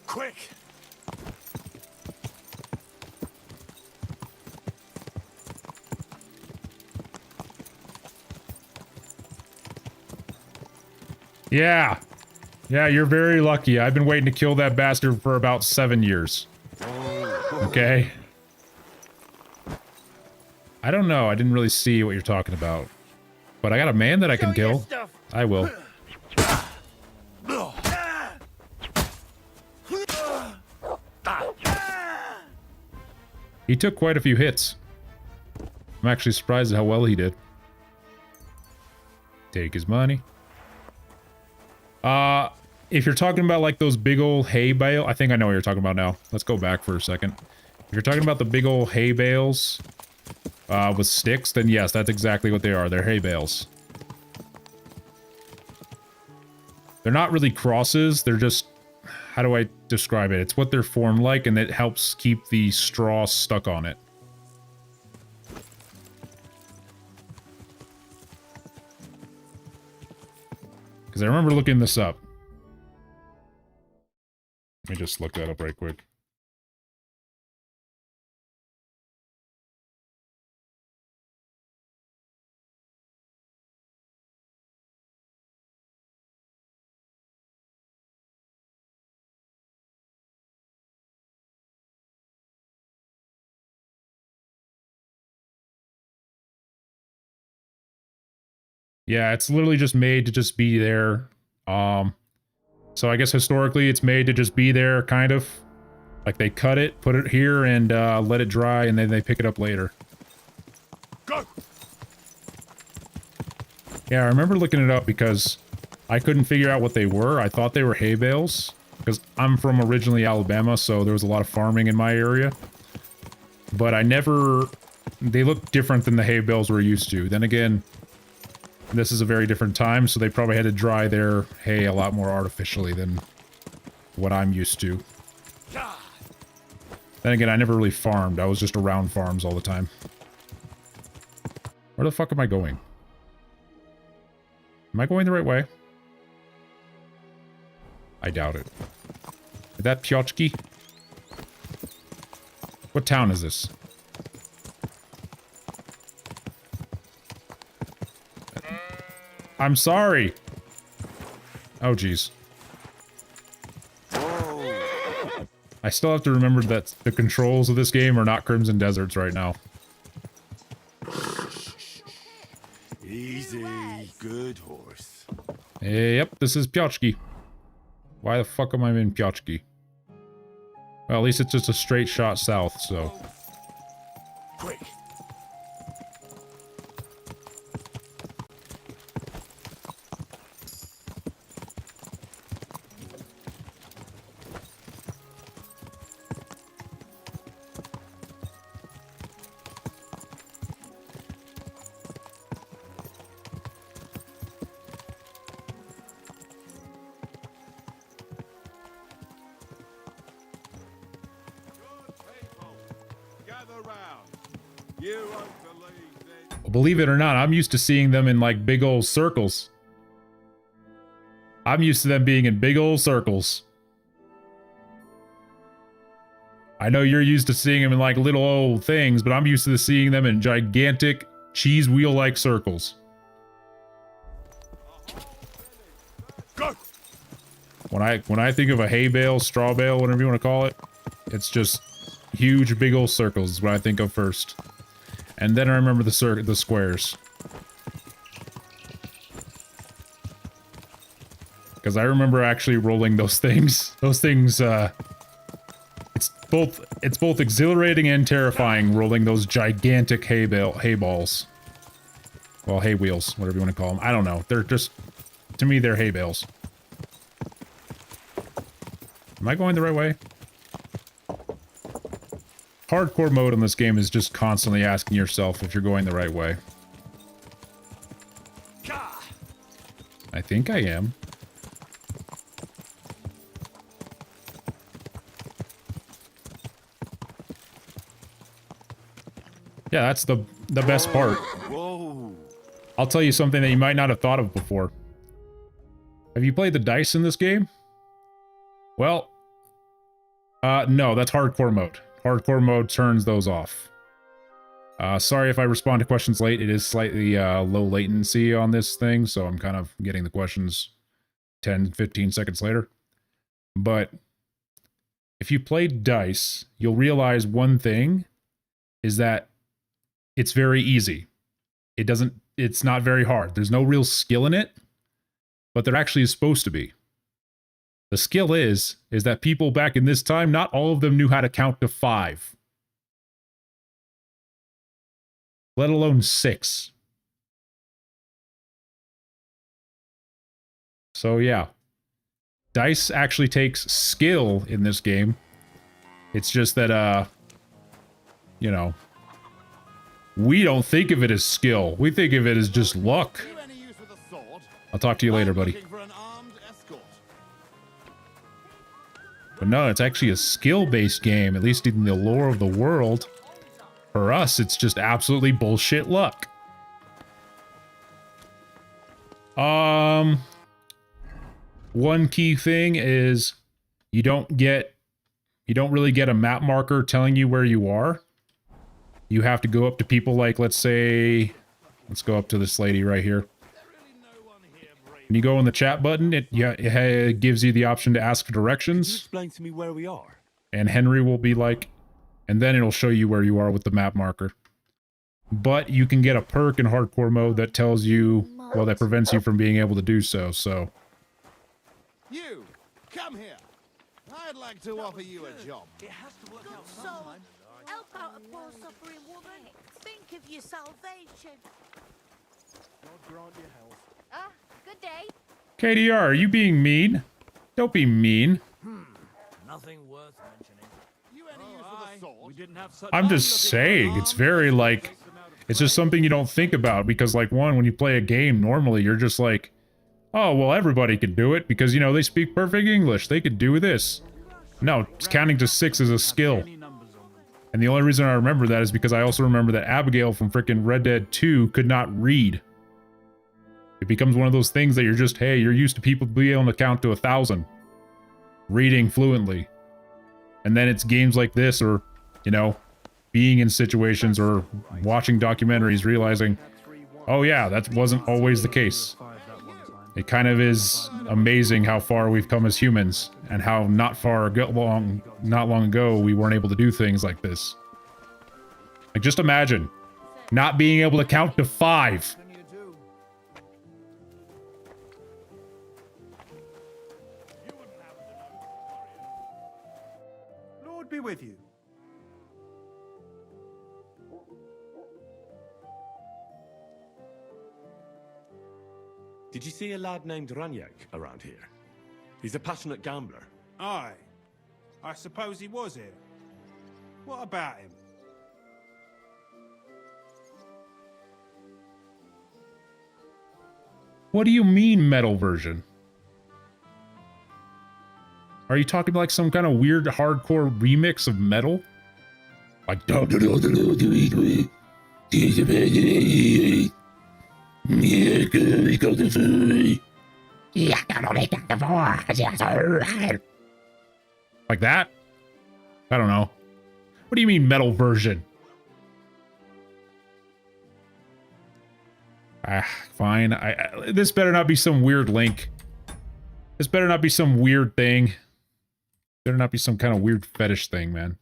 Quick! Yeah. Yeah, you're very lucky. I've been waiting to kill that bastard for about 7 years. Okay? I don't know. I didn't really see what you're talking about. But I got a man that I can kill. I will. He took quite a few hits. I'm actually surprised at how well he did. Take his money. If you're talking about like those big old hay bale, I think I know what you're talking about now. Let's go back for a second. If you're talking about the big old hay bales with sticks, then yes, that's exactly what they are. They're hay bales. They're not really crosses. They're just, how do I describe it? It's what they're formed like, and it helps keep the straw stuck on it. Because I remember looking this up. Let me just look that up right quick. Yeah, it's literally just made to just be there. So I guess historically it's made to just be there, kind of. Like they cut it, put it here, and let it dry, and then they pick it up later. Go! Yeah, I remember looking it up because I couldn't figure out what they were. I thought they were hay bales, because I'm from originally Alabama, so there was a lot of farming in my area. But I never... They look different than the hay bales we're used to. Then again... This is a very different time, so they probably had to dry their hay a lot more artificially than what I'm used to. Then again, I never really farmed. I was just around farms all the time. Where the fuck am I going? Am I going the right way? I doubt it. Is that Piotrki? What town is this? I'm sorry. Oh, jeez. I still have to remember that the controls of this game are not Crimson Desert's right now. Easy, good horse. Yep, this is Piotrki. Why the fuck am I in Piotrki? Well, at least it's just a straight shot south, so... Quick. Believe it or not, I'm used to seeing them in like big old circles. I'm used to them being in big old circles. I know you're used to seeing them in like little old things, but I'm used to seeing them in gigantic cheese wheel-like circles. Go. When I think of a hay bale, straw bale, whatever you want to call it, it's just huge, big old circles is what I think of first. And then I remember the squares. Because I remember actually rolling those things. Those things, it's both exhilarating and terrifying rolling those gigantic hay balls. Well, hay wheels, whatever you want to call them. I don't know. They're just, to me, they're hay bales. Am I going the right way? Hardcore mode in this game is just constantly asking yourself if you're going the right way. I think I am. Yeah, that's the best part. Whoa. I'll tell you something that you might not have thought of before. Have you played the dice in this game? Well, no, that's hardcore mode. Hardcore mode turns those off. Sorry if I respond to questions late. It is slightly low latency on this thing, so I'm kind of getting the questions 10, 15 seconds later. But if you played dice, you'll realize one thing is that it's very easy. It's not very hard. There's no real skill in it, but there actually is supposed to be. The skill is that people back in this time, not all of them knew how to count to 5. Let alone 6. So yeah. Dice actually takes skill in this game. It's just that, you know, we don't think of it as skill. We think of it as just luck. I'll talk to you later, buddy. But no, it's actually a skill-based game, at least in the lore of the world. For us, it's just absolutely bullshit luck. One key thing is you don't really get a map marker telling you where you are. You have to go up to people like, let's say, let's go up to this lady right here. When you go on the chat button, it gives you the option to ask for directions. Explain to me where we are. And Henry will be like, and then it'll show you where you are with the map marker. But you can get a perk in hardcore mode that tells you, well, that prevents you from being able to do so, so. You, come here. I'd like to offer you a job. It has to work out sometime. Help out a poor suffering woman. Think of your salvation. God grant you health. Good day. KDR, are you being mean? Don't be mean. Nothing worth mentioning. You any use with a sword? We didn't have such I'm just saying, it's very like, it's just something you don't think about because like when you play a game, normally you're just like, oh, well, everybody can do it because, you know, they speak perfect English. They could do this. No, counting to 6 is a skill. And the only reason I remember that is because I also remember that Abigail from frickin' Red Dead 2 could not read. It becomes one of those things that you're just, hey, you're used to people being able to count to 1,000. Reading fluently. And then it's games like this or, you know, being in situations or watching documentaries realizing, oh yeah, that wasn't always the case. It kind of is amazing how far we've come as humans and how not long ago we weren't able to do things like this. Like just imagine not being able to count to 5. Lord be with you. Did you see a lad named Ranyak around here? He's a passionate gambler. Aye. I suppose he was here. What about him? What do you mean metal version? Are you talking like some kind of weird hardcore remix of metal? Like, like that? I don't know. What do you mean metal version? Fine. This better not be some weird link. This better not be some weird thing. Better not be some kind of weird fetish thing, man.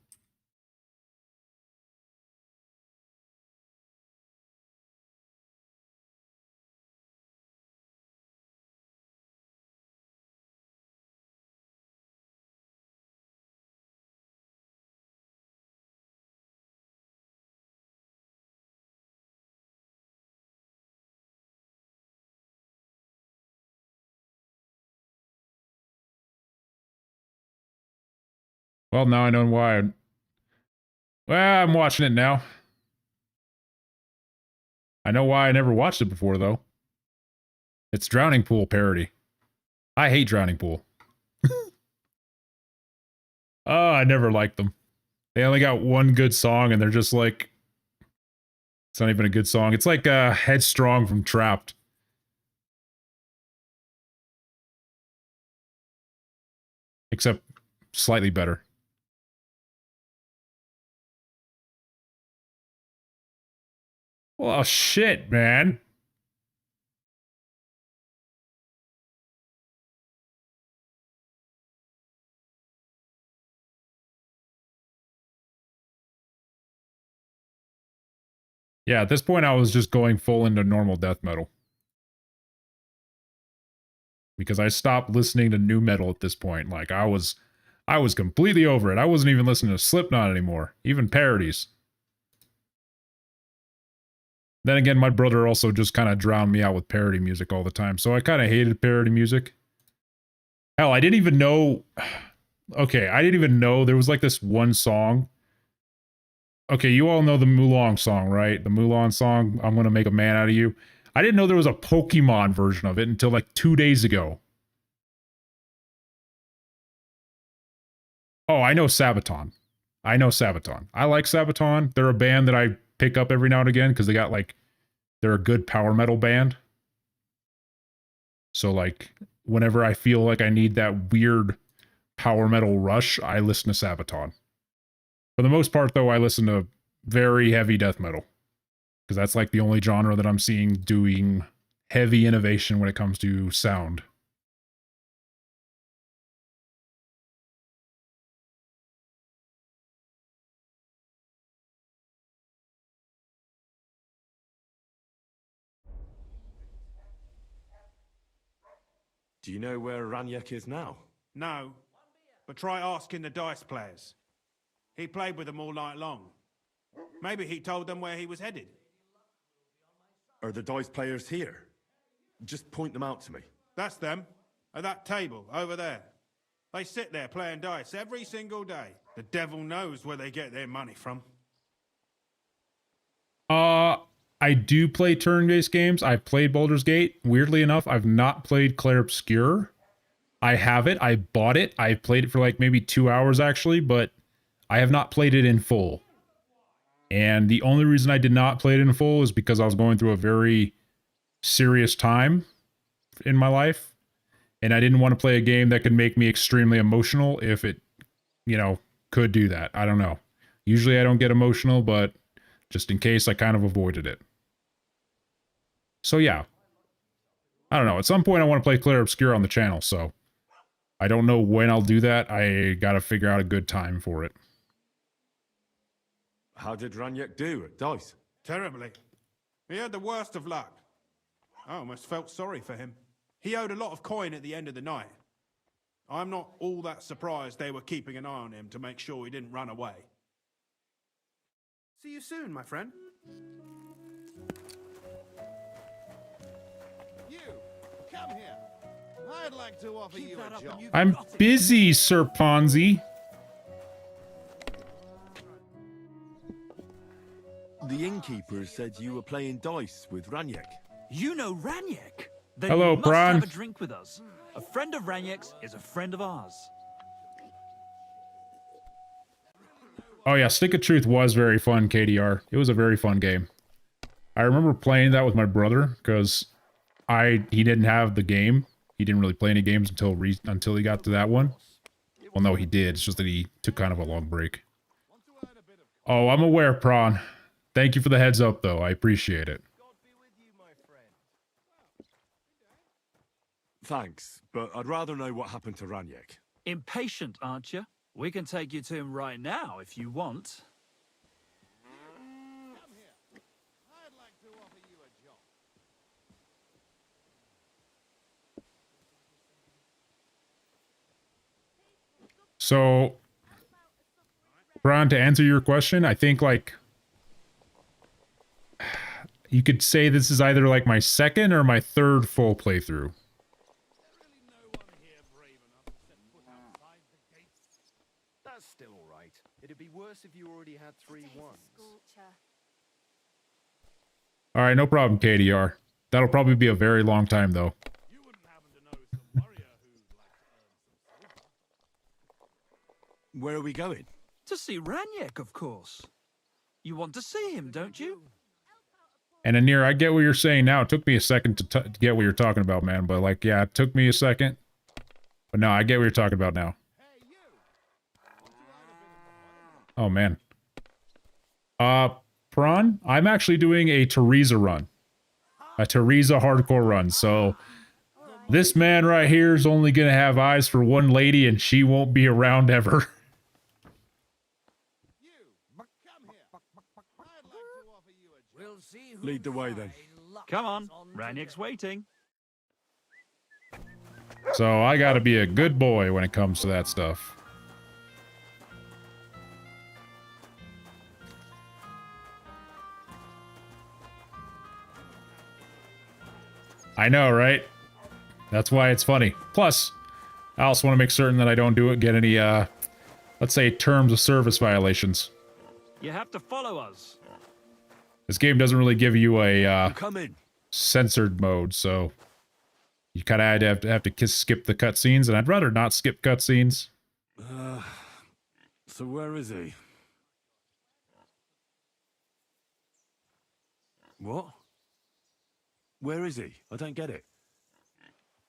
Well, now I know why. Well, I'm watching it now. I know why I never watched it before, though. It's Drowning Pool parody. I hate Drowning Pool. Oh, I never liked them. They only got one good song, and they're just like... It's not even a good song. It's like Headstrong from Trapped. Except slightly better. Well, shit, man. Yeah, at this point, I was just going full into normal death metal. Because I stopped listening to new metal at this point. Like, I was completely over it. I wasn't even listening to Slipknot anymore. Even parodies. Then again, my brother also just kind of drowned me out with parody music all the time. So I kind of hated parody music. Hell, I didn't even know... Okay, I didn't even know there was like this one song. Okay, you all know the Mulan song, right? The Mulan song, I'm gonna make a man out of you. I didn't know there was a Pokemon version of it until like 2 days ago. Oh, I know Sabaton. I know Sabaton. I like Sabaton. They're a band that I pick up every now and again because they got like, they're a good power metal band. So like, whenever I feel like I need that weird power metal rush, I listen to Sabaton. For the most part, though, I listen to very heavy death metal. Because that's like the only genre that I'm seeing doing heavy innovation when it comes to sound. Do you know where Ranyek is now? No, but try asking the dice players. He played with them all night long. Maybe he told them where he was headed. Are the dice players here? Just point them out to me. That's them, at that table over there. They sit there playing dice every single day. The devil knows where they get their money from. I do play turn-based games. I've played Baldur's Gate. Weirdly enough, I've not played Clair Obscur. I have it. I bought it. I played it for like maybe 2 hours actually, but I have not played it in full. And the only reason I did not play it in full is because I was going through a very serious time in my life. And I didn't want to play a game that could make me extremely emotional if it, you know, could do that. I don't know. Usually I don't get emotional, but just in case, I kind of avoided it. So yeah. I don't know. At some point I want to play Clair Obscur on the channel, so I don't know when I'll do that. I gotta figure out a good time for it. How did Ranyek do at dice? Terribly. He had the worst of luck. I almost felt sorry for him. He owed a lot of coin at the end of the night. I'm not all that surprised they were keeping an eye on him to make sure he didn't run away. See you soon, my friend. You, come here. I'd like to offer you a job. I'm busy, Sir Ponzi. The innkeeper said you were playing dice with Ranyek. You know Ranyek? Then Hello, you must Bron. have a drink with us. A friend of Ranyek's is a friend of ours. Oh yeah, Stick of Truth was very fun, KDR. It was a very fun game. I remember playing that with my brother because he didn't have the game. He didn't really play any games until he got to that one. Well, no, he did. It's just that he took kind of a long break. Oh, I'm aware, Prawn. Thank you for the heads up, though. I appreciate it. Thanks, but I'd rather know what happened to Ranyek. Impatient, aren't you? We can take you to him right now if you want. So, Ron, to answer your question, I think, like, you could say this is either, like, my second or my third full playthrough. That's still alright. It'd be worse if you already had 3 ones. Alright, no problem, KDR. That'll probably be a very long time, though. Where are we going? To see Ranyek, of course. You want to see him, don't you? And Anir, I get what you're saying now. It took me a second to get what you're talking about, man. But, like, yeah, it took me a second. But no, I get what you're talking about now. Oh, man. Prawn, I'm actually doing a Teresa run. A Teresa hardcore run, so... This man right here is only gonna have eyes for one lady, and she won't be around ever. Lead the way, then. Come on, Ranyek's waiting. So I gotta be a good boy when it comes to that stuff. I know, right? That's why it's funny. Plus, I also want to make certain that I don't get any, let's say, terms of service violations. You have to follow us. This game doesn't really give you a, Come in. censored mode, so you kind of have to skip the cutscenes, and I'd rather not skip cutscenes. So where is he? What? Where is he? I don't get it.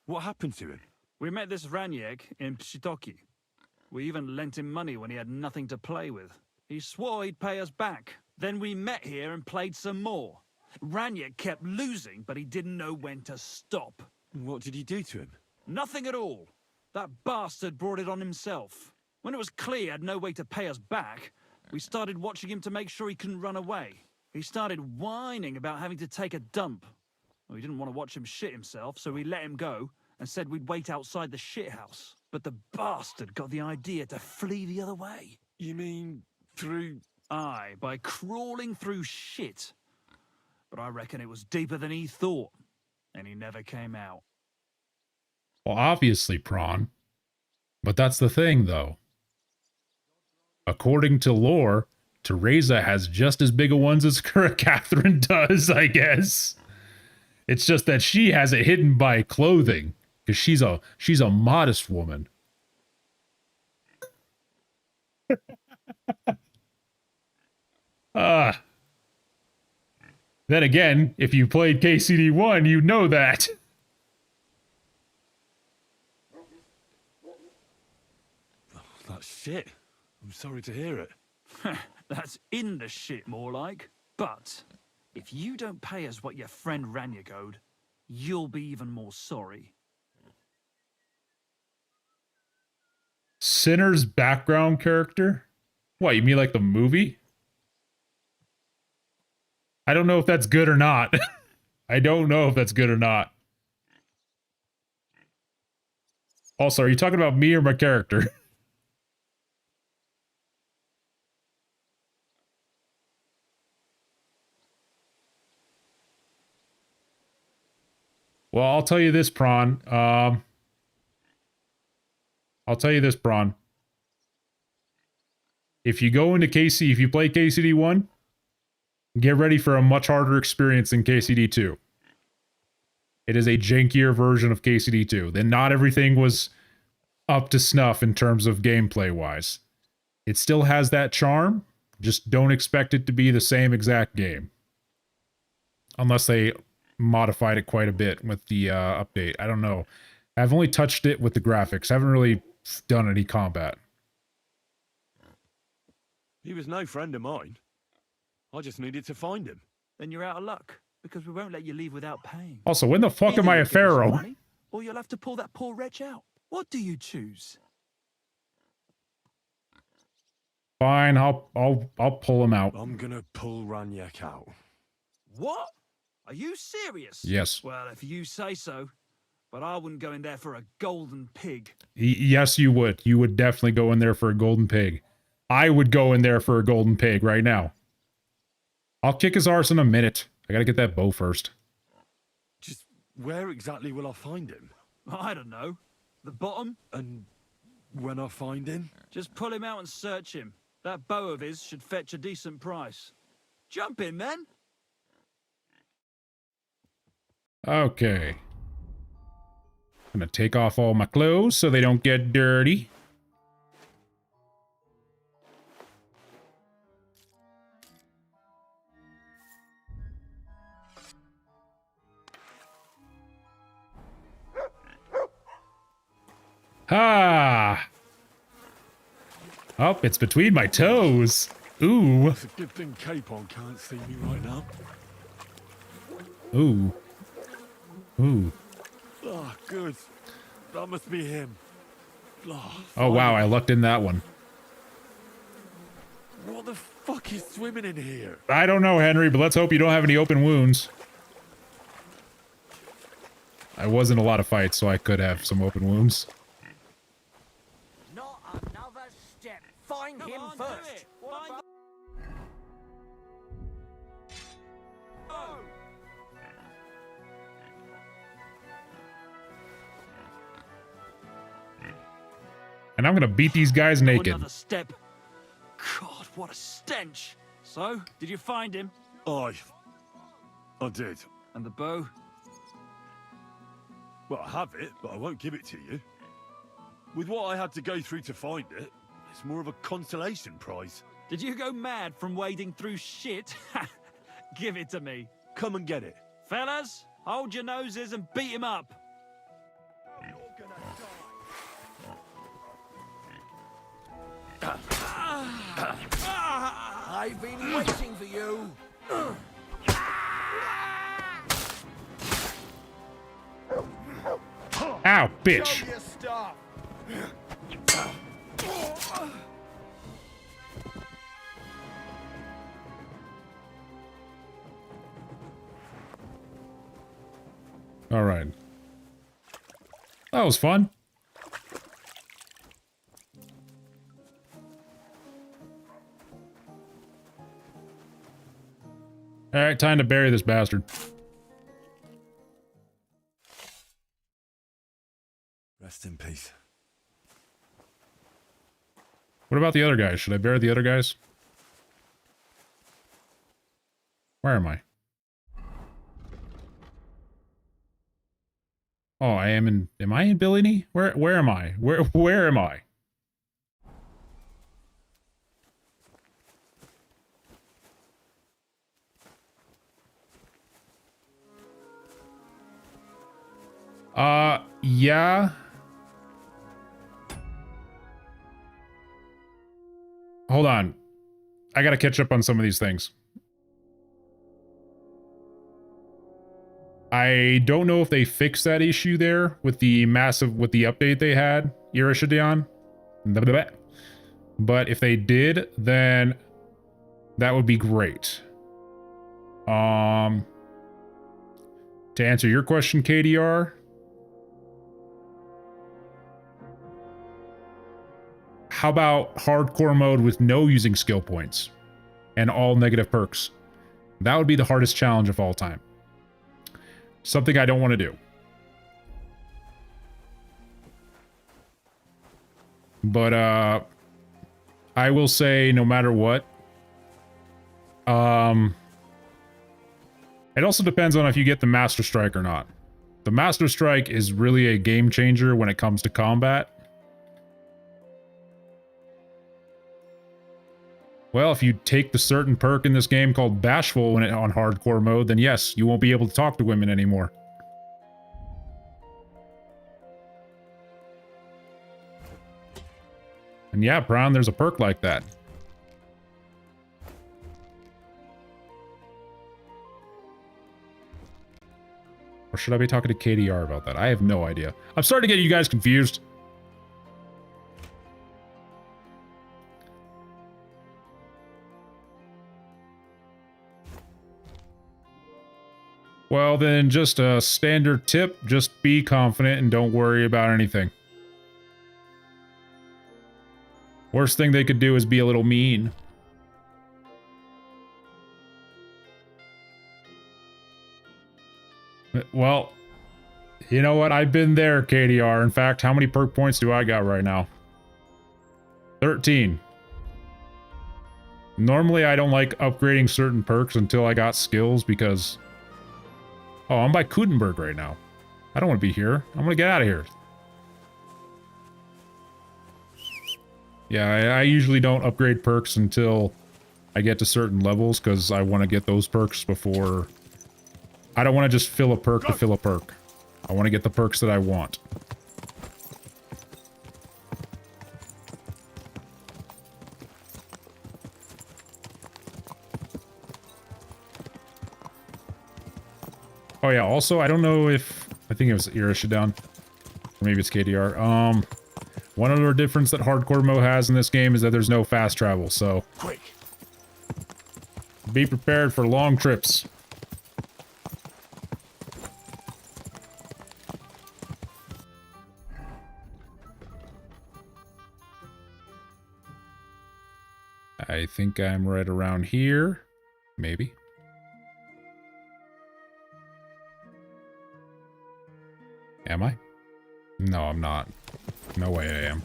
What happened to him? We met this Ranyek in Pshitoki. We even lent him money when he had nothing to play with. He swore he'd pay us back. Then we met here and played some more. Ranyek kept losing, but he didn't know when to stop. What did he do to him? Nothing at all. That bastard brought it on himself. When it was clear he had no way to pay us back, we started watching him to make sure he couldn't run away. He started whining about having to take a dump. We didn't want to watch him shit himself, so we let him go and said we'd wait outside the shithouse. But the bastard got the idea to flee the other way. You mean through... Aye, by crawling through shit. But I reckon it was deeper than he thought, and he never came out. Well, obviously, Prawn. But that's the thing, though. According to lore, Teresa has just as big a ones as Catherine does, I guess. It's just that she has it hidden by clothing, because she's a modest woman. Then again, if you played KCD1, you know that. That's shit. I'm sorry to hear it. That's in the shit, more like. But if you don't pay us what your friend Ranyek owed, you'll be even more sorry. Sinner's background character? What, you mean like the movie? I don't know if that's good or not. I don't know if that's good or not. Also, are you talking about me or my character? Well, I'll tell you this, Prawn. I'll tell you this, Prawn. If you go into KC, if you play KCD1, get ready for a much harder experience than KCD2. It is a jankier version of KCD2. Then not everything was up to snuff in terms of gameplay-wise. It still has that charm. Just don't expect it to be the same exact game. Unless they modified it quite a bit with the update. I don't know. I've only touched it with the graphics. I haven't really done any combat. He was no friend of mine. I just needed to find him. Then you're out of luck, because we won't let you leave without paying. Also, when the fuck am I a pharaoh? Money, or you'll have to pull that poor wretch out. What do you choose? Fine, I'll pull him out. I'm gonna pull Ranyak out. What? Are you serious? Yes. Well, if you say so. But I wouldn't go in there for a golden pig. Yes, you would. You would definitely go in there for a golden pig. I would go in there for a golden pig right now. I'll kick his arse in a minute. I gotta get that bow first. Just where exactly will I find him? I don't know. The bottom? And when I find him? Just pull him out and search him. That bow of his should fetch a decent price. Jump in, then. Okay. Gonna take off all my clothes so they don't get dirty. Ah! Oh, it's between my toes. Ooh. It's a good thing Capon can't see me right now. Ooh. Ooh. Oh, good. That must be him. Oh, wow, I lucked in that one. What the fuck is swimming in here? I don't know, Henry, but let's hope you don't have any open wounds. I was in a lot of fights, so I could have some open wounds. Not another step. Find him first. And I'm gonna beat these guys naked. Another step. God, what a stench. So, did you find him? I did. And the bow? Well, I have it, but I won't give it to you. With what I had to go through to find it, it's more of a consolation prize. Did you go mad from wading through shit? Give it to me. Come and get it. Fellas, hold your noses and beat him up. I've been waiting for you. Ow, bitch. All right. That was fun. All right, time to bury this bastard. Rest in peace. What about the other guys? Should I bury the other guys? Where am I? Oh, I am in... Am I in Billini? Where am I? Where am I? Yeah. Hold on. I gotta catch up on some of these things. I don't know if they fixed that issue there with the update they had, Irishadion. But if they did, then that would be great. To answer your question, KDR, how about hardcore mode with no using skill points and all negative perks? That would be the hardest challenge of all time. Something I don't want to do. But I will say no matter what, it also depends on if you get the Master Strike or not. The Master Strike is really a game changer when it comes to combat. Well, if you take the certain perk in this game called Bashful when on hardcore mode, then yes, you won't be able to talk to women anymore. And yeah, Brown, there's a perk like that. Or should I be talking to KDR about that? I have no idea. I'm starting to get you guys confused. Well, then just a standard tip. Just be confident and don't worry about anything. Worst thing they could do is be a little mean. Well, you know what? I've been there, KDR. In fact, how many perk points do I got right now? 13. Normally, I don't like upgrading certain perks until I got skills because... Oh, I'm by Kudenberg right now. I don't want to be here. I'm gonna get out of here. Yeah, I usually don't upgrade perks until I get to certain levels because I want to get those perks before... I don't want to just fill a perk to fill a perk. I want to get the perks that I want. Oh yeah, also, I don't know if... I think it was Irishadon. Or maybe it's KDR. One other difference that Hardcore Mo has in this game is that there's no fast travel, so... Quick! Be prepared for long trips. I think I'm right around here. Maybe. Am I? No, I'm not. No way I am.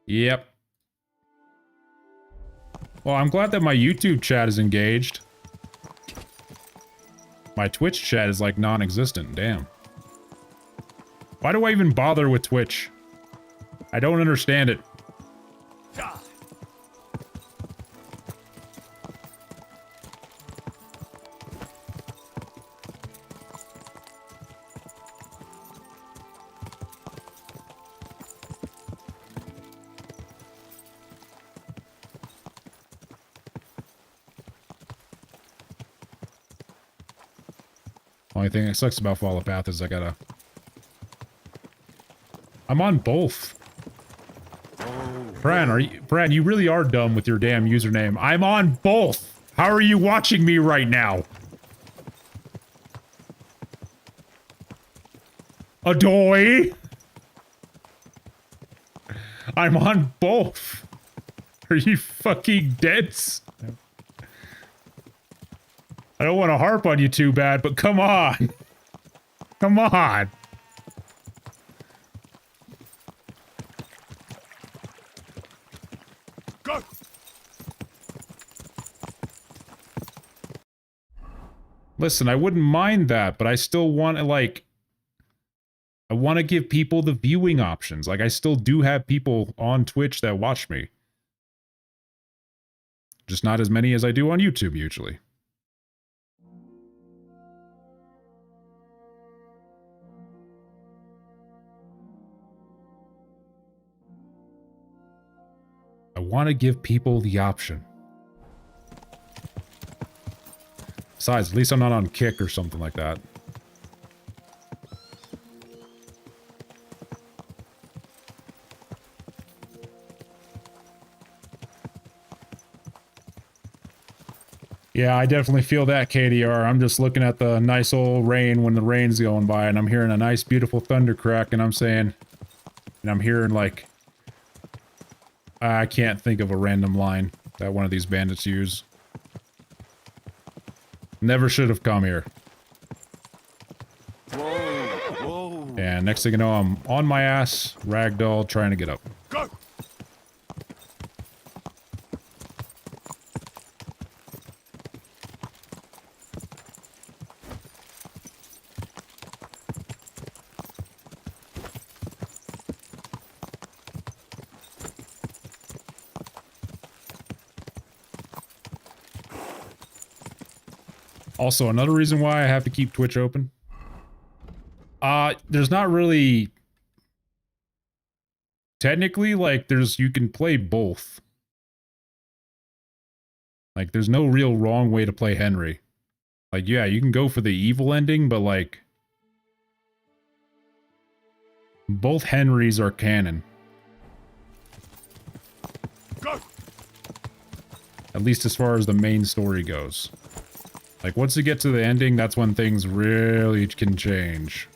Yep. Well, I'm glad that my YouTube chat is engaged. My Twitch chat is like non-existent, damn. Why do I even bother with Twitch? I don't understand it. Only thing that sucks about Fall of Path is I gotta... I'm on both. Bran, you really are dumb with your damn username. I'm on both! How are you watching me right now? Adoy! I'm on both! Are you fucking dense? I don't want to harp on you too bad, but come on! Come on! Go! Listen, I wouldn't mind that, but I still want to, like... I want to give people the viewing options. Like, I still do have people on Twitch that watch me. Just not as many as I do on YouTube, usually. I want to give people the option. Besides, at least I'm not on Kick or something like that. Yeah, I definitely feel that, KDR. I'm just looking at the nice old rain when the rain's going by, and I'm hearing a nice, beautiful thunder crack, and I'm saying... And I'm hearing, like... I can't think of a random line that one of these bandits use. Never should have come here. Whoa. And next thing you know, I'm on my ass, ragdoll, trying to get up. Go! Also, another reason why I have to keep Twitch open. There's not really... Technically, like, you can play both. Like, there's no real wrong way to play Henry. Like, yeah, you can go for the evil ending, but, like... Both Henrys are canon. Go! At least as far as the main story goes. Like, once you get to the ending, that's when things really can change.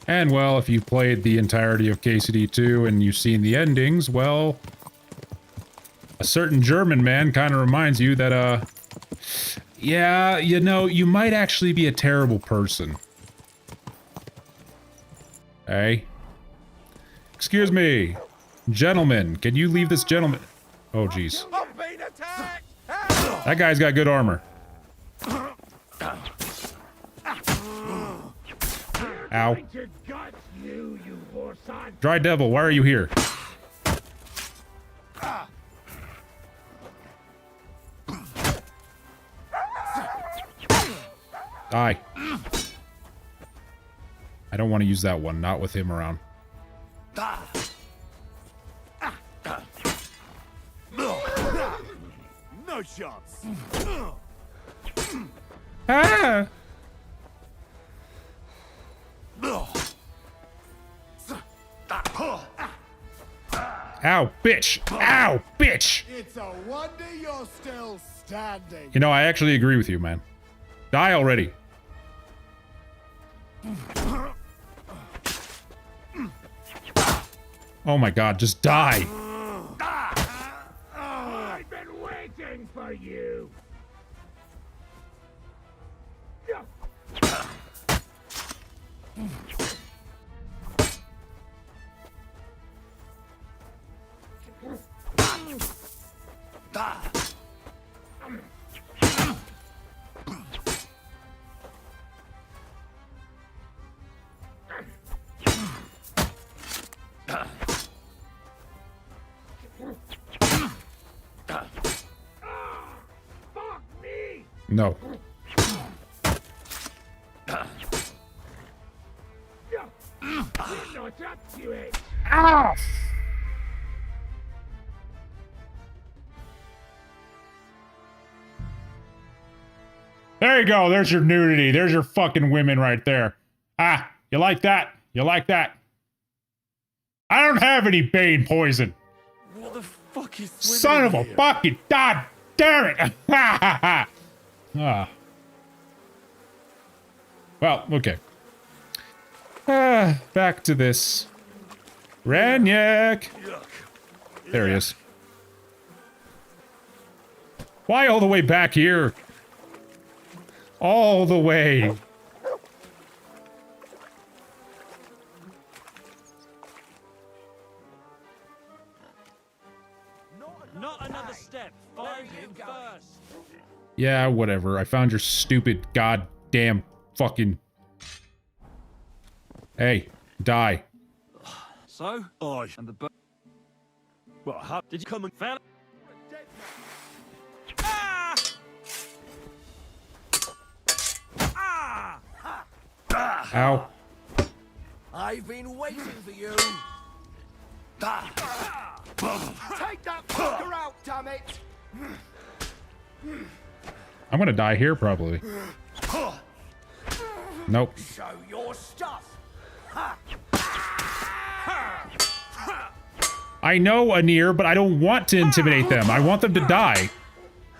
And, well, if you've played the entirety of KCD 2 and you've seen the endings, well... A certain German man kind of reminds you that, yeah, you know, you might actually be a terrible person. Hey? Excuse me. Gentlemen, can you leave this gentleman... Oh, jeez. That guy's got good armor. Ow. Dry Devil, why are you here? Die. I don't want to use that one, not with him around. No chance. Ah! Ow, bitch! Ow, bitch! It's a wonder you're still standing. You know, I actually agree with you, man. Die already. Oh my god, just die. I've been waiting for you. No. Ah! There you go. There's your nudity. There's your fucking women right there. Ah, you like that? You like that? I don't have any Bane poison. What the fuck is Son of a fucking god damn it! Ah. Well, okay. Back to this. Ranyak! There he is. Why all the way back here? All the way. Not another step. Find him first. Yeah, whatever. I found your stupid goddamn fucking... Hey, die. So? Aye. And the Well, how did you come and fell? Ow. I've been waiting for you. Take that fucker out, damn it! I'm gonna die here, probably. Nope. Show your stuff. I know, Anir, but I don't want to intimidate them. I want them to die.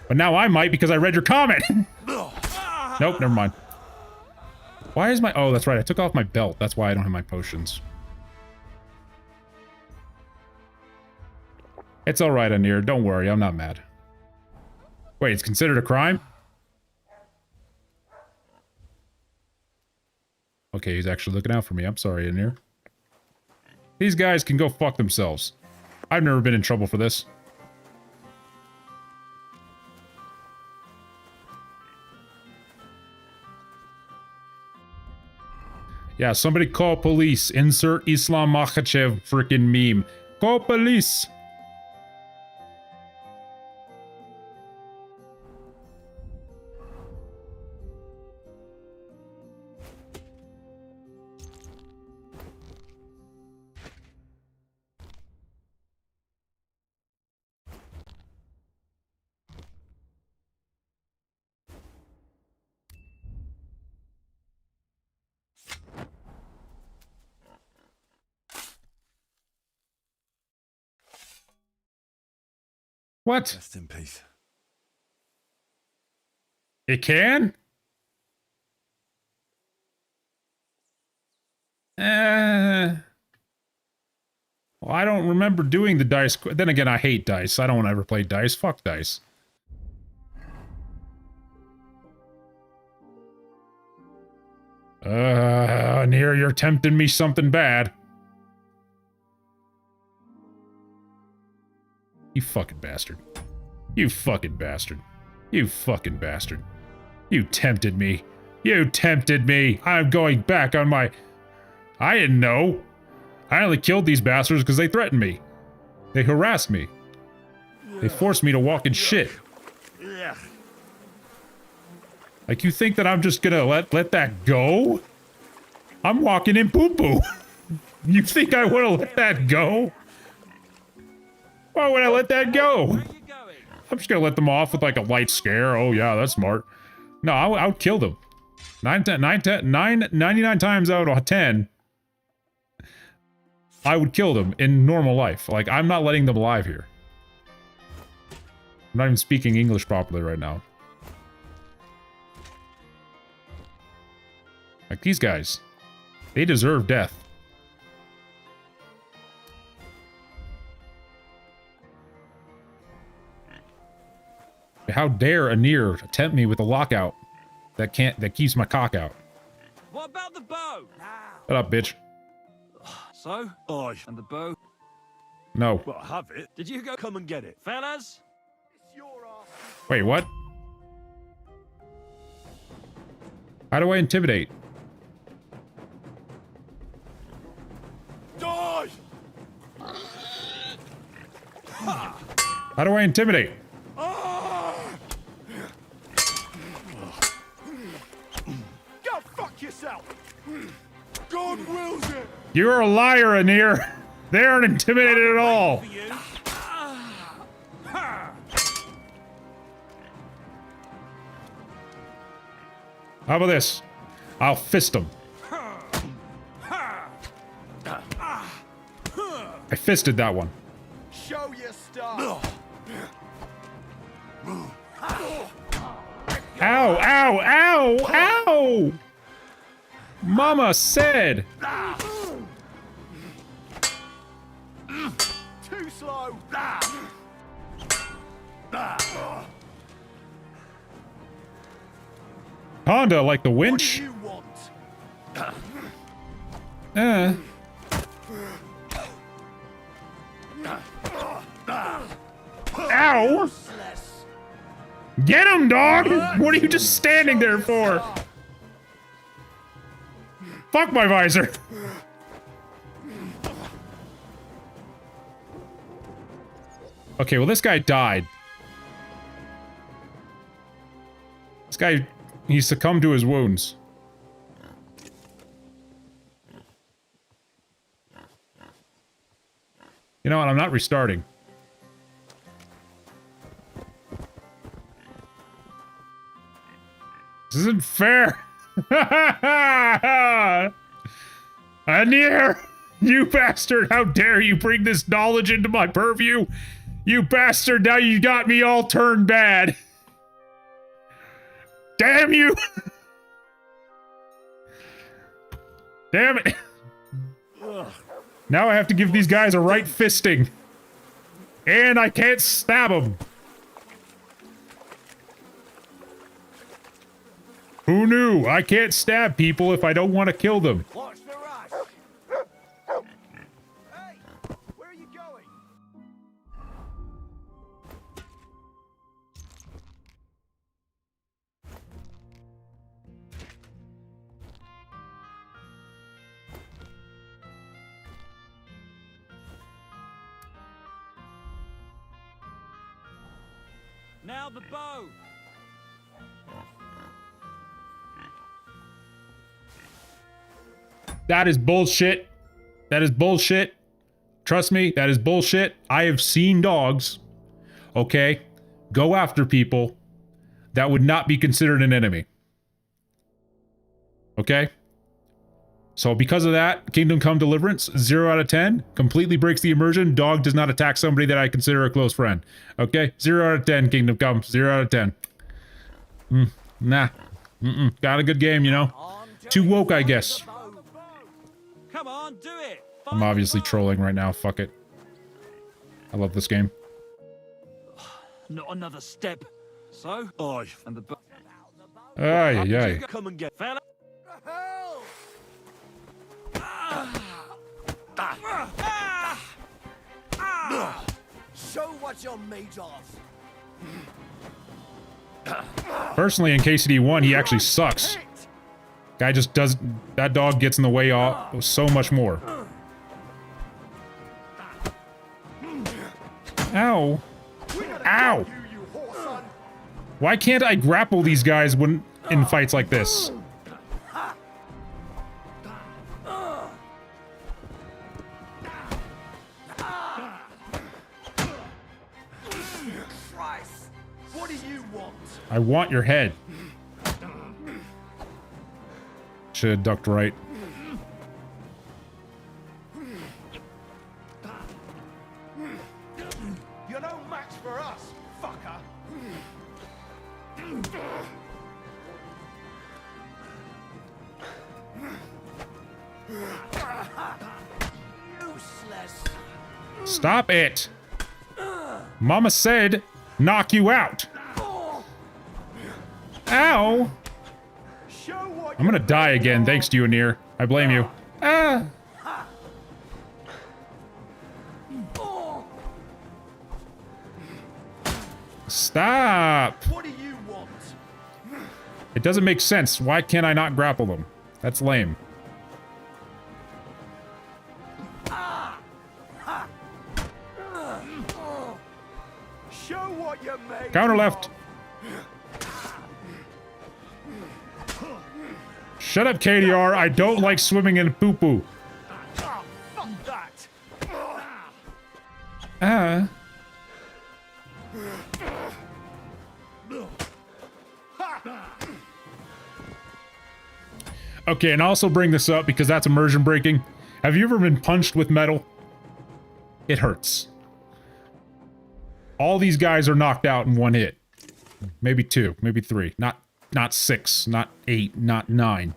But now I might because I read your comment. Nope, never mind. Why is my... Oh, that's right. I took off my belt. That's why I don't have my potions. It's alright, Anir. Don't worry. I'm not mad. Wait, it's considered a crime? Okay, he's actually looking out for me. I'm sorry, Anir. These guys can go fuck themselves. I've never been in trouble for this. Yeah, somebody call police. Insert Islam Makhachev freaking meme. Call police. What? Rest in peace. It can? Well, I don't remember doing the dice. Then again, I hate dice. I don't want to ever play dice. Fuck dice. Near, you're tempting me something bad. You fucking bastard. You fucking bastard. You fucking bastard. You tempted me. You tempted me. I'm going back on my... I didn't know. I only killed these bastards because they threatened me. They harassed me. They forced me to walk in shit. Like, you think that I'm just gonna let that go? I'm walking in poo-poo. You think I want to let that go? Why would I let that go? I'm just gonna let them off with like a light scare. Oh yeah, that's smart. No, I would kill them. 99 times out of 10, I would kill them in normal life. Like, I'm not letting them alive here. I'm not even speaking English properly right now. Like, these guys, they deserve death. How dare Anir tempt me with a lockout that keeps my cock out? What about the bow? Shut up, bitch. So? Aye. And the bow? No. Well, I have it. Did you go Come and get it. fellas? Wait, what? How do I intimidate? Die! How do I intimidate? Go fuck yourself! God wills it! You're a liar, Anir. They aren't intimidated at all. How about this? I'll fist him. I fisted that one. Show your stuff! Ow, ow, ow, ow! Mama said. Too slow! Honda, like the winch. You want? Ow! Get him, dog! What are you just standing there for? Fuck my visor! Okay, well, this guy died. This guy, he succumbed to his wounds. You know what? I'm not restarting. This isn't fair. Anir, you bastard! How dare you bring this knowledge into my purview? You bastard! Now you got me all turned bad. Damn you! Damn it! Now I have to give these guys a right fisting. And I can't stab them. Who knew? I can't stab people if I don't want to kill them. Watch the rush! Hey! Where are you going? Now the bow. That is bullshit. That is bullshit. Trust me, that is bullshit. I have seen dogs, okay, go after people that would not be considered an enemy. Okay? So because of that, Kingdom Come Deliverance, 0 out of 10, completely breaks the immersion. Dog does not attack somebody that I consider a close friend. Okay? 0 out of 10, Kingdom Come. 0 out of 10. Nah. Got a good game, you know? Too woke, I guess. Come on, do it. I'm obviously trolling right now. Fuck it. I love this game. Not another step. So, and the bow. Aye. Come and get Fella. Show what you're made of. Personally, in KCD 1, he actually sucks. Guy just does... That dog gets in the way off so much more. Ow. Ow! Why can't I grapple these guys when in fights like this? Christ, what do you want? I want your head. Should have ducked right. You're no match for us, fucker. Useless. Stop it! Mama said, knock you out. Ow! I'm gonna die again, thanks to you, Anir. I blame you. Ah! Stop! What do you want? It doesn't make sense. Why can't I not grapple them? That's lame. Show what you're made Counter left. Shut up, KDR. I don't like swimming in poo-poo. Fuck that. Ah. Okay, and also bring this up because that's immersion breaking. Have you ever been punched with metal? It hurts. All these guys are knocked out in one hit. Maybe 2, maybe 3. Not 6, not 8, not 9.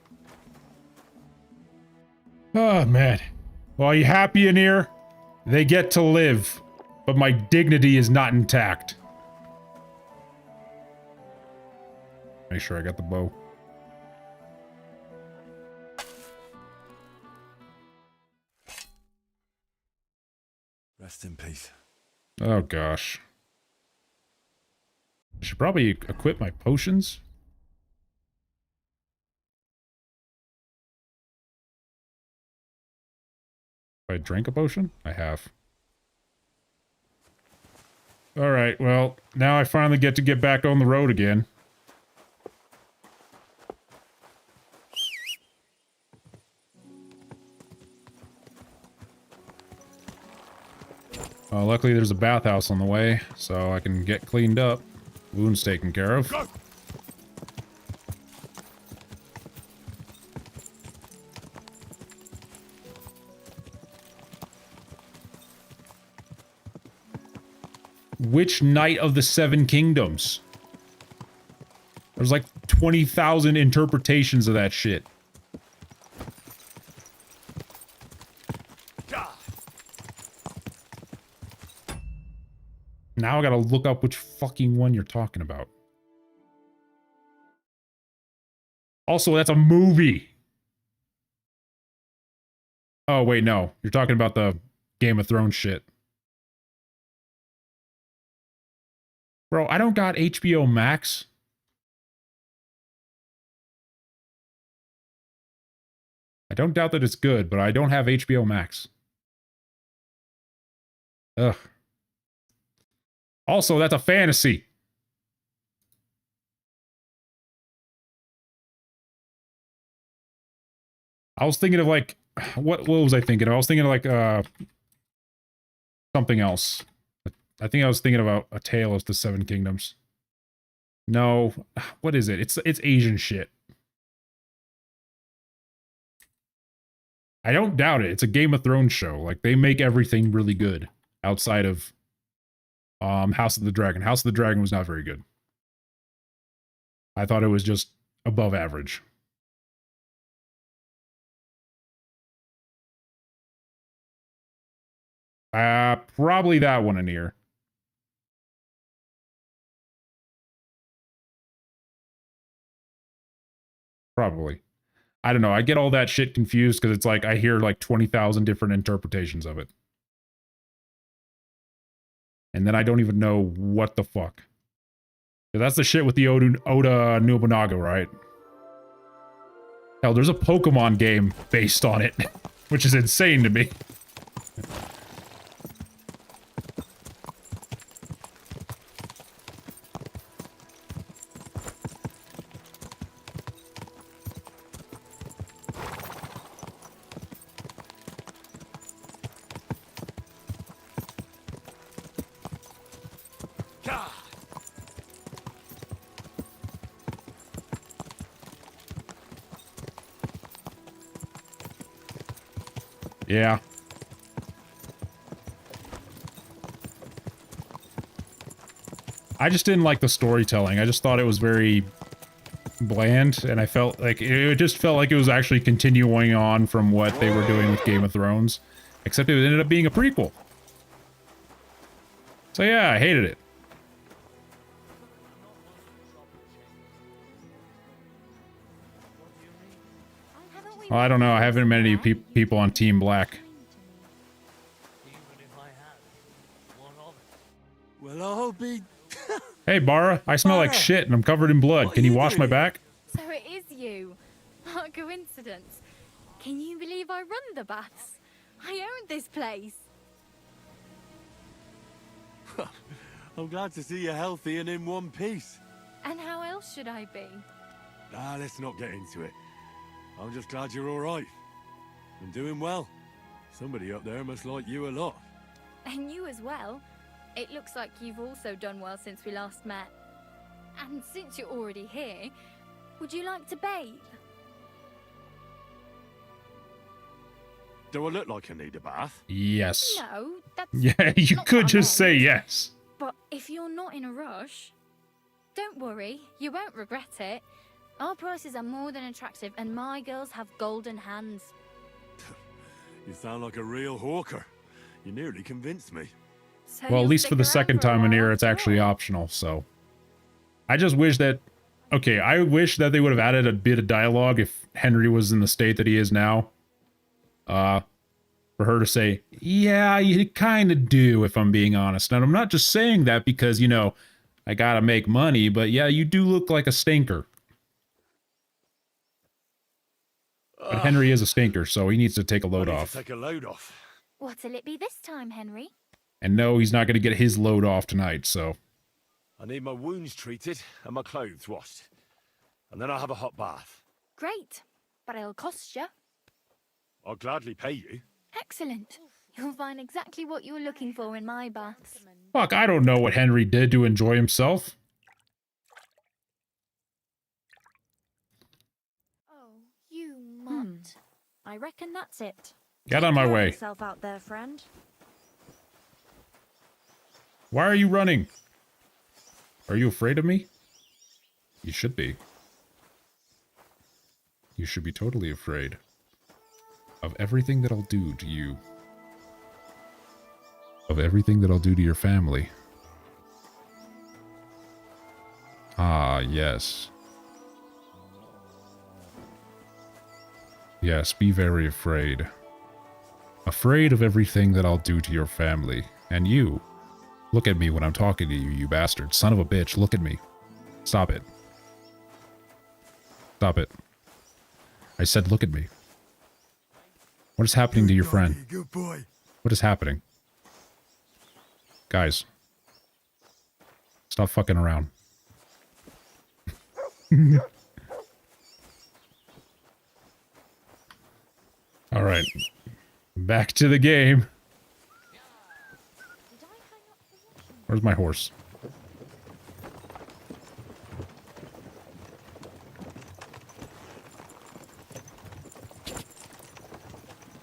Oh, man. Well, are you happy in here? They get to live, but my dignity is not intact. Make sure I got the bow. Rest in peace. Oh, gosh. I should probably equip my potions. I drank a potion? I have. Alright, well, now I finally get to get back on the road again. Luckily there's a bathhouse on the way, so I can get cleaned up. Wounds taken care of. Go. Which Knight of the Seven Kingdoms? There's like 20,000 interpretations of that shit. Now I gotta look up which fucking one you're talking about. Also, that's a movie. Oh, wait, no. You're talking about the Game of Thrones shit. Bro, I don't got HBO Max. I don't doubt that it's good, but I don't have HBO Max. Ugh. Also, that's a fantasy. I was thinking of like, what was I thinking of? I was thinking of like, something else. I think I was thinking about A Tale of the Seven Kingdoms. No, what is it? It's Asian shit. I don't doubt it. It's a Game of Thrones show. Like, they make everything really good outside of House of the Dragon. House of the Dragon was not very good. I thought it was just above average. Probably that one in here. Probably. I don't know. I get all that shit confused because it's like I hear like 20,000 different interpretations of it. And then I don't even know what the fuck. That's the shit with the Oda Nobunaga, right? Hell, there's a Pokemon game based on it, which is insane to me. Yeah. I just didn't like the storytelling. I just thought it was very bland, and I felt like it just felt like it was actually continuing on from what they were doing with Game of Thrones, except it ended up being a prequel. So yeah, I hated it. Well, I don't know. I haven't met any people on Team Black. Well, I'll be... Hey, Bara, I smell like shit and I'm covered in blood. Can you wash my back? So it is you. What a coincidence. Can you believe I run the baths? I own this place. I'm glad to see you healthy and in one piece. And how else should I be? Ah, let's not get into it. I'm just glad you're all right. And doing well. Somebody up there must like you a lot. And you as well. It looks like you've also done well since we last met. And since you're already here, would you like to bathe? Do I look like I need a bath? Yes. No, that's Yeah, you not could what I just say meant. yes. But if you're not in a rush, don't worry, you won't regret it. Our prices are more than attractive, and my girls have golden hands. You sound like a real hawker. You nearly convinced me. So Well, at you'll least for the stick around second for a time in while here, it's after actually all. optional, so. I just wish that... Okay, I wish that they would have added a bit of dialogue if Henry was in the state that he is now. For her to say, yeah, you kind of do, if I'm being honest. And I'm not just saying that because, you know, I gotta make money, but yeah, you do look like a stinker. But Henry is a stinker, so he needs to take a load off. Take a load off. What'll it be this time, Henry? And no, he's not going to get his load off tonight, so. I need my wounds treated and my clothes washed. And then I'll have a hot bath. Great, but it'll cost you. I'll gladly pay you. Excellent. You'll find exactly what you're looking for in my baths. Fuck, I don't know what Henry did to enjoy himself. Oh, you mutt. I reckon that's it. Get on my Take care of way. yourself out there, friend. Why are you running? Are you afraid of me? You should be. You should be totally afraid of everything that I'll do to you. Of everything that I'll do to your family. Ah, yes. Yes, be very afraid. Afraid of everything that I'll do to your family. And you. Look at me when I'm talking to you, you bastard. Son of a bitch, look at me. Stop it. Stop it. I said look at me. What is happening to your friend? Good boy. What is happening? Guys. Stop fucking around. Alright. Back to the game. Where's my horse?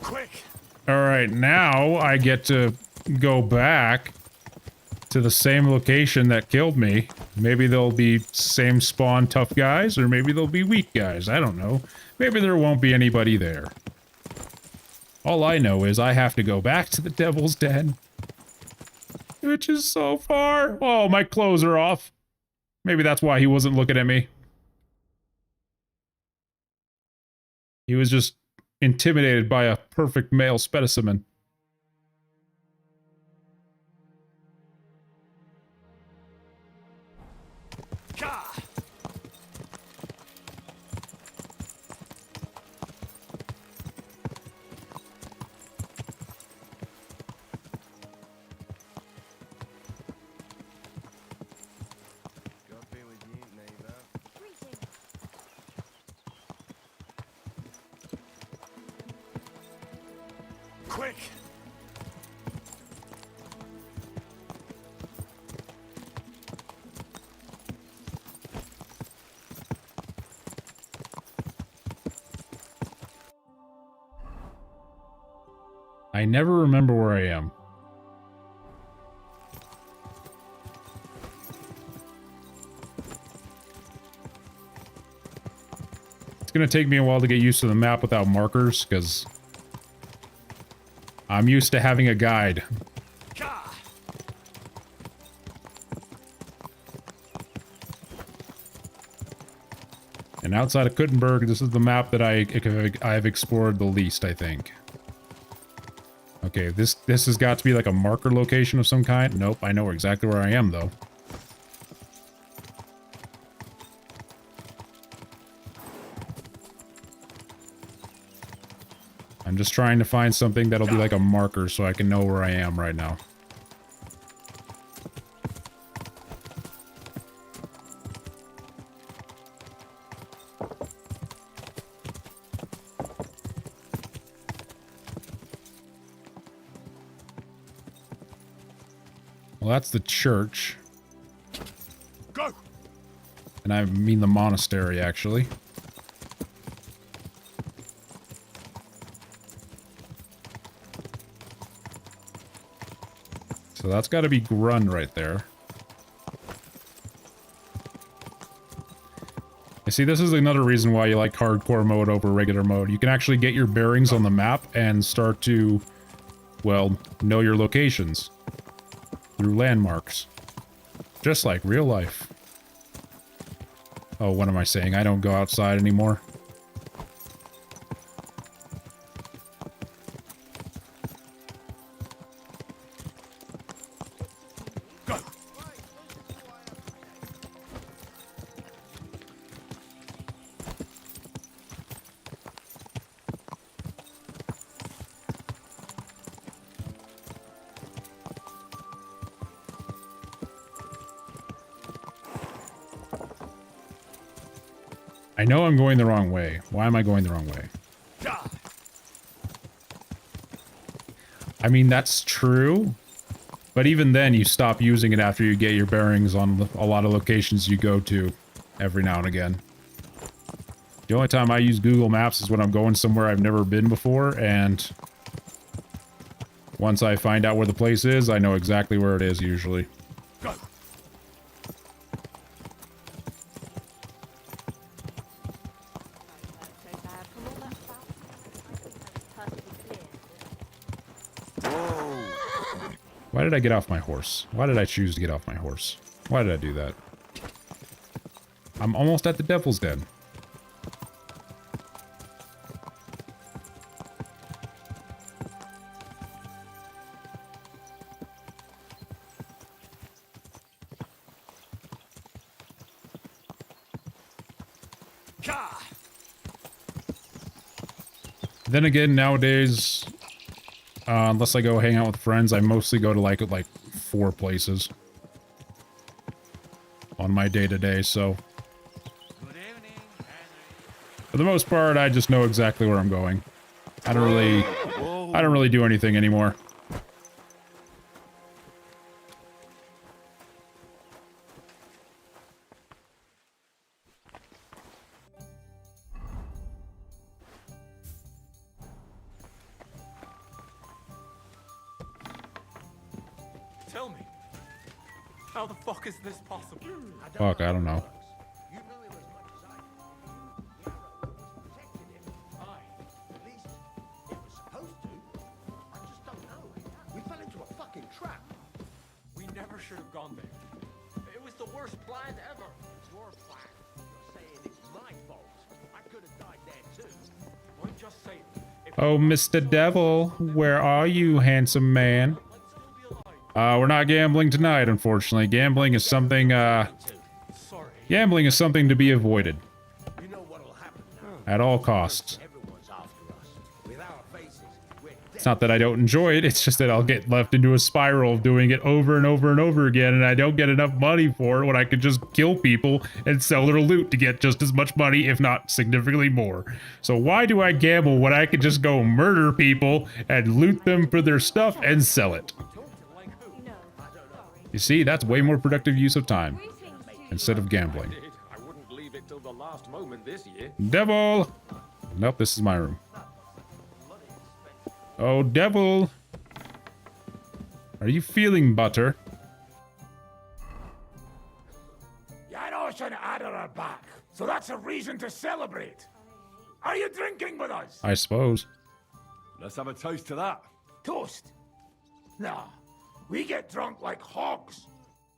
Quick! Alright, now I get to go back to the same location that killed me. Maybe they'll be same spawn tough guys, or maybe they'll be weak guys. I don't know. Maybe there won't be anybody there. All I know is I have to go back to the Devil's Den. Which is so far. Oh, my clothes are off. Maybe that's why he wasn't looking at me. He was just intimidated by a perfect male specimen. Quick! I never remember where I am. It's gonna take me a while to get used to the map without markers, because I'm used to having a guide. And outside of Kuttenberg, this is the map that I've explored the least, I think. Okay, this has got to be like a marker location of some kind. Nope, I know exactly where I am, though. I'm just trying to find something that'll be like a marker so I can know where I am right now. Well, that's the church. Go! And I mean the monastery, actually. So that's got to be Grund right there. You see, this is another reason why you like hardcore mode over regular mode. You can actually get your bearings on the map and start to, well, know your locations through landmarks. Just like real life. Oh, what am I saying? I don't go outside anymore. I know I'm going the wrong way. Why am I going the wrong way? I mean, that's true. But even then, you stop using it after you get your bearings on a lot of locations you go to every now and again. The only time I use Google Maps is when I'm going somewhere I've never been before, and once I find out where the place is, I know exactly where it is usually. Why did I get off my horse? Why did I choose to get off my horse? Why did I do that? I'm almost at the Devil's Den. Then again, nowadays, unless I go hang out with friends, I mostly go to like 4 places on my day-to-day, so for the most part, I just know exactly where I'm going. I don't really do anything anymore. Tell me, how the fuck is this possible? Fuck, I don't know. We never should have gone there. It was the worst plan ever. Your plan? You're saying it's my fault. I could have died there too. I'm just saying. Oh, Mr. Devil, where are you, handsome man? We're not gambling tonight, unfortunately. Gambling is something to be avoided. At all costs. It's not that I don't enjoy it, it's just that I'll get left into a spiral of doing it over and over and over again, and I don't get enough money for it when I could just kill people and sell their loot to get just as much money, if not significantly more. So why do I gamble when I could just go murder people and loot them for their stuff and sell it? You see, that's way more productive use of time instead of gambling. I wouldn't leave it till the last moment this year. Devil! Nope, this is my room. Oh, Devil! Are you feeling butter? Janos and Ada are back, so that's a reason to celebrate. Are you drinking with us? I suppose. Let's have a toast to that. Toast? No, we get drunk like hogs.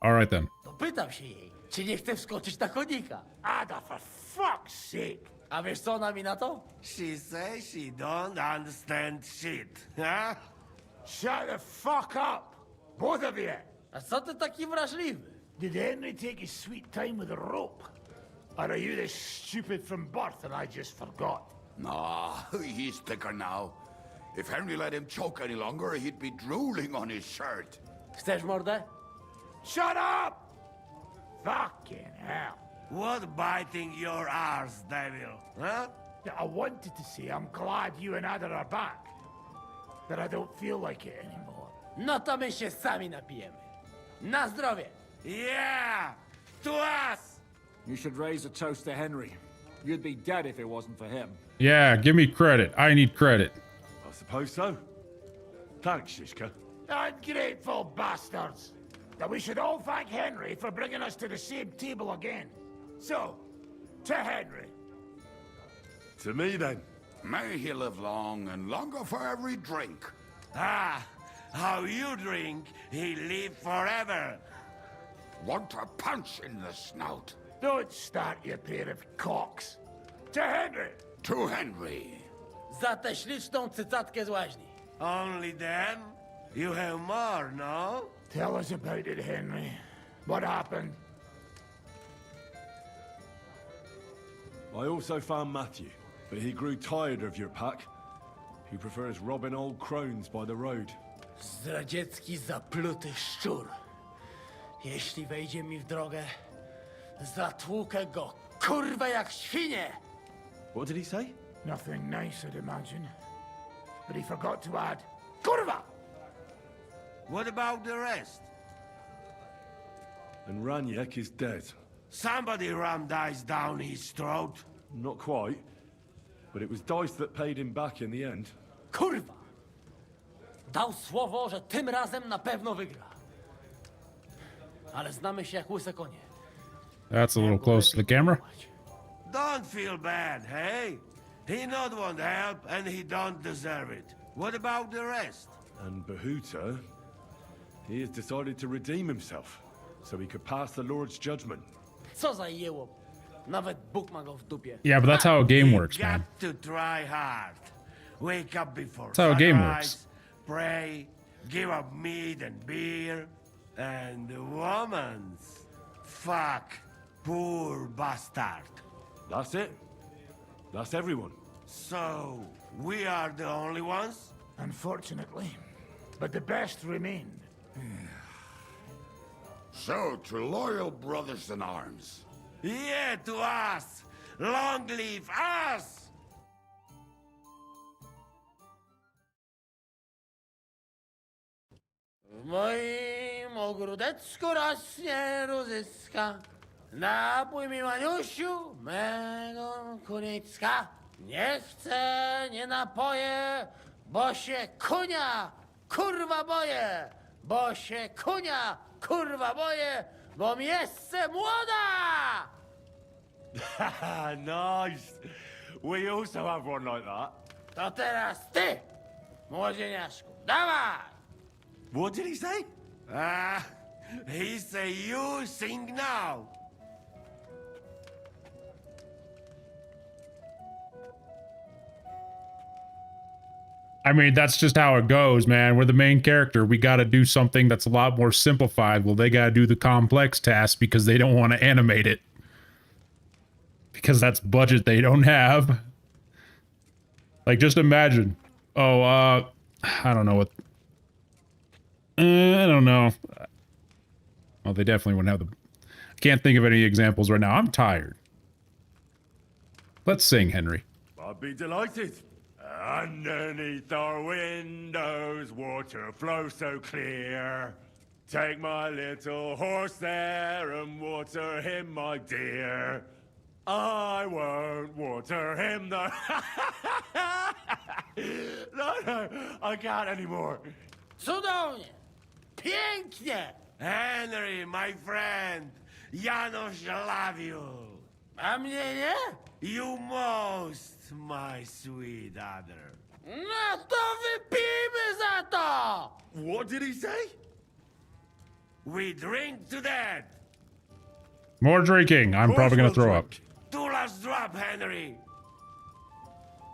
Alright then. Pytam się jej, czy nie chce wskoczyć na konika. Ada, for fuck's sake. A wiesz co ona mi na to? She says she don't understand shit, huh? Shut the fuck up, both of you. A co ty taki wrażliwy? Did Henry take his sweet time with a rope? Or are you this stupid from birth and I just forgot? Nah, he's thicker now. If Henry let him choke any longer, he'd be drooling on his shirt. Chcesz mordę? Shut up! Fucking hell. What biting your arse, devil, huh? I wanted to say I'm glad you and Ada are back. But I don't feel like it anymore. No to my się sami napijemy. Na zdrowie! Yeah! To us! You should raise a toast to Henry. You'd be dead if it wasn't for him. Yeah, give me credit. I need credit. I suppose so. Thanks, Shishka. Ungrateful bastards! That we should all thank Henry for bringing us to the same table again. So, to Henry. To me, then. May he live long and longer for every drink. Ah, how you drink, he live forever. Want a punch in the snout? Don't start, you pair of cocks. To Henry. To Henry. Za tę śliczną cycatkę z łaźni. Only then? You have more, no? Tell us about it, Henry. What happened? I also found Matthew, but he grew tired of your pack. He prefers robbing old crones by the road. Zdradziecki, zapluty szczur. Jeśli wejdzie mi w drogę, zatłukę go, kurwa, jak świnie! What did he say? Nothing nice, I'd imagine. But he forgot to add, kurwa! What about the rest? And Raniek is dead. Somebody rammed dice down his throat. Not quite. But it was dice that paid him back in the end. Kurwa! Dał słowo, że tym razem na pewno wygra. Ale znamy się jak łyse konie. That's a little close to the camera. Don't feel bad, hey? He not want help, and he don't deserve it. What about the rest? And Bahuta, he has decided to redeem himself, so he could pass the Lord's judgment. Co za jełop. Nawet Bóg ma go w dupie. Yeah, but that's how a game works, man. Got to try hard. Wake up before That's how a game sunrise, works. pray, give up meat and beer, and womans. Fuck, poor bastard. That's it. That's everyone. So, we are the only ones? Unfortunately. But the best remain. So, to loyal brothers in arms. Yeah, to us! Long live us! W moim ogródeczku rośnie różyska. Napój mi, Maniusiu, mego kunicka. Nie chcę, nie napoję, bo się kunia, kurwa boję. Bo się kunia, kurwa boję, bo mi jeszcze młoda! Nice. We also have one like that. To teraz ty, młodzieniaszku, dawaj! What did he say? He say you sing now. I mean, that's just how it goes, man. We're the main character. We got to do something that's a lot more simplified. Well, they got to do the complex task because they don't want to animate it. Because that's budget they don't have. Like, just imagine. Oh, I don't know what... I don't know. Well, they definitely wouldn't have the... I can't think of any examples right now. I'm tired. Let's sing, Henry. I'd be delighted. Underneath our windows, water flows so clear. Take my little horse there and water him, my dear. I won't water him, though. No, I can't anymore. Cudownie! Pięknie! Henry, my friend, Janusz love you. A mnie nie? You most, my sweet other. No to wypijmy za to! What did he say? We drink to that. More drinking. I'm probably going to throw up. Two last drop, Henry.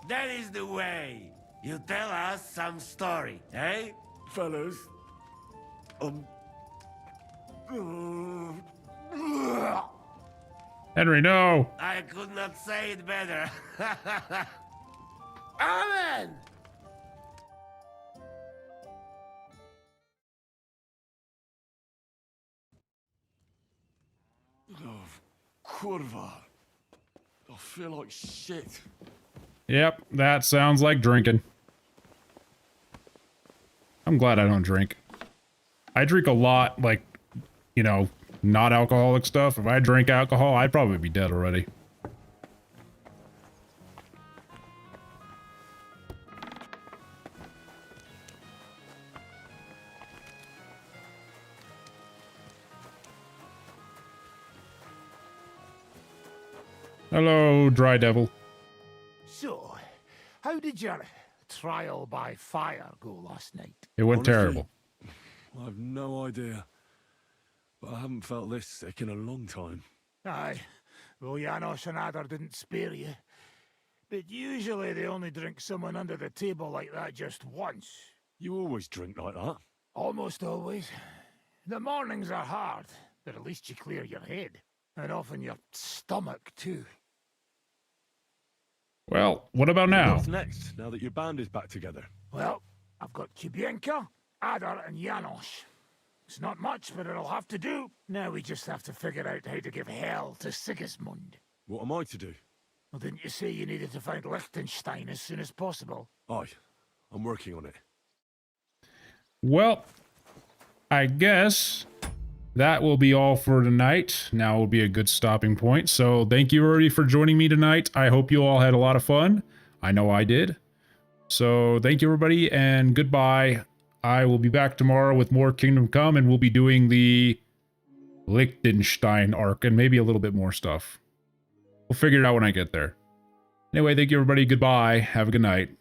That is the way. You tell us some story, eh? Fellas, Henry, no! I could not say it better. Amen! oh, kurva. I feel like shit. Yep, that sounds like drinking. I'm glad I don't drink. I drink a lot, like, you know, not alcoholic stuff. If I drank alcohol, I'd probably be dead already. Hello, Dry Devil. So, how did your trial by fire go last night? It went Honestly, terrible. I've no idea. But I haven't felt this sick in a long time. Aye. Well, Janos and Adar didn't spare you. But usually they only drink someone under the table like that just once. You always drink like that? Almost always. The mornings are hard, but at least you clear your head. And often your stomach, too. Well, what about now? What's next, now that your band is back together? Well, I've got Chibienka, Adar, and Janos. It's not much, but it'll have to do. Now we just have to figure out how to give hell to Sigismund. What am I to do? Well, didn't you say you needed to find Liechtenstein as soon as possible? Aye, I'm working on it. Well, I guess that will be all for tonight. Now will be a good stopping point. So thank you everybody for joining me tonight. I hope you all had a lot of fun. I know I did. So thank you everybody and goodbye. I will be back tomorrow with more Kingdom Come and we'll be doing the Liechtenstein arc and maybe a little bit more stuff. We'll figure it out when I get there. Anyway, thank you everybody. Goodbye. Have a good night.